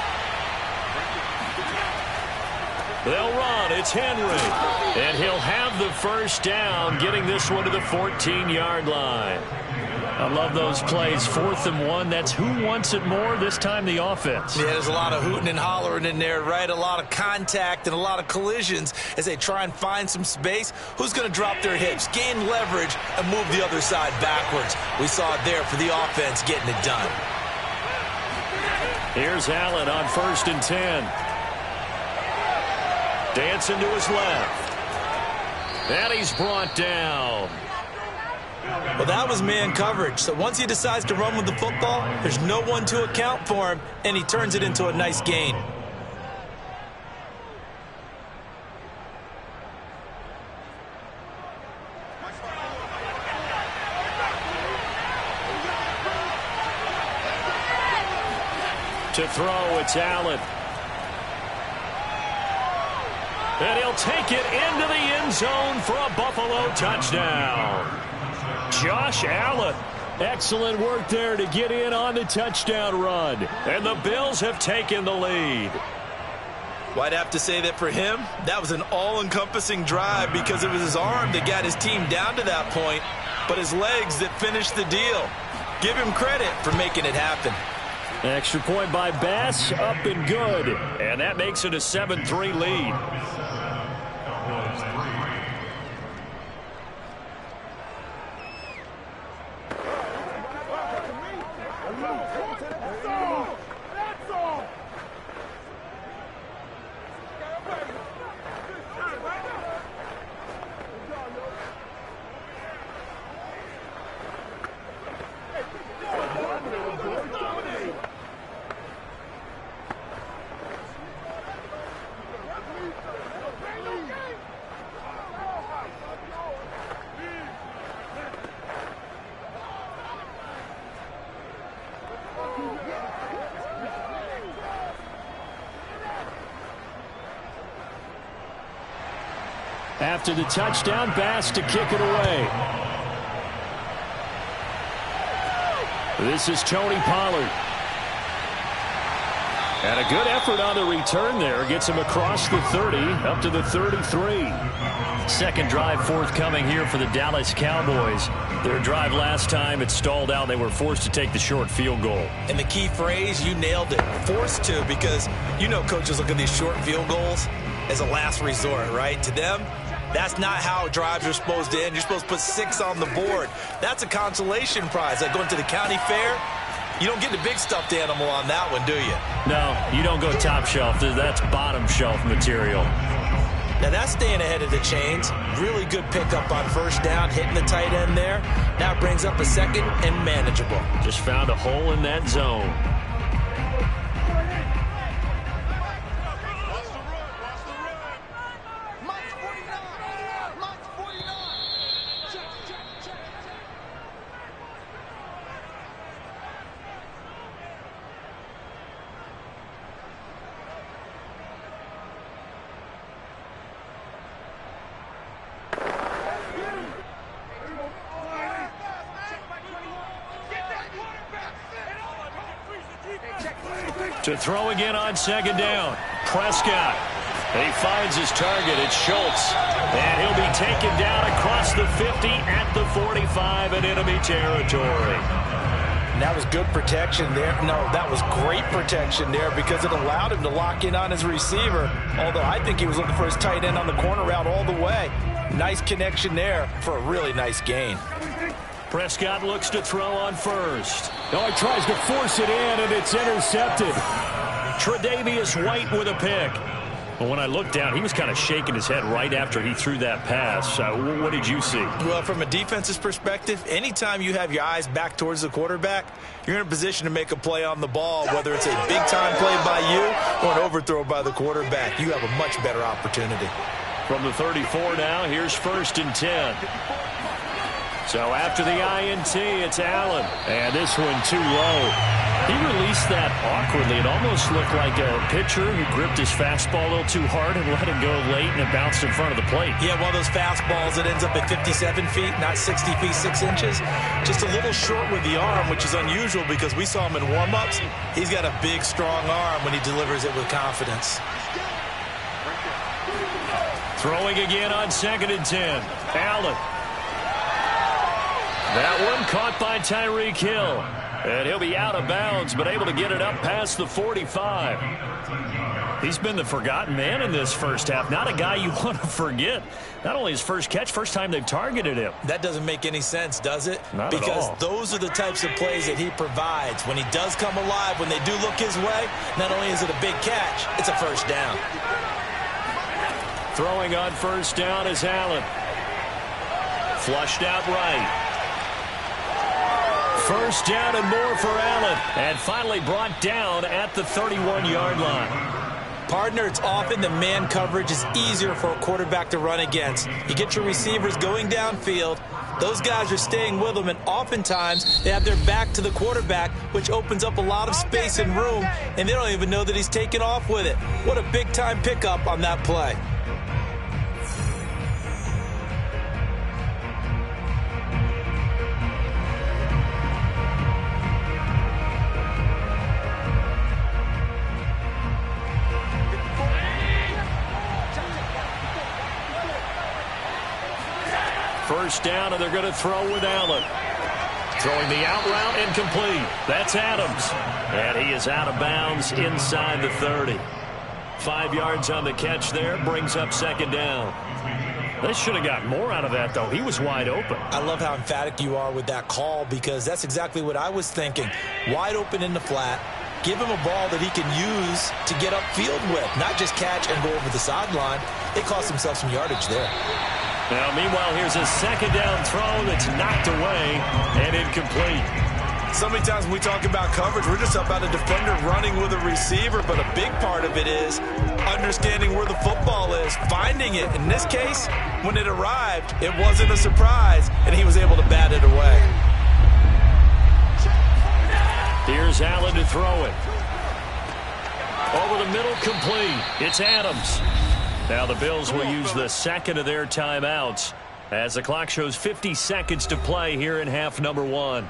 They'll run. It's Henry. And he'll have the first down, getting this one to the 14-yard line. I love those plays. 4th and 1. That's who wants it more. This time the offense. Yeah, there's a lot of hooting and hollering in there, right? A lot of contact and a lot of collisions as they try and find some space. Who's going to drop their hips, gain leverage, and move the other side backwards? We saw it there for the offense getting it done. Here's Allen on 1st and 10. Dancing to his left. And he's brought down. Well, that was man coverage. So once he decides to run with the football, there's no one to account for him, and he turns it into a nice gain. To throw, it's Allen. And he'll take it into the end zone for a Buffalo touchdown. Josh Allen. Excellent work there to get in on the touchdown run. And the Bills have taken the lead. Well, I'd have to say that for him, that was an all-encompassing drive because it was his arm that got his team down to that point, but his legs that finished the deal. Give him credit for making it happen. Extra point by Bass, up and good. And that makes it a 7-3 lead. After the touchdown, Bass to kick it away. This is Tony Pollard. And a good effort on the return there. Gets him across the 30, up to the 33. Second drive forthcoming here for the Dallas Cowboys. Their drive last time, it stalled out. They were forced to take the short field goal. And the key phrase, you nailed it. Forced to, because you know coaches look at these short field goals as a last resort, right? To them, that's not how drives are supposed to end. You're supposed to put 6 on the board. That's a consolation prize. Like going to the county fair, you don't get the big stuffed animal on that one, do you? No, you don't go top shelf. That's bottom shelf material. Now that's staying ahead of the chains. Really good pickup on first down, hitting the tight end there. Now brings up a second and manageable. Just found a hole in that zone. To throw again on second down. Prescott. He finds his target. It's Schultz. And he'll be taken down across the 50 at the 45 in enemy territory. And that was good protection there. No, that was great protection there because it allowed him to lock in on his receiver. Although I think he was looking for his tight end on the corner route all the way. Nice connection there for a really nice gain. Prescott looks to throw on first. Oh, he tries to force it in, and it's intercepted. Tre'Davious White with a pick. Well, when I looked down, he was kind of shaking his head right after he threw that pass. What did you see? Well, from a defense's perspective, anytime you have your eyes back towards the quarterback, you're in a position to make a play on the ball, whether it's a big-time play by you or an overthrow by the quarterback. You have a much better opportunity. From the 34 now, here's 1st and 10. So after the INT, it's Allen. And this one too low. He released that awkwardly. It almost looked like a pitcher who gripped his fastball a little too hard and let it go late, and it bounced in front of the plate. Yeah, one of those fastballs that ends up at 57 feet, not 60 feet, 6 inches. Just a little short with the arm, which is unusual because we saw him in warm-ups. He's got a big, strong arm when he delivers it with confidence. Throwing again on 2nd and 10. Allen. That one caught by Tyreek Hill. And he'll be out of bounds, but able to get it up past the 45. He's been the forgotten man in this first half. Not a guy you want to forget. Not only his first catch, first time they've targeted him. That doesn't make any sense, does it? Not at all. Because those are the types of plays that he provides. When he does come alive, when they do look his way, not only is it a big catch, it's a first down. Throwing on first down is Allen. Flushed out right. First down and more for Allen. And finally brought down at the 31-yard line. Partner, it's often the man coverage is easier for a quarterback to run against. You get your receivers going downfield. Those guys are staying with them, and oftentimes they have their back to the quarterback, which opens up a lot of space and room, and they don't even know that he's taken off with it. What a big-time pickup on that play. First down, and they're going to throw with Allen. Throwing the out route, incomplete. That's Adams. And he is out of bounds inside the 30. 5 yards on the catch there. Brings up second down. They should have got more out of that, though. He was wide open. I love how emphatic you are with that call because that's exactly what I was thinking. Wide open in the flat. Give him a ball that he can use to get upfield with, not just catch and go over the sideline. They cost themselves some yardage there. Now, meanwhile, here's a second down throw that's knocked away and incomplete. So many times when we talk about coverage, we're just about a defender running with a receiver, but a big part of it is understanding where the football is, finding it. In this case, when it arrived, it wasn't a surprise, and he was able to bat it away. Here's Allen to throw it. Over the middle, complete. It's Adams. Now the Bills will use the second of their timeouts as the clock shows 50 seconds to play here in half number 1.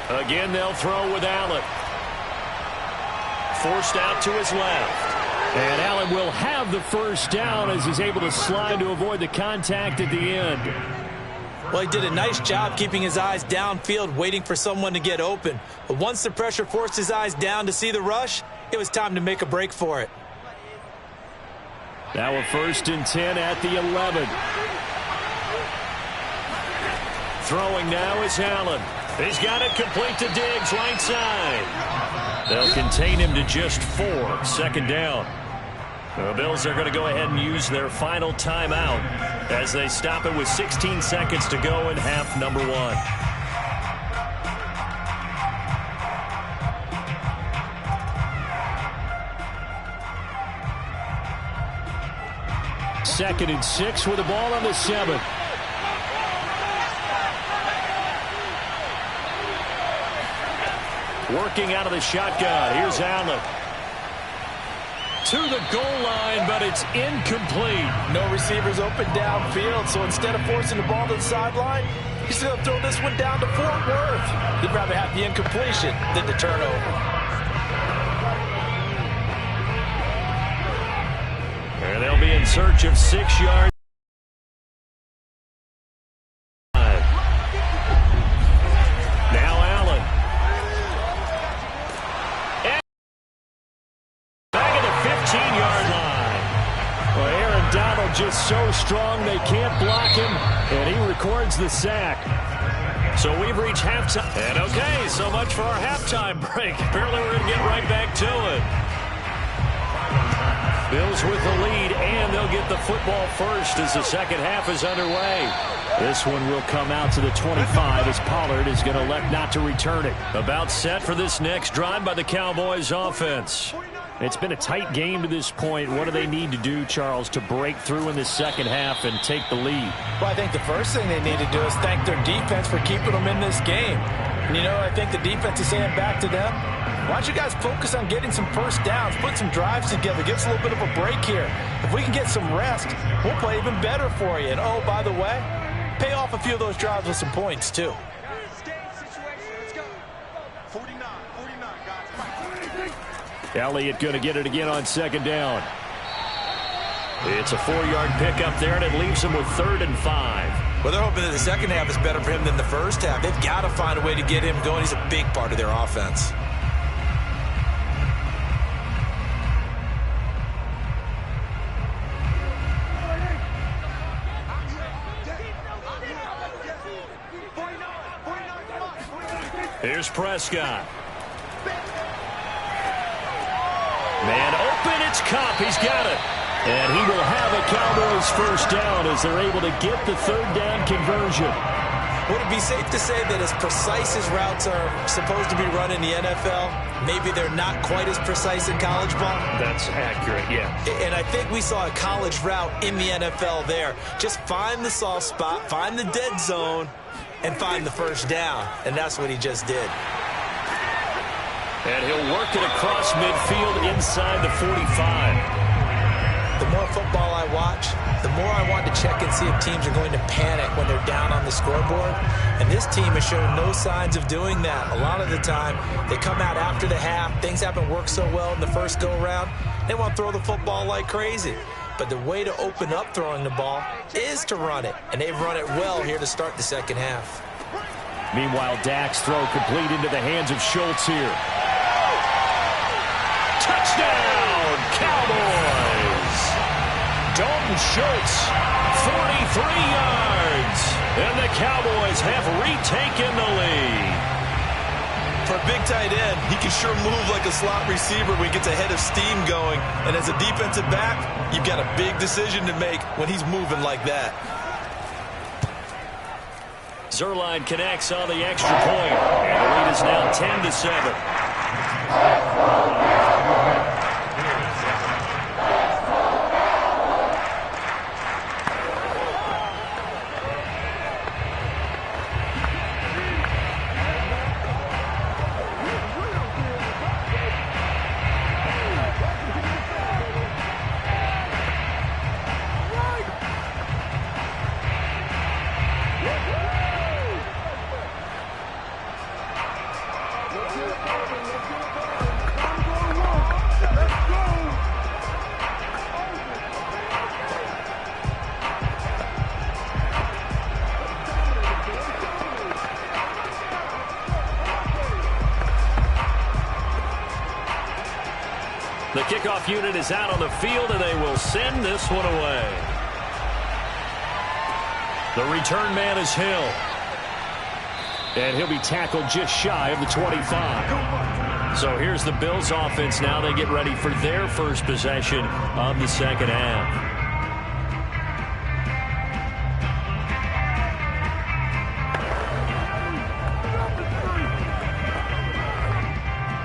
Again, they'll throw with Allen. Forced out to his left. And Allen will have the first down as he's able to slide to avoid the contact at the end. Well, he did a nice job keeping his eyes downfield, waiting for someone to get open. But once the pressure forced his eyes down to see the rush, it was time to make a break for it. Now a 1st and 10 at the 11. Throwing now is Allen. He's got it complete to Diggs, right side. They'll contain him to just 4. 2nd down. The Bills are going to go ahead and use their final timeout as they stop it with 16 seconds to go in half number 1. 2nd and 6 with the ball on the 7. Working out of the shotgun. Here's Allen. To the goal line, but it's incomplete. No receivers open downfield, so instead of forcing the ball to the sideline, he's going to throw this one down to Fort Worth. He'd rather have the incompletion than the turnover. And they'll be in search of 6 yards. Just so strong they can't block him, and he records the sack. So we've reached halftime. And okay, so much for our halftime break. Apparently we're going to get right back to it. Bills with the lead, and they'll get the football first as the second half is underway. This one will come out to the 25 as Pollard is going to elect not to return it. About set for this next drive by the Cowboys offense. It's been a tight game to this point. What do they need to do, Charles, to break through in the second half and take the lead? Well, I think the first thing they need to do is thank their defense for keeping them in this game. And, you know, I think the defense is saying back to them, why don't you guys focus on getting some first downs, put some drives together, give us a little bit of a break here. If we can get some rest, we'll play even better for you. And, oh, by the way, pay off a few of those drives with some points, too. Elliott going to get it again on 2nd down. It's a 4-yard pickup there, and it leaves him with 3rd and 5. Well, they're hoping that the second half is better for him than the first half. They've got to find a way to get him going. He's a big part of their offense. Here's Prescott. Man open, it's Kupp. He's got it. And he will have a Cowboys first down as they're able to get the 3rd down conversion. Would it be safe to say that as precise as routes are supposed to be run in the NFL, maybe they're not quite as precise in college ball? That's accurate, yeah. And I think we saw a college route in the NFL there. Just find the soft spot, find the dead zone, and find the first down. And that's what he just did. And he'll work it across midfield inside the 45. The more football I watch, the more I want to check and see if teams are going to panic when they're down on the scoreboard. And this team has shown no signs of doing that. A lot of the time, they come out after the half. Things haven't worked so well in the first go-around. They want to throw the football like crazy. But the way to open up throwing the ball is to run it. And they've run it well here to start the second half. Meanwhile, Dak's throw complete into the hands of Schultz here. Touchdown, Cowboys! Dalton Schultz, 43 yards. And the Cowboys have retaken the lead. For a big tight end, he can sure move like a slot receiver when he gets a head of steam going. And as a defensive back, you've got a big decision to make when he's moving like that. Zuerlein connects on the extra point. And the lead is now 10-7. The kickoff unit is out on the field, and they will send this one away. The return man is Hill. And he'll be tackled just shy of the 25. So here's the Bills offense now. They get ready for their first possession of the second half.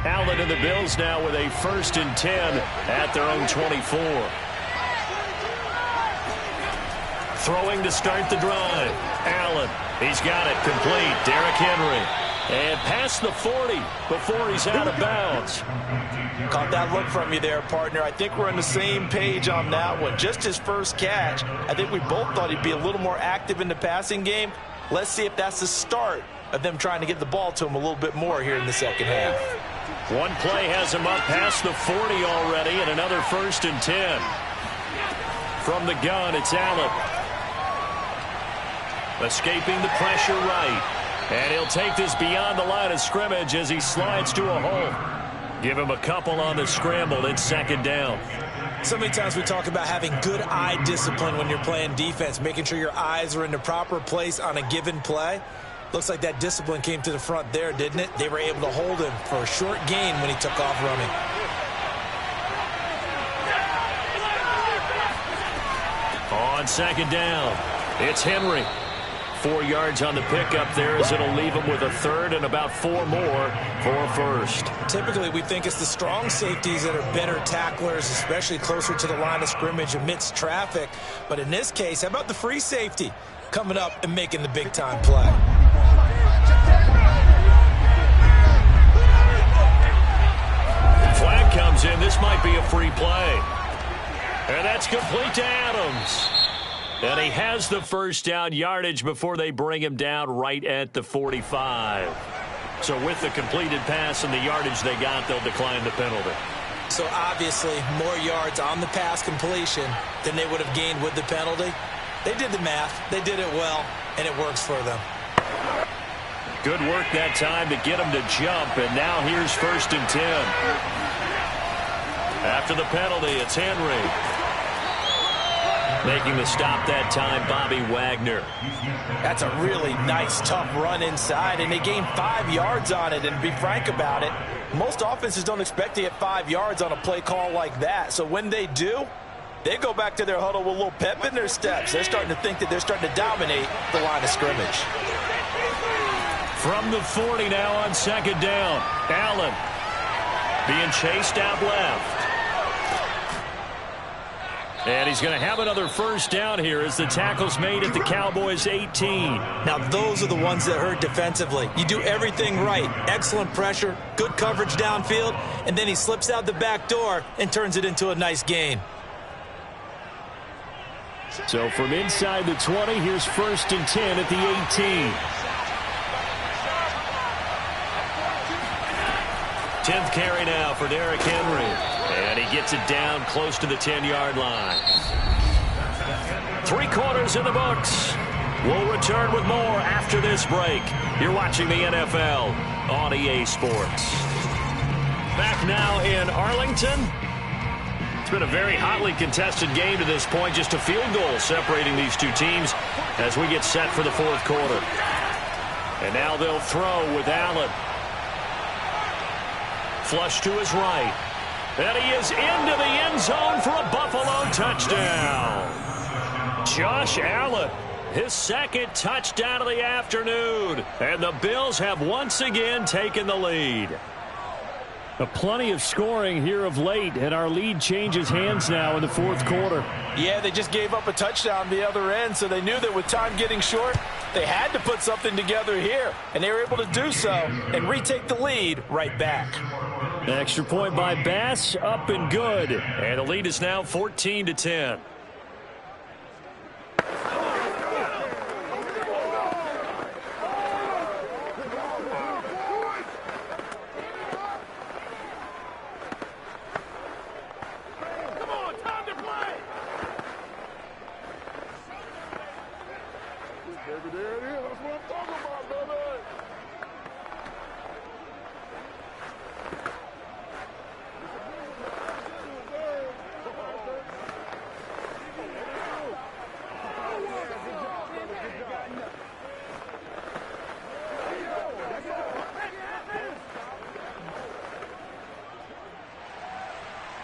Allen and the Bills now with a 1st and 10 at their own 24. Throwing to start the drive. Allen, he's got it complete. Derrick Henry. And past the 40 before he's out of bounds. Caught that look from you there, partner. I think we're on the same page on that one. Just his first catch. I think we both thought he'd be a little more active in the passing game. Let's see if that's the start of them trying to get the ball to him a little bit more here in the second half. One play has him up past the 40 already, and another 1st and 10. From the gun, it's Allen. Escaping the pressure right. And he'll take this beyond the line of scrimmage as he slides to a hole. Give him a couple on the scramble. It's 2nd down. So many times we talk about having good eye discipline when you're playing defense, making sure your eyes are in the proper place on a given play. Looks like that discipline came to the front there, didn't it? They were able to hold him for a short gain when he took off running. On 2nd down, it's Henry. 4 yards on the pickup there as it'll leave him with a 3rd and about 4 more for a 1st. Typically, we think it's the strong safeties that are better tacklers, especially closer to the line of scrimmage amidst traffic. But in this case, how about the free safety coming up and making the big-time play? Flag comes in. This might be a free play. And that's complete to Adams. And he has the 1st down yardage before they bring him down right at the 45. So with the completed pass and the yardage they got, they'll decline the penalty. So obviously more yards on the pass completion than they would have gained with the penalty. They did the math. They did it well, and it works for them. Good work that time to get him to jump, and now here's 1st and 10. After the penalty, it's Henry. Making the stop that time, Bobby Wagner. That's a really nice, tough run inside, and they gained 5 yards on it. And to be frank about it, most offenses don't expect to get 5 yards on a play call like that. So when they do, they go back to their huddle with a little pep in their steps. They're starting to think that they're starting to dominate the line of scrimmage. From the 40 now on 2nd down, Allen being chased out left. And he's going to have another 1st down here as the tackle's made at the Cowboys' 18. Now, those are the ones that hurt defensively. You do everything right. Excellent pressure, good coverage downfield, and then he slips out the back door and turns it into a nice gain. So from inside the 20, here's 1st and 10 at the 18. 10th carry now for Derrick Henry. And he gets it down close to the 10-yard line. 3/4 in the books. We'll return with more after this break. You're watching the NFL on EA Sports. Back now in Arlington. It's been a very hotly contested game to this point. Just a field goal separating these two teams as we get set for the 4th quarter. And now they'll throw with Allen. Flush to his right. And he is into the end zone for a Buffalo touchdown. Josh Allen, his 2nd touchdown of the afternoon. And the Bills have once again taken the lead. Plenty of scoring here of late, and our lead changes hands now in the 4th quarter. Yeah, they just gave up a touchdown the other end, so they knew that with time getting short, they had to put something together here. And they were able to do so and retake the lead right back. Extra point by Bass, up and good. And the lead is now 14-10.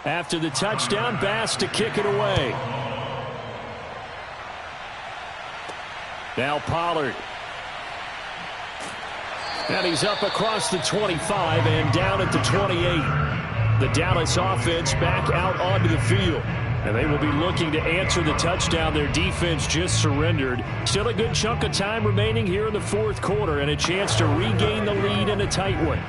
After the touchdown, Bass to kick it away. Now Pollard. And he's up across the 25 and down at the 28. The Dallas offense back out onto the field. And they will be looking to answer the touchdown their defense just surrendered. Still a good chunk of time remaining here in the fourth quarter and a chance to regain the lead in a tight one.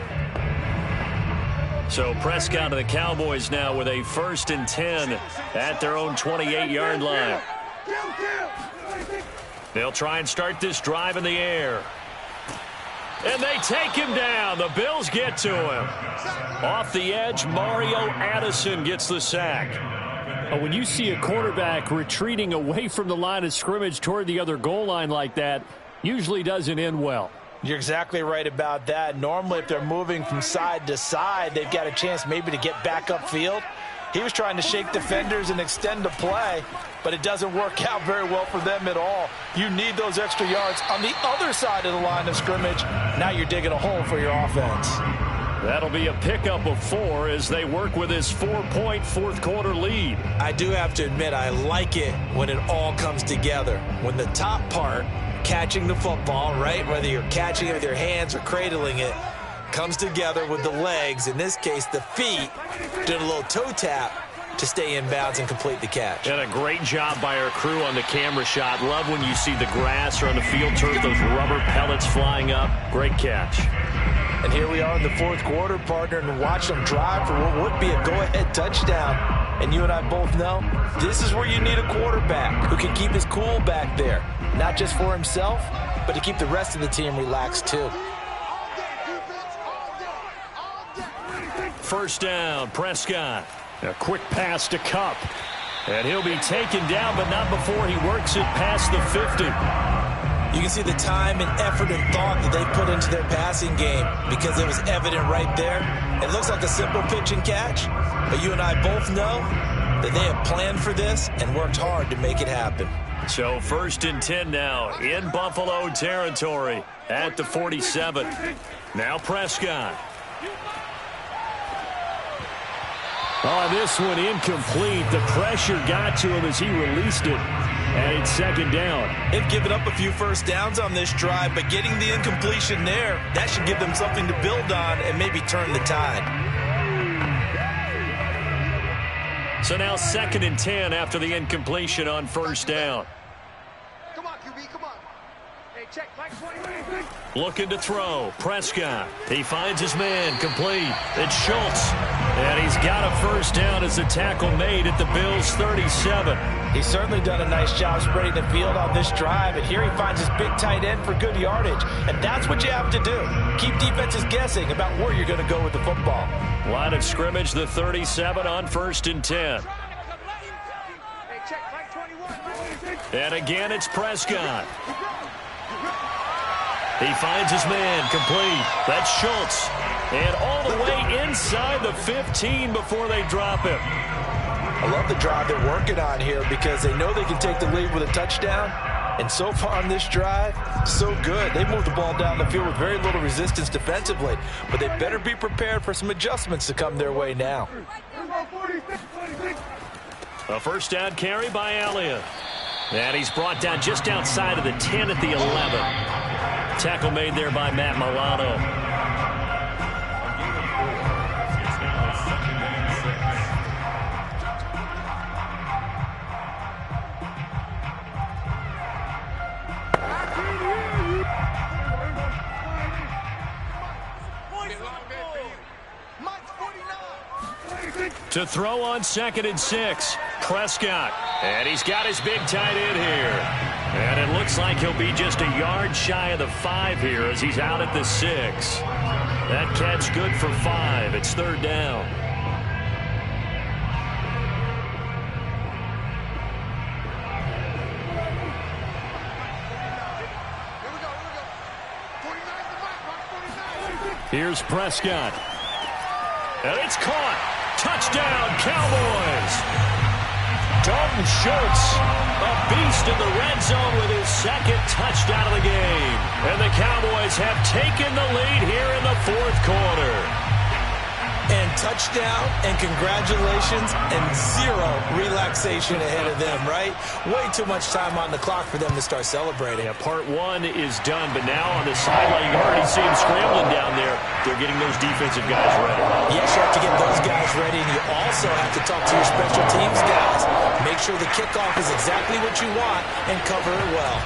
So Prescott and the Cowboys now with a 1st and 10 at their own 28-yard line. They'll try and start this drive in the air. And they take him down. The Bills get to him. Off the edge, Mario Addison gets the sack. When you see a quarterback retreating away from the line of scrimmage toward the other goal line like that, usually doesn't end well. You're exactly right about that. Normally, if they're moving from side to side, they've got a chance maybe to get back upfield. He was trying to shake defenders and extend the play, but it doesn't work out very well for them at all. You need those extra yards on the other side of the line of scrimmage. Now you're digging a hole for your offense. That'll be a pickup of 4 as they work with this 4-point fourth-quarter lead. I do have to admit, I like it when it all comes together. When the top part, catching the football, right, whether you're catching it with your hands or cradling it, comes together with the legs, in this case the feet, doing a little toe tap to stay in bounds and complete the catch. And a great job by our crew on the camera shot. Love when you see the grass or on the field turf, those rubber pellets flying up. Great catch. And here we are in the fourth quarter, partner, and watch them drive for what would be a go-ahead touchdown. And you and I both know this is where you need a quarterback who can keep his cool back there, not just for himself, but to keep the rest of the team relaxed too. First down, Prescott. A quick pass to Kupp. And he'll be taken down, but not before he works it past the 50. You can see the time and effort and thought that they put into their passing game because it was evident right there. It looks like a simple pitch and catch, but you and I both know that they have planned for this and worked hard to make it happen. So 1st and 10 now in Buffalo territory at the 47. Now Prescott. Oh, this one incomplete. The pressure got to him as he released it. And it's 2nd down. They've given up a few first downs on this drive, but getting the incompletion there, that should give them something to build on and maybe turn the tide. So now 2nd and 10 after the incompletion on 1st down. Come on, QB, come on. Hey, check, Mike 20. Looking to throw. Prescott. He finds his man. Complete. It's Schultz. And he's got a first down as the tackle made at the Bills' 37. He's certainly done a nice job spreading the field on this drive, and here he finds his big tight end for good yardage. And that's what you have to do. Keep defenses guessing about where you're going to go with the football. Line of scrimmage, the 37 on 1st and 10. Hey, check, Mike 21. And again, it's Prescott. He finds his man. Complete. That's Schultz. And all the way inside the 15 before they drop him. I love the drive they're working on here because they know they can take the lead with a touchdown. And so far on this drive, so good. They moved the ball down the field with very little resistance defensively. But they better be prepared for some adjustments to come their way now. A first down carry by Elliott. And he's brought down just outside of the 10 at the 11. Tackle made there by Matt Milano. To throw on 2nd and 6, Prescott. And he's got his big tight end here. And it looks like he'll be just a yard shy of the 5 here as he's out at the 6. That catch good for 5. It's 3rd down. Here's Prescott. And it's caught. Touchdown, Cowboys. Dalton Schultz, a beast in the red zone with his 2nd touchdown of the game. And the Cowboys have taken the lead here in the 4th quarter. And touchdown and congratulations and zero relaxation ahead of them, right? Way too much time on the clock for them to start celebrating. Yeah, part one is done, but now on the sideline, you can already see them scrambling down there. They're getting those defensive guys ready. Yes, you have to get those guys ready, and you also have to talk to your special teams guys. Make sure the kickoff is exactly what you want and cover it well.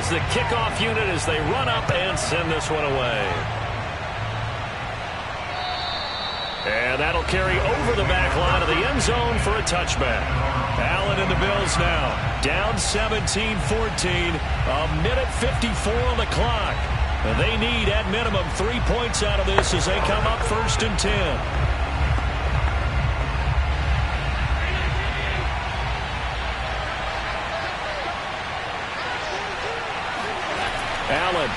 The kickoff unit as they run up and send this one away. And that'll carry over the back line of the end zone for a touchback. Allen and the Bills now down 17-14. A minute 54 on the clock. And they need at minimum 3 points out of this as they come up 1st and 10. Allen.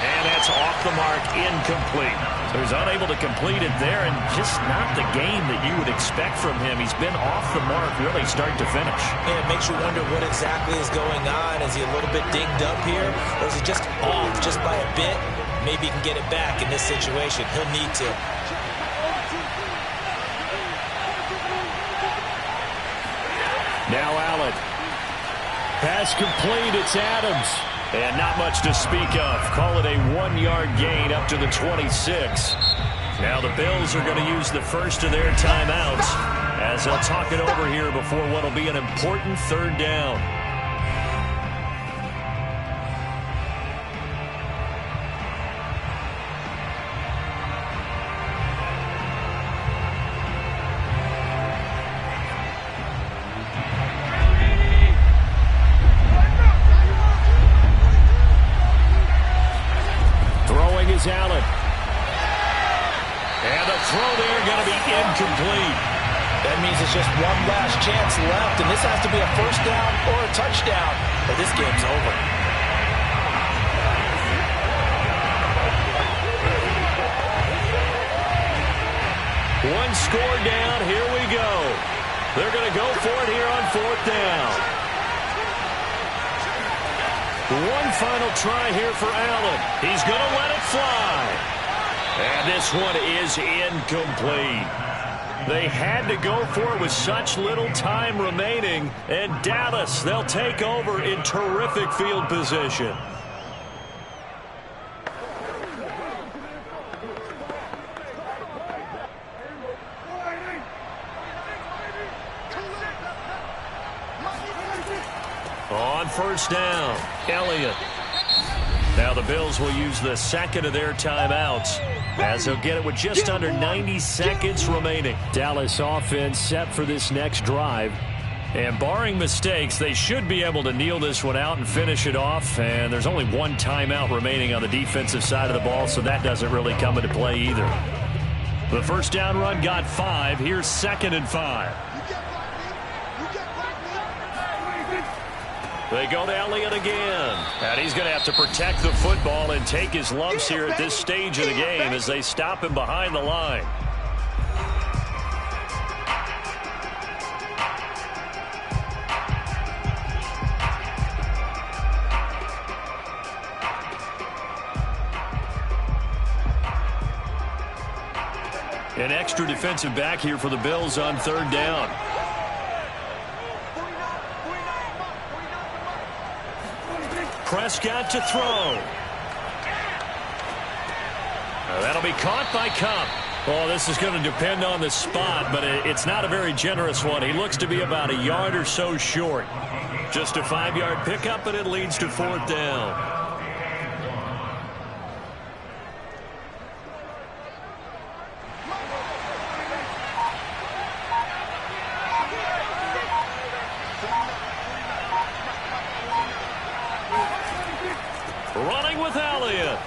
And that's off the mark, incomplete. So he's unable to complete it there, and just not the game that you would expect from him. He's been off the mark really start to finish. And it makes you wonder what exactly is going on. Is he a little bit dinged up here, or is he just off just by a bit? Maybe he can get it back in this situation. He'll need to. Now Allen. Pass complete, it's Adams. And not much to speak of. Call it a 1-yard gain up to the 26. Now the Bills are going to use the first of their timeouts as they'll talk it over here before what will be an important 3rd down. Allen. And the throw there going to be incomplete. That means it's just one last chance left, and this has to be a 1st down or a touchdown, or this game's over. One score down. Here we go. They're going to go for it here on 4th down. One final try here for Allen. He's going to let it fly. And this one is incomplete. They had to go for it with such little time remaining. And Dallas, they'll take over in terrific field position. On 1st down, Elliott. Now the Bills will use the 2nd of their timeouts as they'll get it with just under 90 seconds remaining. Dallas offense set for this next drive. And barring mistakes, they should be able to kneel this one out and finish it off. And there's only one timeout remaining on the defensive side of the ball, so that doesn't really come into play either. The 1st down run got 5. Here's 2nd and 5. They go to Elliott again. And he's going to have to protect the football and take his lumps here at this stage of the game as they stop him behind the line. An extra defensive back here for the Bills on 3rd down. Prescott to throw. That'll be caught by Cup. Oh, this is going to depend on the spot, but it's not a very generous one. He looks to be about a yard or so short. Just a 5-yard pickup, and it leads to 4th down.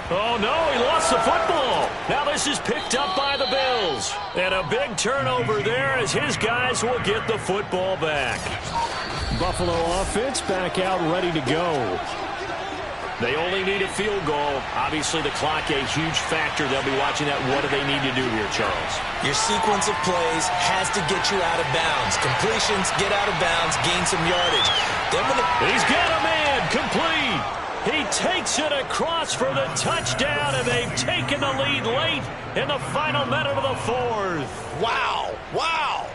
Oh, no, he lost the football. Now this is picked up by the Bills. And a big turnover there as his guys will get the football back. Buffalo offense back out ready to go. They only need a field goal. Obviously, the clock a huge factor. They'll be watching that. What do they need to do here, Charles? Your sequence of plays has to get you out of bounds. Completions, get out of bounds, gain some yardage. He's got a man complete. He takes it across for the touchdown, and they've taken the lead late in the final minute of the fourth. Wow. Wow.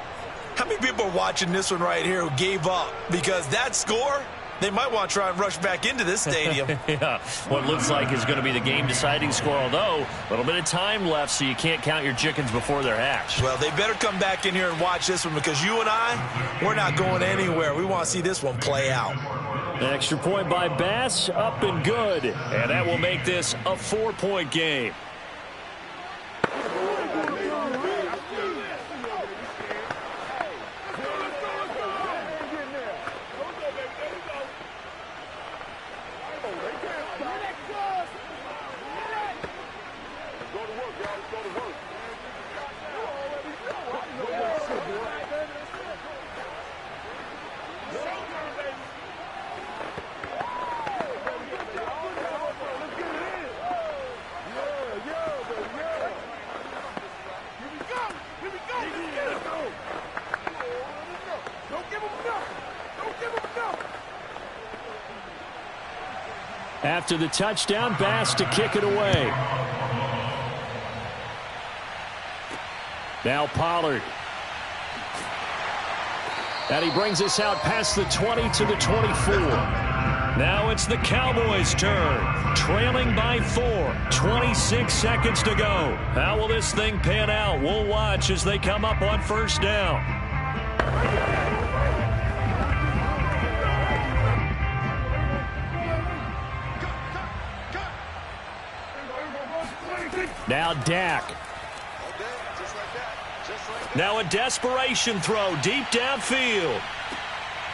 How many people are watching this one right here who gave up? Because that score, they might want to try and rush back into this stadium. Yeah, what looks like is going to be the game-deciding score, although a little bit of time left, so you can't count your chickens before they're hatched. Well, they better come back in here and watch this one because you and I, we're not going anywhere. We want to see this one play out. Extra point by Bass, up and good. And that will make this a 4-point game. After the touchdown, Bass to kick it away. Now Pollard. And he brings us out past the 20 to the 24. Now it's the Cowboys' turn. Trailing by 4. 26 seconds to go. How will this thing pan out? We'll watch as they come up on first down. Now Dak. Now a desperation throw deep downfield.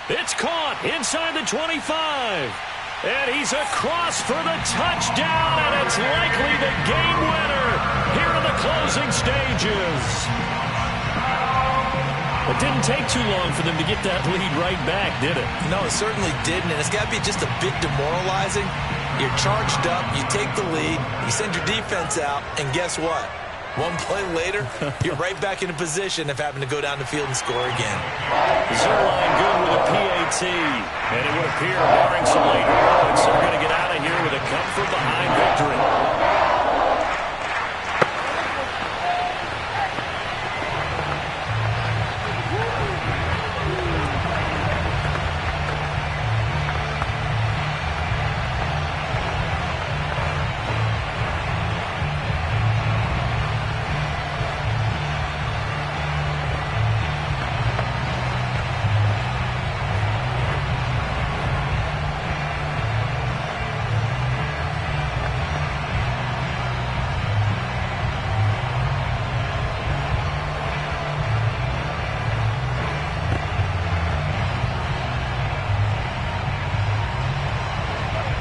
It's caught inside the 25. And he's across for the touchdown, and it's likely the game winner here in the closing stages. It didn't take too long for them to get that lead right back, did it? No, it certainly didn't, and it's got to be just a bit demoralizing. You're charged up, you take the lead, you send your defense out, and guess what? One play later, you're right back in a position of having to go down the field and score again. Zerline good with a PAT, and it would appear, barring some late heroics, they're going to get out of here with a come-from-behind victory.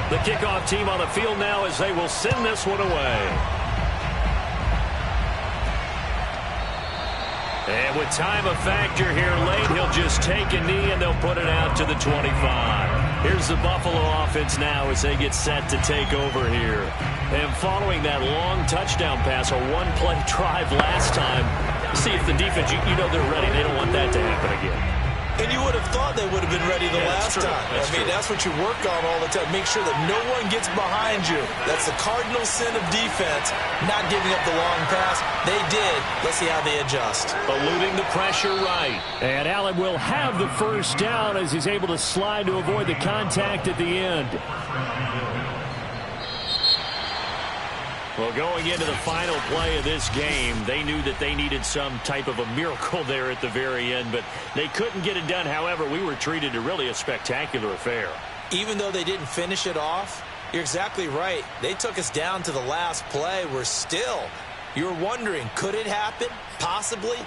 The kickoff team on the field now as they will send this one away. And with time a factor here late, he'll just take a knee and they'll put it out to the 25. Here's the Buffalo offense now as they get set to take over here. And following that long touchdown pass, a one-play drive last time, see if the defense, you know they're ready. They don't want that to happen again. And you would have thought they would have been ready the last time. That's what you work on all the time. Make sure that no one gets behind you. That's the cardinal sin of defense, not giving up the long pass. They did. Let's see how they adjust. Eluding the pressure right. And Allen will have the first down as he's able to slide to avoid the contact at the end. Well, going into the final play of this game, they knew that they needed some type of a miracle there at the very end, but they couldn't get it done. However, we were treated to really a spectacular affair. Even though they didn't finish it off, you're exactly right. They took us down to the last play. We're still, you're wondering, could it happen? Possibly.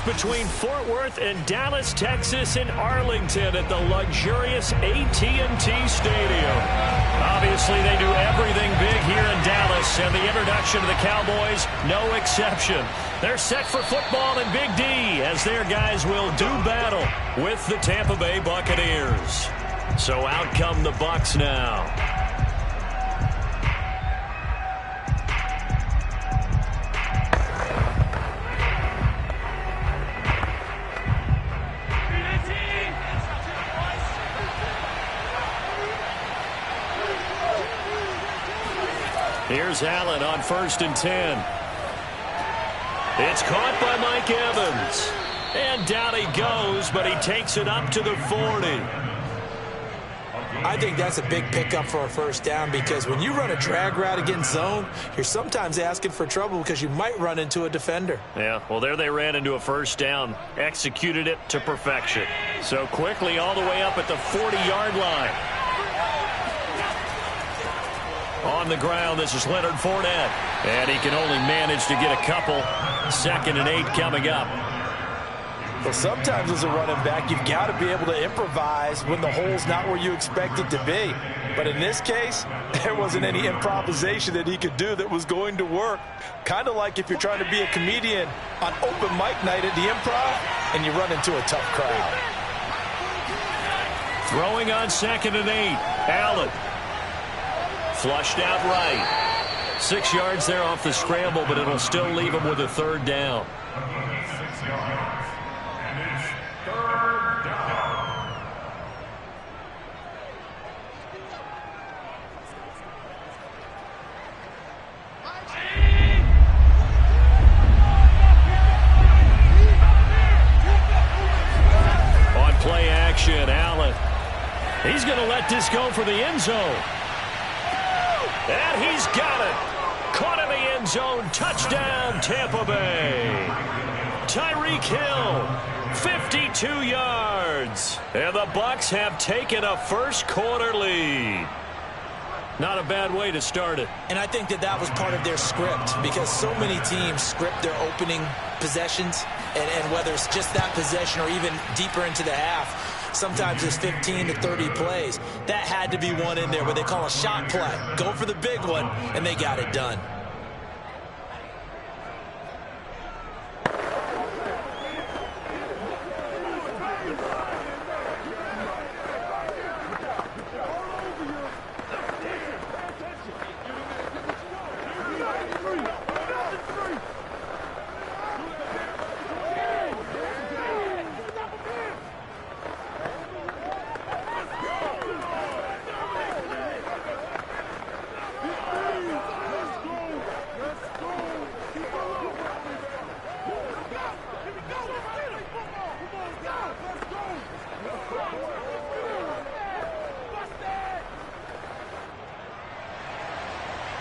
between Fort Worth and Dallas, Texas, and Arlington at the luxurious AT&T Stadium. Obviously, they do everything big here in Dallas, and the introduction to the Cowboys, no exception. They're set for football in Big D as their guys will do battle with the Tampa Bay Buccaneers. So out come the Bucs now. Here's Allen on 1st and 10. It's caught by Mike Evans. And down he goes, but he takes it up to the 40. I think that's a big pickup for a first down because when you run a drag route against zone, you're sometimes asking for trouble because you might run into a defender. Yeah, well, there they ran into a first down, executed it to perfection. So quickly all the way up at the 40-yard line. On the ground, this is Leonard Fournette. And he can only manage to get a couple. 2nd and 8 coming up. Well, sometimes as a running back, you've got to be able to improvise when the hole's not where you expect it to be. But in this case, there wasn't any improvisation that he could do that was going to work. Kind of like if you're trying to be a comedian on open mic night at the Improv and you run into a tough crowd. Throwing on 2nd and 8. Allen. Flushed out right. 6 yards there off the scramble, but it'll still leave him with a 3rd down. 6 yards. And it's 3rd down. On play action, Allen. He's going to let this go for the end zone. And he's got it. Caught in the end zone. Touchdown, Tampa Bay. Tyreek Hill, 52 yards. And the Bucs have taken a first-quarter lead. Not a bad way to start it. And I think that was part of their script because so many teams script their opening possessions, and whether it's just that possession or even deeper into the half, sometimes it's 15 to 30 plays. That had to be one in there where they call a shot play. Go for the big one, and they got it done.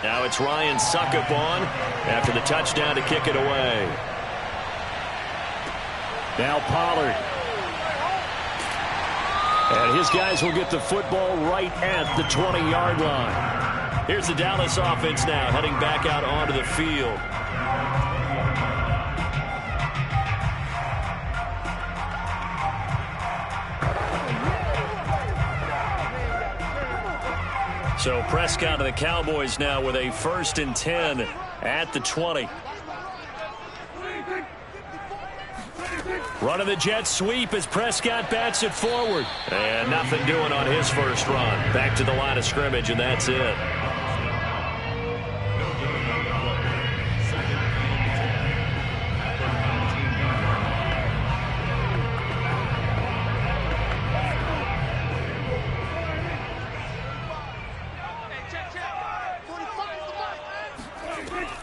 Now it's Ryan Suckup on after the touchdown to kick it away. Now Pollard. And his guys will get the football right at the 20-yard line. Here's the Dallas offense now heading back out onto the field. So Prescott and the Cowboys now with a 1st and 10 at the 20. Running the jet sweep as Prescott bats it forward. And nothing doing on his first run. Back to the line of scrimmage, and that's it.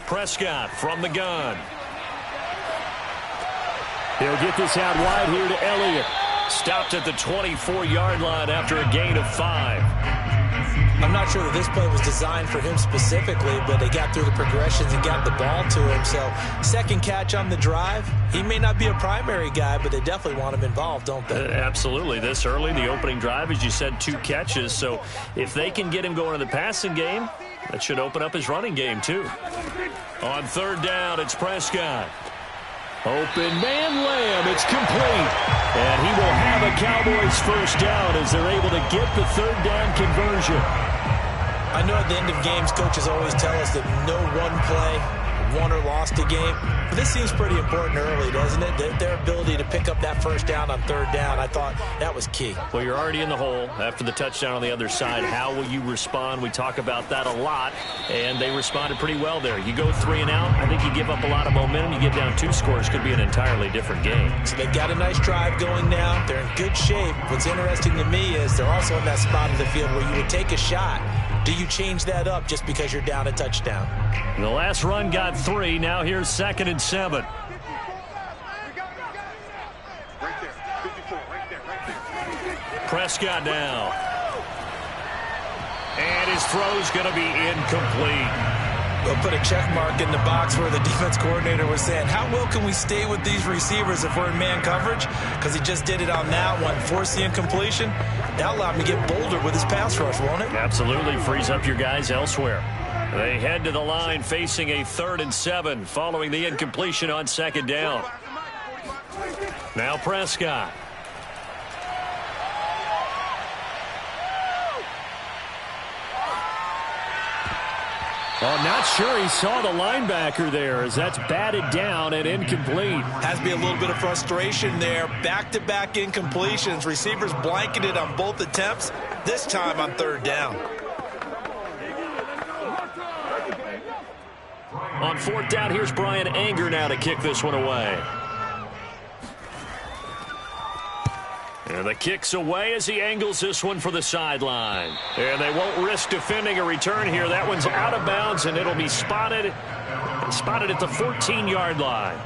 Prescott from the gun. He'll get this out wide here to Elliott. Stopped at the 24-yard line after a gain of 5. I'm not sure that this play was designed for him specifically, but they got through the progressions and got the ball to him. So, second catch on the drive. He may not be a primary guy, but they definitely want him involved, don't they? Absolutely. This early, the opening drive, as you said, 2 catches. So, if they can get him going in the passing game, that should open up his running game, too. On 3rd down, it's Prescott. Open man Lamb. It's complete. And he will have a Cowboys first down as they're able to get the third down conversion. I know at the end of games, coaches always tell us that no one play won or lost a game. But this seems pretty important early, doesn't it? Their ability to pick up that first down on third down, I thought that was key. Well, you're already in the hole after the touchdown on the other side. How will you respond? We talk about that a lot, and they responded pretty well there. You go 3 and out, I think you give up a lot of momentum. You get down 2 scores, could be an entirely different game. So they've got a nice drive going now. They're in good shape. What's interesting to me is they're also in that spot of the field where you would take a shot. Do you change that up just because you're down a touchdown? The last run got 3. Now here's 2nd and 7. Right there. 54, right there. Prescott now. And his throw's going to be incomplete. We'll put a check mark in the box where the defense coordinator was saying, how well can we stay with these receivers if we're in man coverage? Because he just did it on that one, forced the incompletion. That allowed him to get bolder with his pass rush, won't it? Absolutely frees up your guys elsewhere. They head to the line facing a 3rd and 7 following the incompletion on 2nd down. Now Prescott. Well, I'm not sure he saw the linebacker there as that's batted down and incomplete. Has to be a little bit of frustration there. Back-to-back incompletions. Receivers blanketed on both attempts, this time on 3rd down. On 4th down, here's Brian Anger now to kick this one away. And the kick's away as he angles this one for the sideline. And they won't risk defending a return here. That one's out of bounds, and it'll be spotted at the 14-yard line.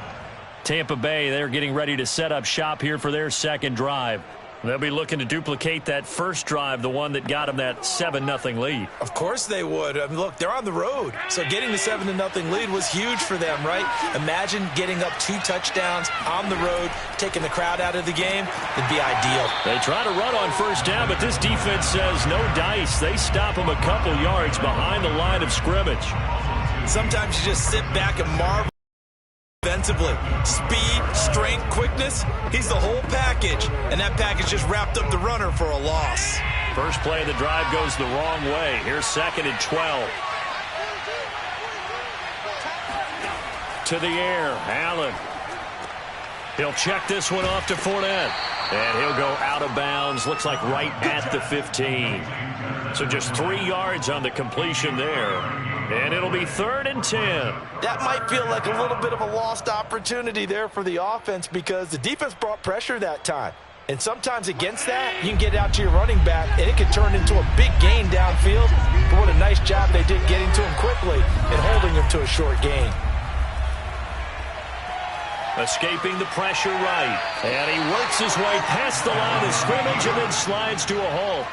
Tampa Bay, they're getting ready to set up shop here for their 2nd drive. They'll be looking to duplicate that first drive, the one that got them that 7-0 lead. Of course they would. I mean, look, they're on the road. So getting the 7-0 lead was huge for them, right? Imagine getting up 2 touchdowns on the road, taking the crowd out of the game. It'd be ideal. They try to run on 1st down, but this defense says no dice. They stop them a couple yards behind the line of scrimmage. Sometimes you just sit back and marvel. Defensively, speed, strength, quickness, he's the whole package, and that package just wrapped up the runner for a loss. First play of the drive goes the wrong way. Here's 2nd and 12. To the air, Allen. He'll check this one off to Fournette, and he'll go out of bounds, looks like right at the 15. So just 3 yards on the completion there. And it'll be 3rd and 10. That might feel like a little bit of a lost opportunity there for the offense because the defense brought pressure that time. And sometimes against that, you can get out to your running back, and it can turn into a big gain downfield. But what a nice job they did getting to him quickly and holding him to a short gain. Escaping the pressure right. And he works his way past the line of scrimmage and then slides to a halt.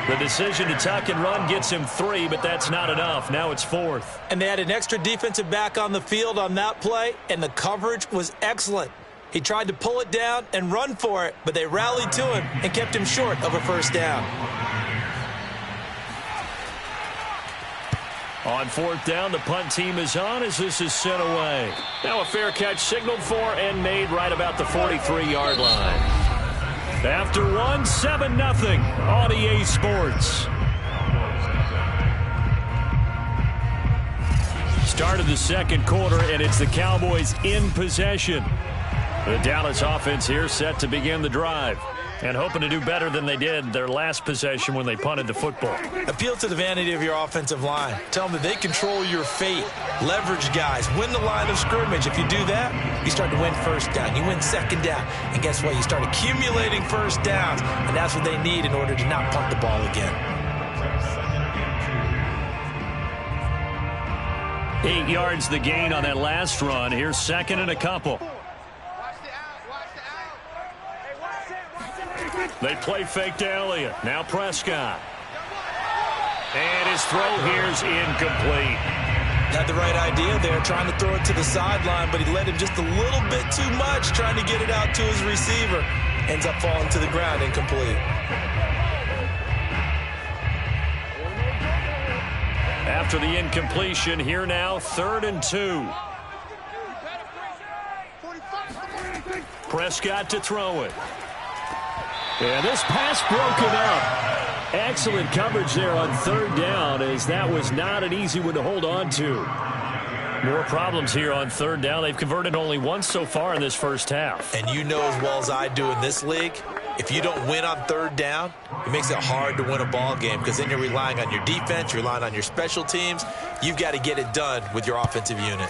The decision to tuck and run gets him 3, but that's not enough. Now it's 4th. And they had an extra defensive back on the field on that play, and the coverage was excellent. He tried to pull it down and run for it, but they rallied to him and kept him short of a first down. On 4th down, the punt team is on as this is sent away. Now a fair catch signaled for and made right about the 43-yard line. After 7-0 on EA Sports. Start of the 2nd quarter, and it's the Cowboys in possession. The Dallas offense here set to begin the drive and hoping to do better than they did their last possession when they punted the football. Appeal to the vanity of your offensive line. Tell them that they control your fate. Leverage guys. Win the line of scrimmage. If you do that, you start to win 1st down. You win 2nd down. And guess what? You start accumulating 1st downs. And that's what they need in order to not punt the ball again. 8 yards the gain on that last run. Here's 2nd and a couple. They play fake to Elliott. Now Prescott. And his throw here's incomplete. Had the right idea there, trying to throw it to the sideline, but he led him just a little bit too much, trying to get it out to his receiver. Ends up falling to the ground, incomplete. After the incompletion, here now, 3rd and 2. Prescott to throw it. And this pass broken up. Excellent coverage there on third down, as that was not an easy one to hold on to. More problems here on third down. They've converted only once so far in this first half. And you know as well as I do in this league, if you don't win on third down, it makes it hard to win a ball game, because then you're relying on your defense, you're relying on your special teams. You've got to get it done with your offensive unit.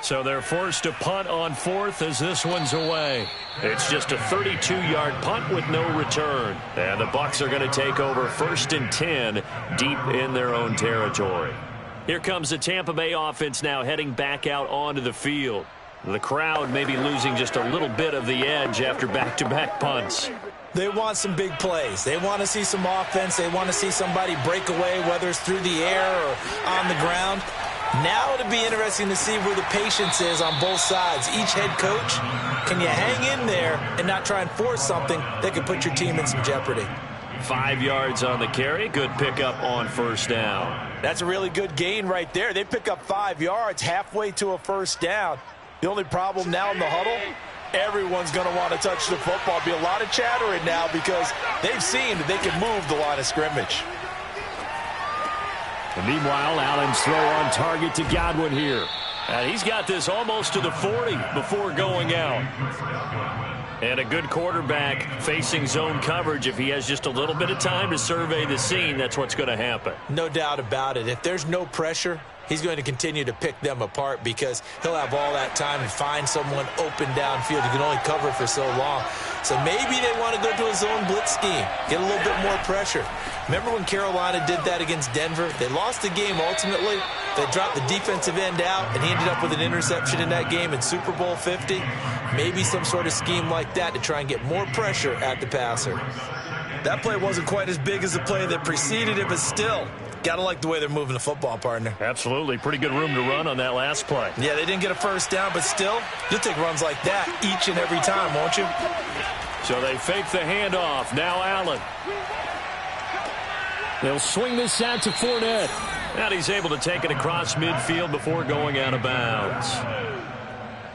So they're forced to punt on fourth as this one's away. It's just a 32-yard punt with no return. And the Bucs are going to take over 1st and 10 deep in their own territory. Here comes the Tampa Bay offense now heading back out onto the field. The crowd may be losing just a little bit of the edge after back-to-back punts. They want some big plays. They want to see some offense. They want to see somebody break away, whether it's through the air or on the ground. Now it'll be interesting to see where the patience is on both sides. Each head coach, can you hang in there and not try and force something that could put your team in some jeopardy? 5 yards on the carry. Good pickup on first down. That's a really good gain right there. They pick up 5 yards halfway to a first down. The only problem now in the huddle, everyone's going to want to touch the football. Be a lot of chattering now because they've seen that they can move the line of scrimmage. And meanwhile, Allen's throw on target to Godwin here. And he's got this almost to the 40 before going out. And a good quarterback facing zone coverage. If he has just a little bit of time to survey the scene, that's what's going to happen. No doubt about it. If there's no pressure, he's going to continue to pick them apart because he'll have all that time to find someone open downfield. He can only cover for so long. So maybe they want to go to a zone blitz scheme, get a little bit more pressure. Remember when Carolina did that against Denver? They lost the game ultimately. They dropped the defensive end out, and he ended up with an interception in that game in Super Bowl 50. Maybe some sort of scheme like that to try and get more pressure at the passer. That play wasn't quite as big as the play that preceded it, but still, got to like the way they're moving the football, partner. Absolutely. Pretty good room to run on that last play. Yeah, they didn't get a first down, but still, you'll take runs like that each and every time, won't you? So they fake the handoff. Now Allen. They'll swing this out to Fournette. And he's able to take it across midfield before going out of bounds.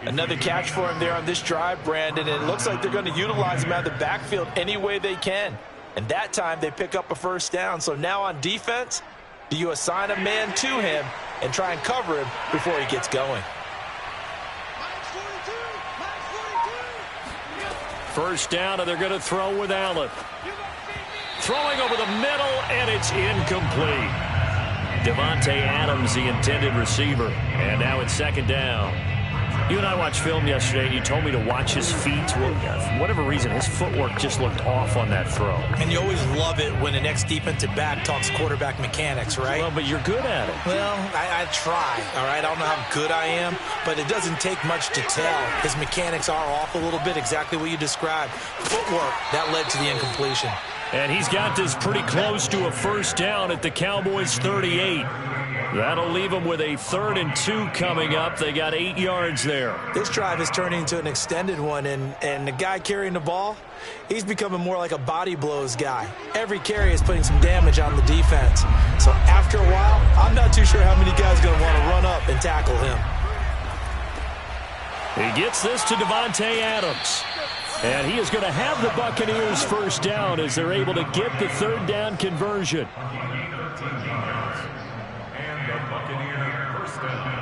Another catch for him there on this drive, Brandon. And it looks like they're going to utilize him out of the backfield any way they can. And that time they pick up a first down. So now on defense, do you assign a man to him and try and cover him before he gets going? First down, and they're going to throw with Allen. Throwing over the middle, and it's incomplete. Devontae Adams, the intended receiver. And now it's second down. You and I watched film yesterday, and you told me to watch his feet. Well, for whatever reason, his footwork just looked off on that throw. And you always love it when an ex-defensive back talks quarterback mechanics, right? Well, but you're good at it. Well, I try, all right? I don't know how good I am, but it doesn't take much to tell. His mechanics are off a little bit, exactly what you described. Footwork, that led to the incompletion. And he's got this pretty close to a first down at the Cowboys' 38. That'll leave them with a 3rd and 2 coming up. They got 8 yards there. This drive is turning into an extended one, and the guy carrying the ball, he's becoming more like a body blows guy. Every carry is putting some damage on the defense. So after a while, I'm not too sure how many guys are going to want to run up and tackle him. He gets this to Devontae Adams. And he is going to have the Buccaneers first down as they're able to get the 3rd down conversion. And the Buccaneer first down.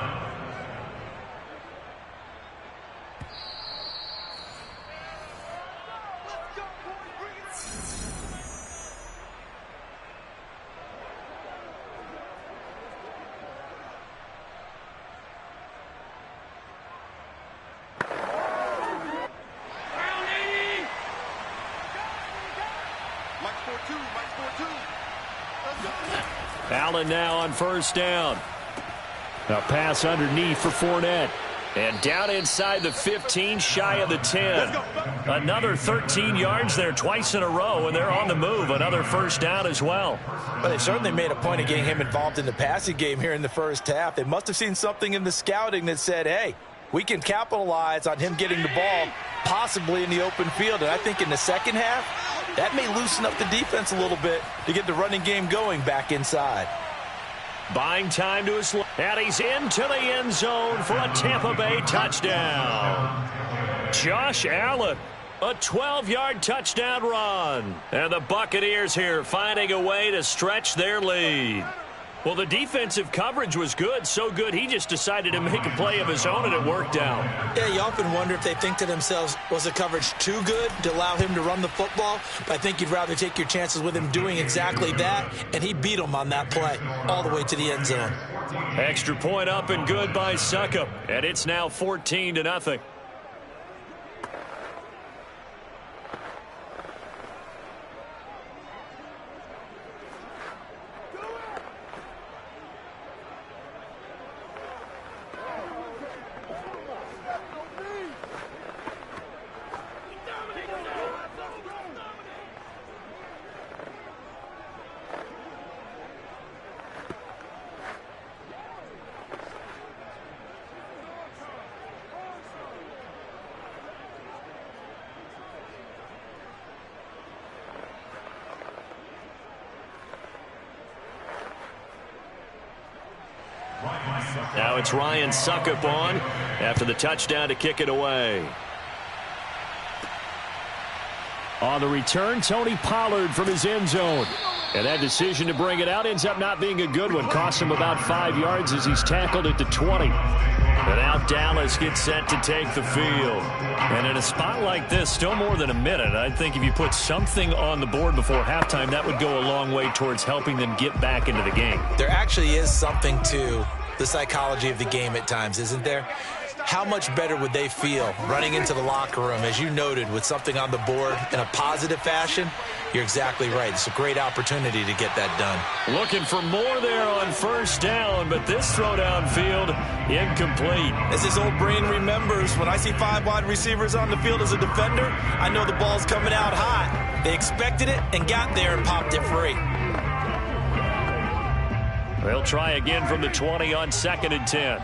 Allen now on first down. A pass underneath for Fournette. And down inside the 15, shy of the 10. Another 13 yards there twice in a row, and they're on the move. Another first down as well. Well, they certainly made a point of getting him involved in the passing game here in the first half. They must have seen something in the scouting that said, hey, we can capitalize on him getting the ball possibly in the open field. And I think in the second half, that may loosen up the defense a little bit to get the running game going back inside. Buying time to his left. And he's into the end zone for a Tampa Bay touchdown. Josh Allen. A 12-yard touchdown run. And the Buccaneers here finding a way to stretch their lead. Well, the defensive coverage was good, so good he just decided to make a play of his own, and it worked out. Yeah, you often wonder if they think to themselves, was the coverage too good to allow him to run the football? But I think you'd rather take your chances with him doing exactly that, and he beat him on that play all the way to the end zone. Extra point up and good by Succop, and it's now 14-0. Now it's Ryan Succop on after the touchdown to kick it away. On the return, Tony Pollard from his end zone. And that decision to bring it out ends up not being a good one. Costs him about 5 yards as he's tackled at the 20. And now Dallas gets set to take the field. And in a spot like this, still more than a minute, I think if you put something on the board before halftime, that would go a long way towards helping them get back into the game. There actually is something to the psychology of the game at times, isn't there? How much better would they feel running into the locker room, as you noted, with something on the board in a positive fashion? You're exactly right. It's a great opportunity to get that done. Looking for more there on first down, but this throw downfield incomplete. As his old brain remembers, when I see 5 wide receivers on the field as a defender, I know the ball's coming out hot. They expected it and got there and popped it free. They'll try again from the 20 on 2nd and 10.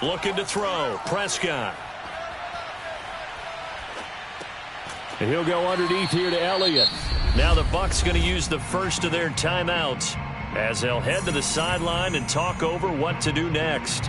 Looking to throw. Prescott. And he'll go underneath here to Elliott. Now the Bucs going to use the first of their timeouts as they'll head to the sideline and talk over what to do next.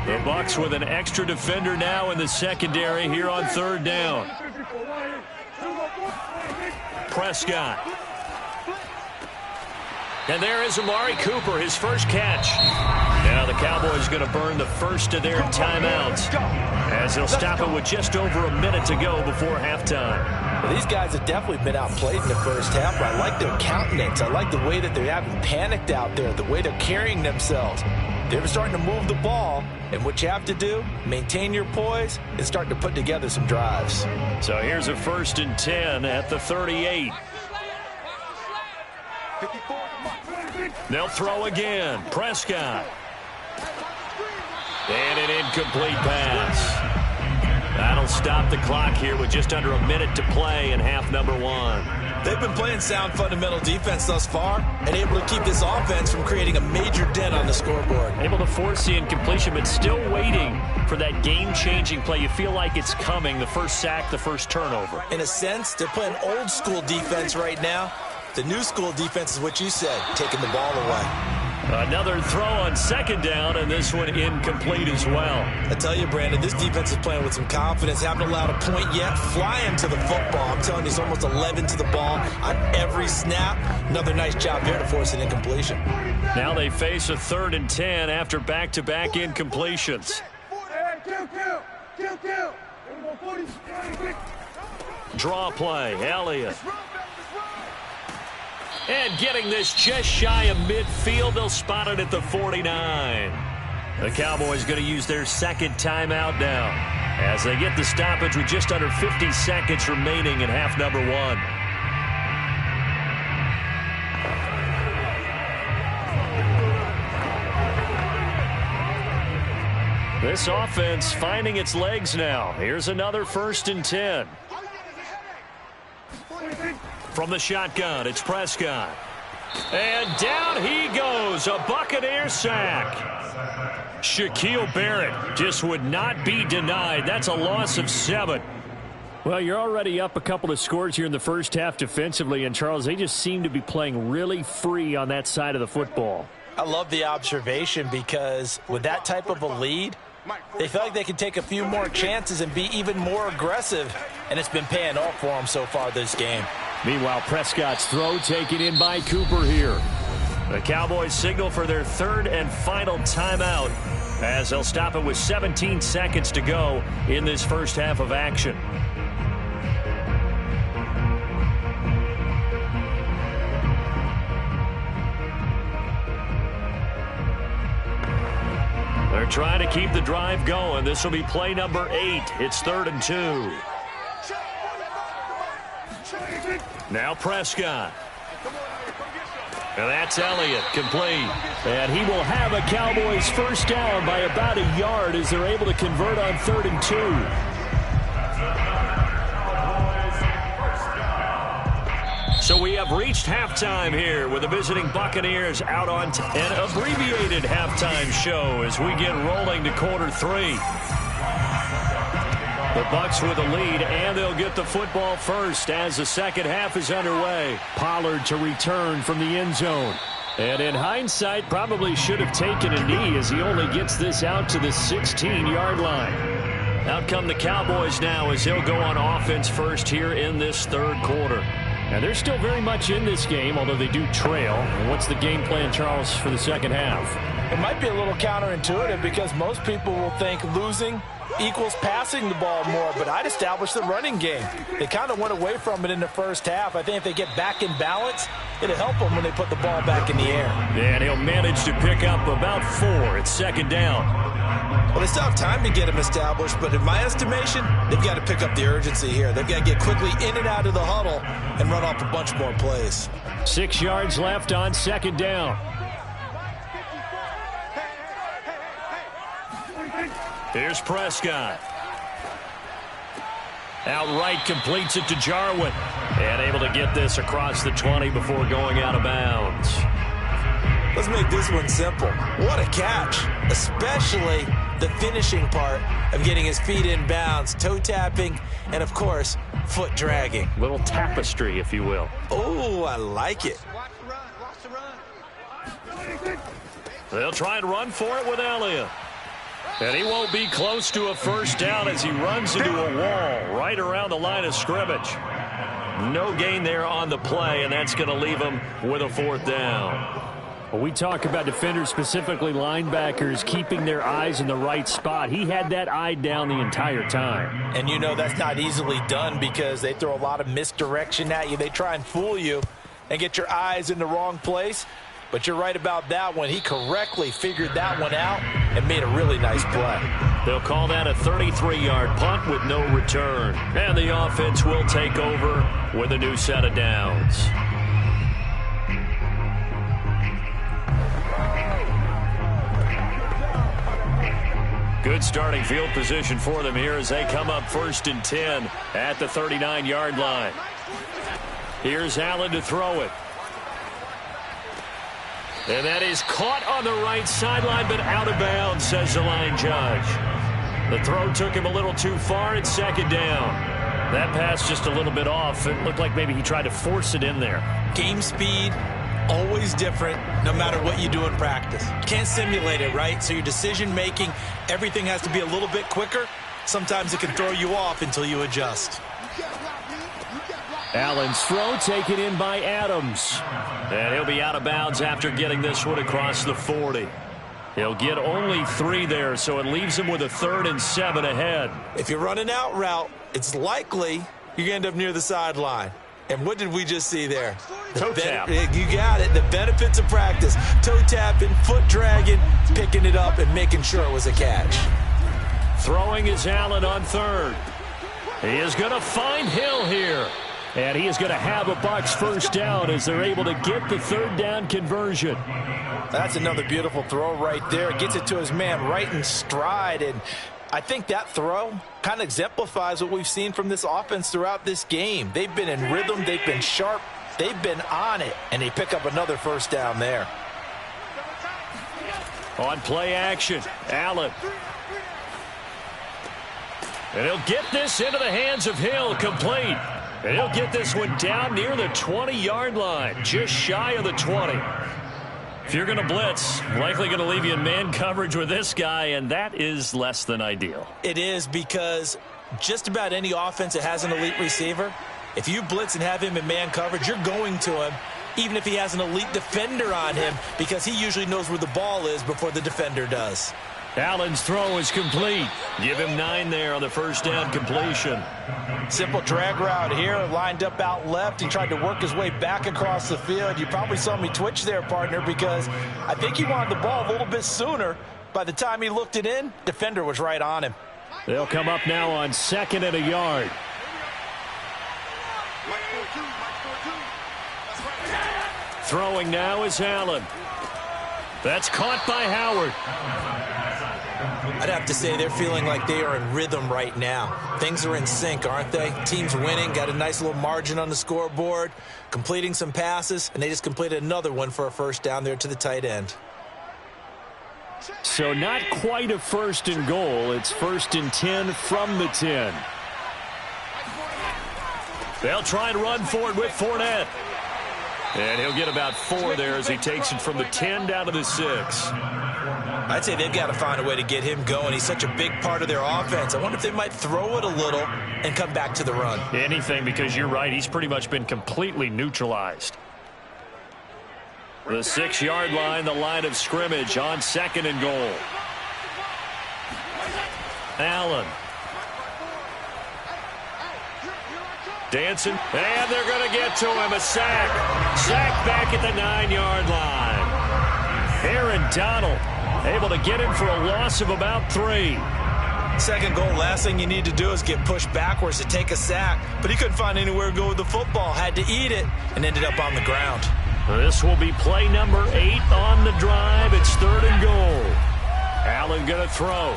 The Bucs with an extra defender now in the secondary here on 3rd down. Prescott. And there is Amari Cooper, his first catch. Now the Cowboys going to burn the first of their timeouts as they'll stop it with just over a minute to go before halftime. Well, these guys have definitely been outplayed in the first half, but I like their countenance. I like the way that they haven't panicked out there, the way they're carrying themselves. They're starting to move the ball, and what you have to do, maintain your poise and start to put together some drives. So here's a 1st and 10 at the 38. They'll throw again. Prescott. And an incomplete pass. That'll stop the clock here with just under a minute to play in half number 1. They've been playing sound fundamental defense thus far and able to keep this offense from creating a major dent on the scoreboard. Able to force the incompletion, but still waiting for that game-changing play. You feel like it's coming, the first sack, the first turnover. In a sense, they're playing old-school defense right now. The new school defense is what you said, taking the ball away. Another throw on 2nd down, and this one incomplete as well. I tell you, Brandon, this defense is playing with some confidence. Haven't allowed a point yet. Flying to the football. I'm telling you, it's almost 11 to the ball on every snap. Another nice job there to force an incompletion. Now they face a 3rd and 10 after back-to-back incompletions. Draw play, Elliott. And getting this just shy of midfield, they'll spot it at the 49. The Cowboys going to use their 2nd timeout now as they get the stoppage with just under 50 seconds remaining in half number 1. This offense finding its legs now. Here's another 1st and 10. From the shotgun, it's Prescott. And down he goes, a Buccaneer sack. Shaquille Barrett just would not be denied. That's a loss of 7. Well, you're already up a couple of scores here in the first half defensively, and Charles, they just seem to be playing really free on that side of the football. I love the observation because with that type of a lead, they feel like they can take a few more chances and be even more aggressive, and it's been paying off for them so far this game. Meanwhile, Prescott's throw taken in by Cooper here. The Cowboys signal for their third and final timeout as they'll stop it with 17 seconds to go in this first half of action. They're trying to keep the drive going. This will be play number 8. It's 3rd and 2. Now Prescott. And that's Elliott, complete. And he will have a Cowboys first down by about a yard as they're able to convert on 3rd and 2. So we have reached halftime here with the visiting Buccaneers out on an abbreviated halftime show as we get rolling to quarter 3. The Bucs with the lead, and they'll get the football first as the second half is underway. Pollard to return from the end zone. And in hindsight, probably should have taken a knee as he only gets this out to the 16-yard line. Out come the Cowboys now as they'll go on offense first here in this third quarter. And they're still very much in this game, although they do trail. And what's the game plan, Charles, for the second half? It might be a little counterintuitive because most people will think losing equals passing the ball more, but I'd establish the running game. They kind of went away from it in the first half. I think if they get back in balance, it'll help them when they put the ball back in the air. And he'll manage to pick up about 4. It's second down. Well, they still have time to get him established, but in my estimation, they've got to pick up the urgency here. They've got to get quickly in and out of the huddle and run off a bunch more plays. 6 yards left on second down. Here's Prescott. Outright completes it to Jarwin. And able to get this across the 20 before going out of bounds. Let's make this one simple. What a catch, especially the finishing part of getting his feet in bounds, toe tapping, and, of course, foot dragging. Little tapestry, if you will. Oh, I like it. They'll try and run for it with Elliott. And he won't be close to a first down as he runs into a wall right around the line of scrimmage. No gain there on the play, and that's going to leave him with a 4th down. Well, we talk about defenders, specifically linebackers, keeping their eyes in the right spot. He had that eye down the entire time. And you know that's not easily done because they throw a lot of misdirection at you. They try and fool you and get your eyes in the wrong place. But you're right about that one. He correctly figured that one out and made a really nice play. They'll call that a 33-yard punt with no return. And the offense will take over with a new set of downs. Good starting field position for them here as they come up 1st and 10 at the 39-yard line. Here's Allen to throw it. And that is caught on the right sideline, but out of bounds, says the line judge. The throw took him a little too far. It's second down. That pass just a little bit off. It looked like maybe he tried to force it in there. Game speed, always different, no matter what you do in practice. You can't simulate it, right? So your decision-making, everything has to be a little bit quicker. Sometimes it can throw you off until you adjust. Allen's throw taken in by Adams. And he'll be out of bounds after getting this one across the 40. He'll get only 3 there, so it leaves him with a 3rd and 7 ahead. If you run an out route, it's likely you're going to end up near the sideline. And what did we just see there? Toe tap. You got it. The benefits of practice. Toe tapping, foot dragging, picking it up, and making sure it was a catch. Throwing is Allen on 3rd. He is going to find Hill here. And he is going to have a Bucs first down as they're able to get the 3rd down conversion. That's another beautiful throw right there. Gets it to his man right in stride. And I think that throw kind of exemplifies what we've seen from this offense throughout this game. They've been in rhythm. They've been sharp. They've been on it, and they pick up another first down there. On play action, Allen. And he'll get this into the hands of Hill, complete. And he'll get this one down near the 20-yard line, just shy of the 20. If you're going to blitz, likely going to leave you in man coverage with this guy, and that is less than ideal. It is, because just about any offense that has an elite receiver, if you blitz and have him in man coverage, you're going to him, even if he has an elite defender on him, because he usually knows where the ball is before the defender does. Allen's throw is complete. Give him 9 there on the first down completion. Simple drag route here, lined up out left. He tried to work his way back across the field. You probably saw me twitch there, partner, because I think he wanted the ball a little bit sooner. By the time he looked it in, defender was right on him. They'll come up now on 2nd and a yard. Throwing now is Allen. That's caught by Howard. I'd have to say they're feeling like they are in rhythm right now. Things are in sync, aren't they? Team's winning, got a nice little margin on the scoreboard, completing some passes, and they just completed another one for a first down there to the tight end. So not quite a 1st and goal. It's 1st and 10 from the 10. They'll try and run for it with Fournette. And he'll get about 4 there as he takes it from the 10 down to the 6. I'd say they've got to find a way to get him going. He's such a big part of their offense. I wonder if they might throw it a little and come back to the run. Anything, because you're right. He's pretty much been completely neutralized. The 6-yard line, the line of scrimmage on 2nd and goal. Allen. Dancing, and they're going to get to him. A sack. Sack back at the 9-yard line. Aaron Donald able to get him for a loss of about 3. 2nd goal, last thing you need to do is get pushed backwards to take a sack. But he couldn't find anywhere to go with the football. Had to eat it and ended up on the ground. This will be play number 8 on the drive. It's 3rd and goal. Allen going to throw.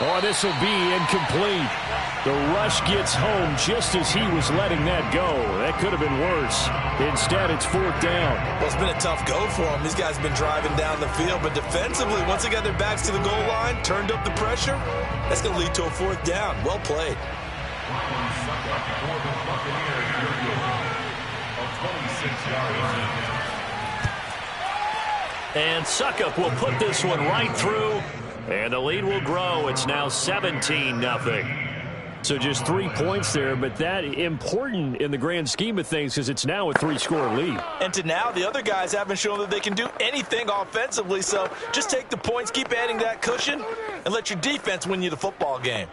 Oh, this will be incomplete. The rush gets home just as he was letting that go. That could have been worse. Instead, it's 4th down. Well, it's been a tough go for him. These guys have been driving down the field, but defensively, once they got their backs to the goal line, turned up the pressure, that's going to lead to a 4th down. Well played. And Suckup will put this one right through, and the lead will grow. It's now 17-0. So just 3 points there, but that important in the grand scheme of things because it's now a 3-score lead. And to now, the other guys haven't shown that they can do anything offensively, so just take the points, keep adding that cushion, and let your defense win you the football game.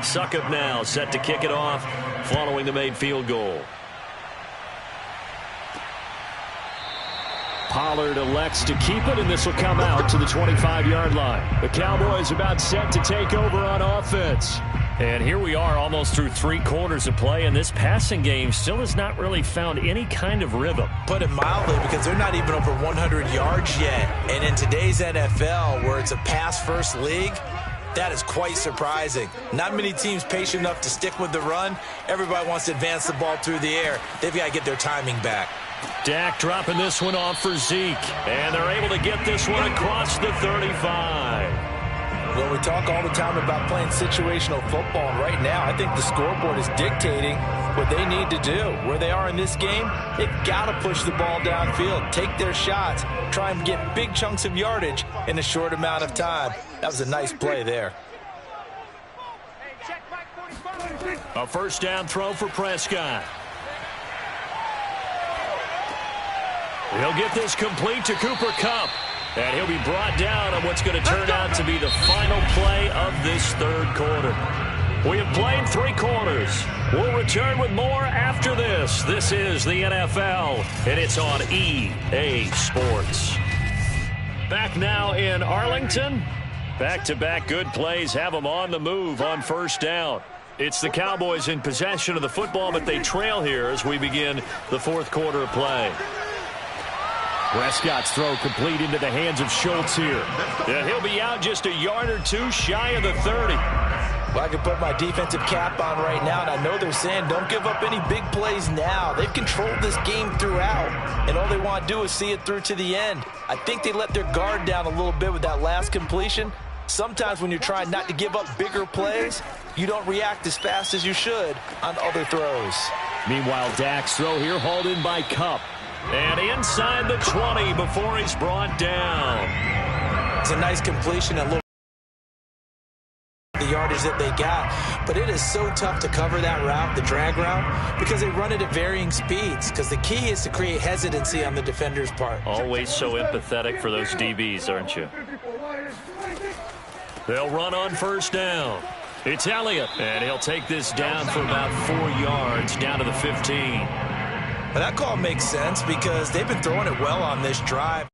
Suckup now set to kick it off following the made field goal. Pollard elects to keep it, and this will come out to the 25-yard line. The Cowboys about set to take over on offense. And here we are almost through 3 quarters of play, and this passing game still has not really found any kind of rhythm. Put it mildly, because they're not even over 100 yards yet. And in today's NFL, where it's a pass-first league, that is quite surprising. Not many teams patient enough to stick with the run. Everybody wants to advance the ball through the air. They've got to get their timing back. Dak dropping this one off for Zeke. And they're able to get this one across the 35. Well, we talk all the time about playing situational football, and right now I think the scoreboard is dictating what they need to do. Where they are in this game, they've got to push the ball downfield, take their shots, try and get big chunks of yardage in a short amount of time. That was a nice play there. A first down throw for Prescott. He'll get this complete to Cooper Kupp. And he'll be brought down on what's going to turn out to be the final play of this 3rd quarter. We have played 3 quarters. We'll return with more after this. This is the NFL, and it's on EA Sports. Back now in Arlington. Back-to-back good plays have them on the move on first down. It's the Cowboys in possession of the football, but they trail here as we begin the fourth quarter of play. Prescott's throw complete into the hands of Schultz here. And he'll be out just a yard or 2 shy of the 30. Well, I can put my defensive cap on right now, and I know they're saying don't give up any big plays now. They've controlled this game throughout, and all they want to do is see it through to the end. I think they let their guard down a little bit with that last completion. Sometimes when you're trying not to give up bigger plays, you don't react as fast as you should on other throws. Meanwhile, Dak's throw here hauled in by Kupp. And inside the 20 before he's brought down. It's a nice completion and a little the yardage that they got, but it is so tough to cover that route, the drag route, because they run it at varying speeds, because the key is to create hesitancy on the defender's part. Always so empathetic for those DBs, aren't you? They'll run on first down. It's Elliott, and he'll take this down for about 4 yards, down to the 15. But that call makes sense because they've been throwing it well on this drive.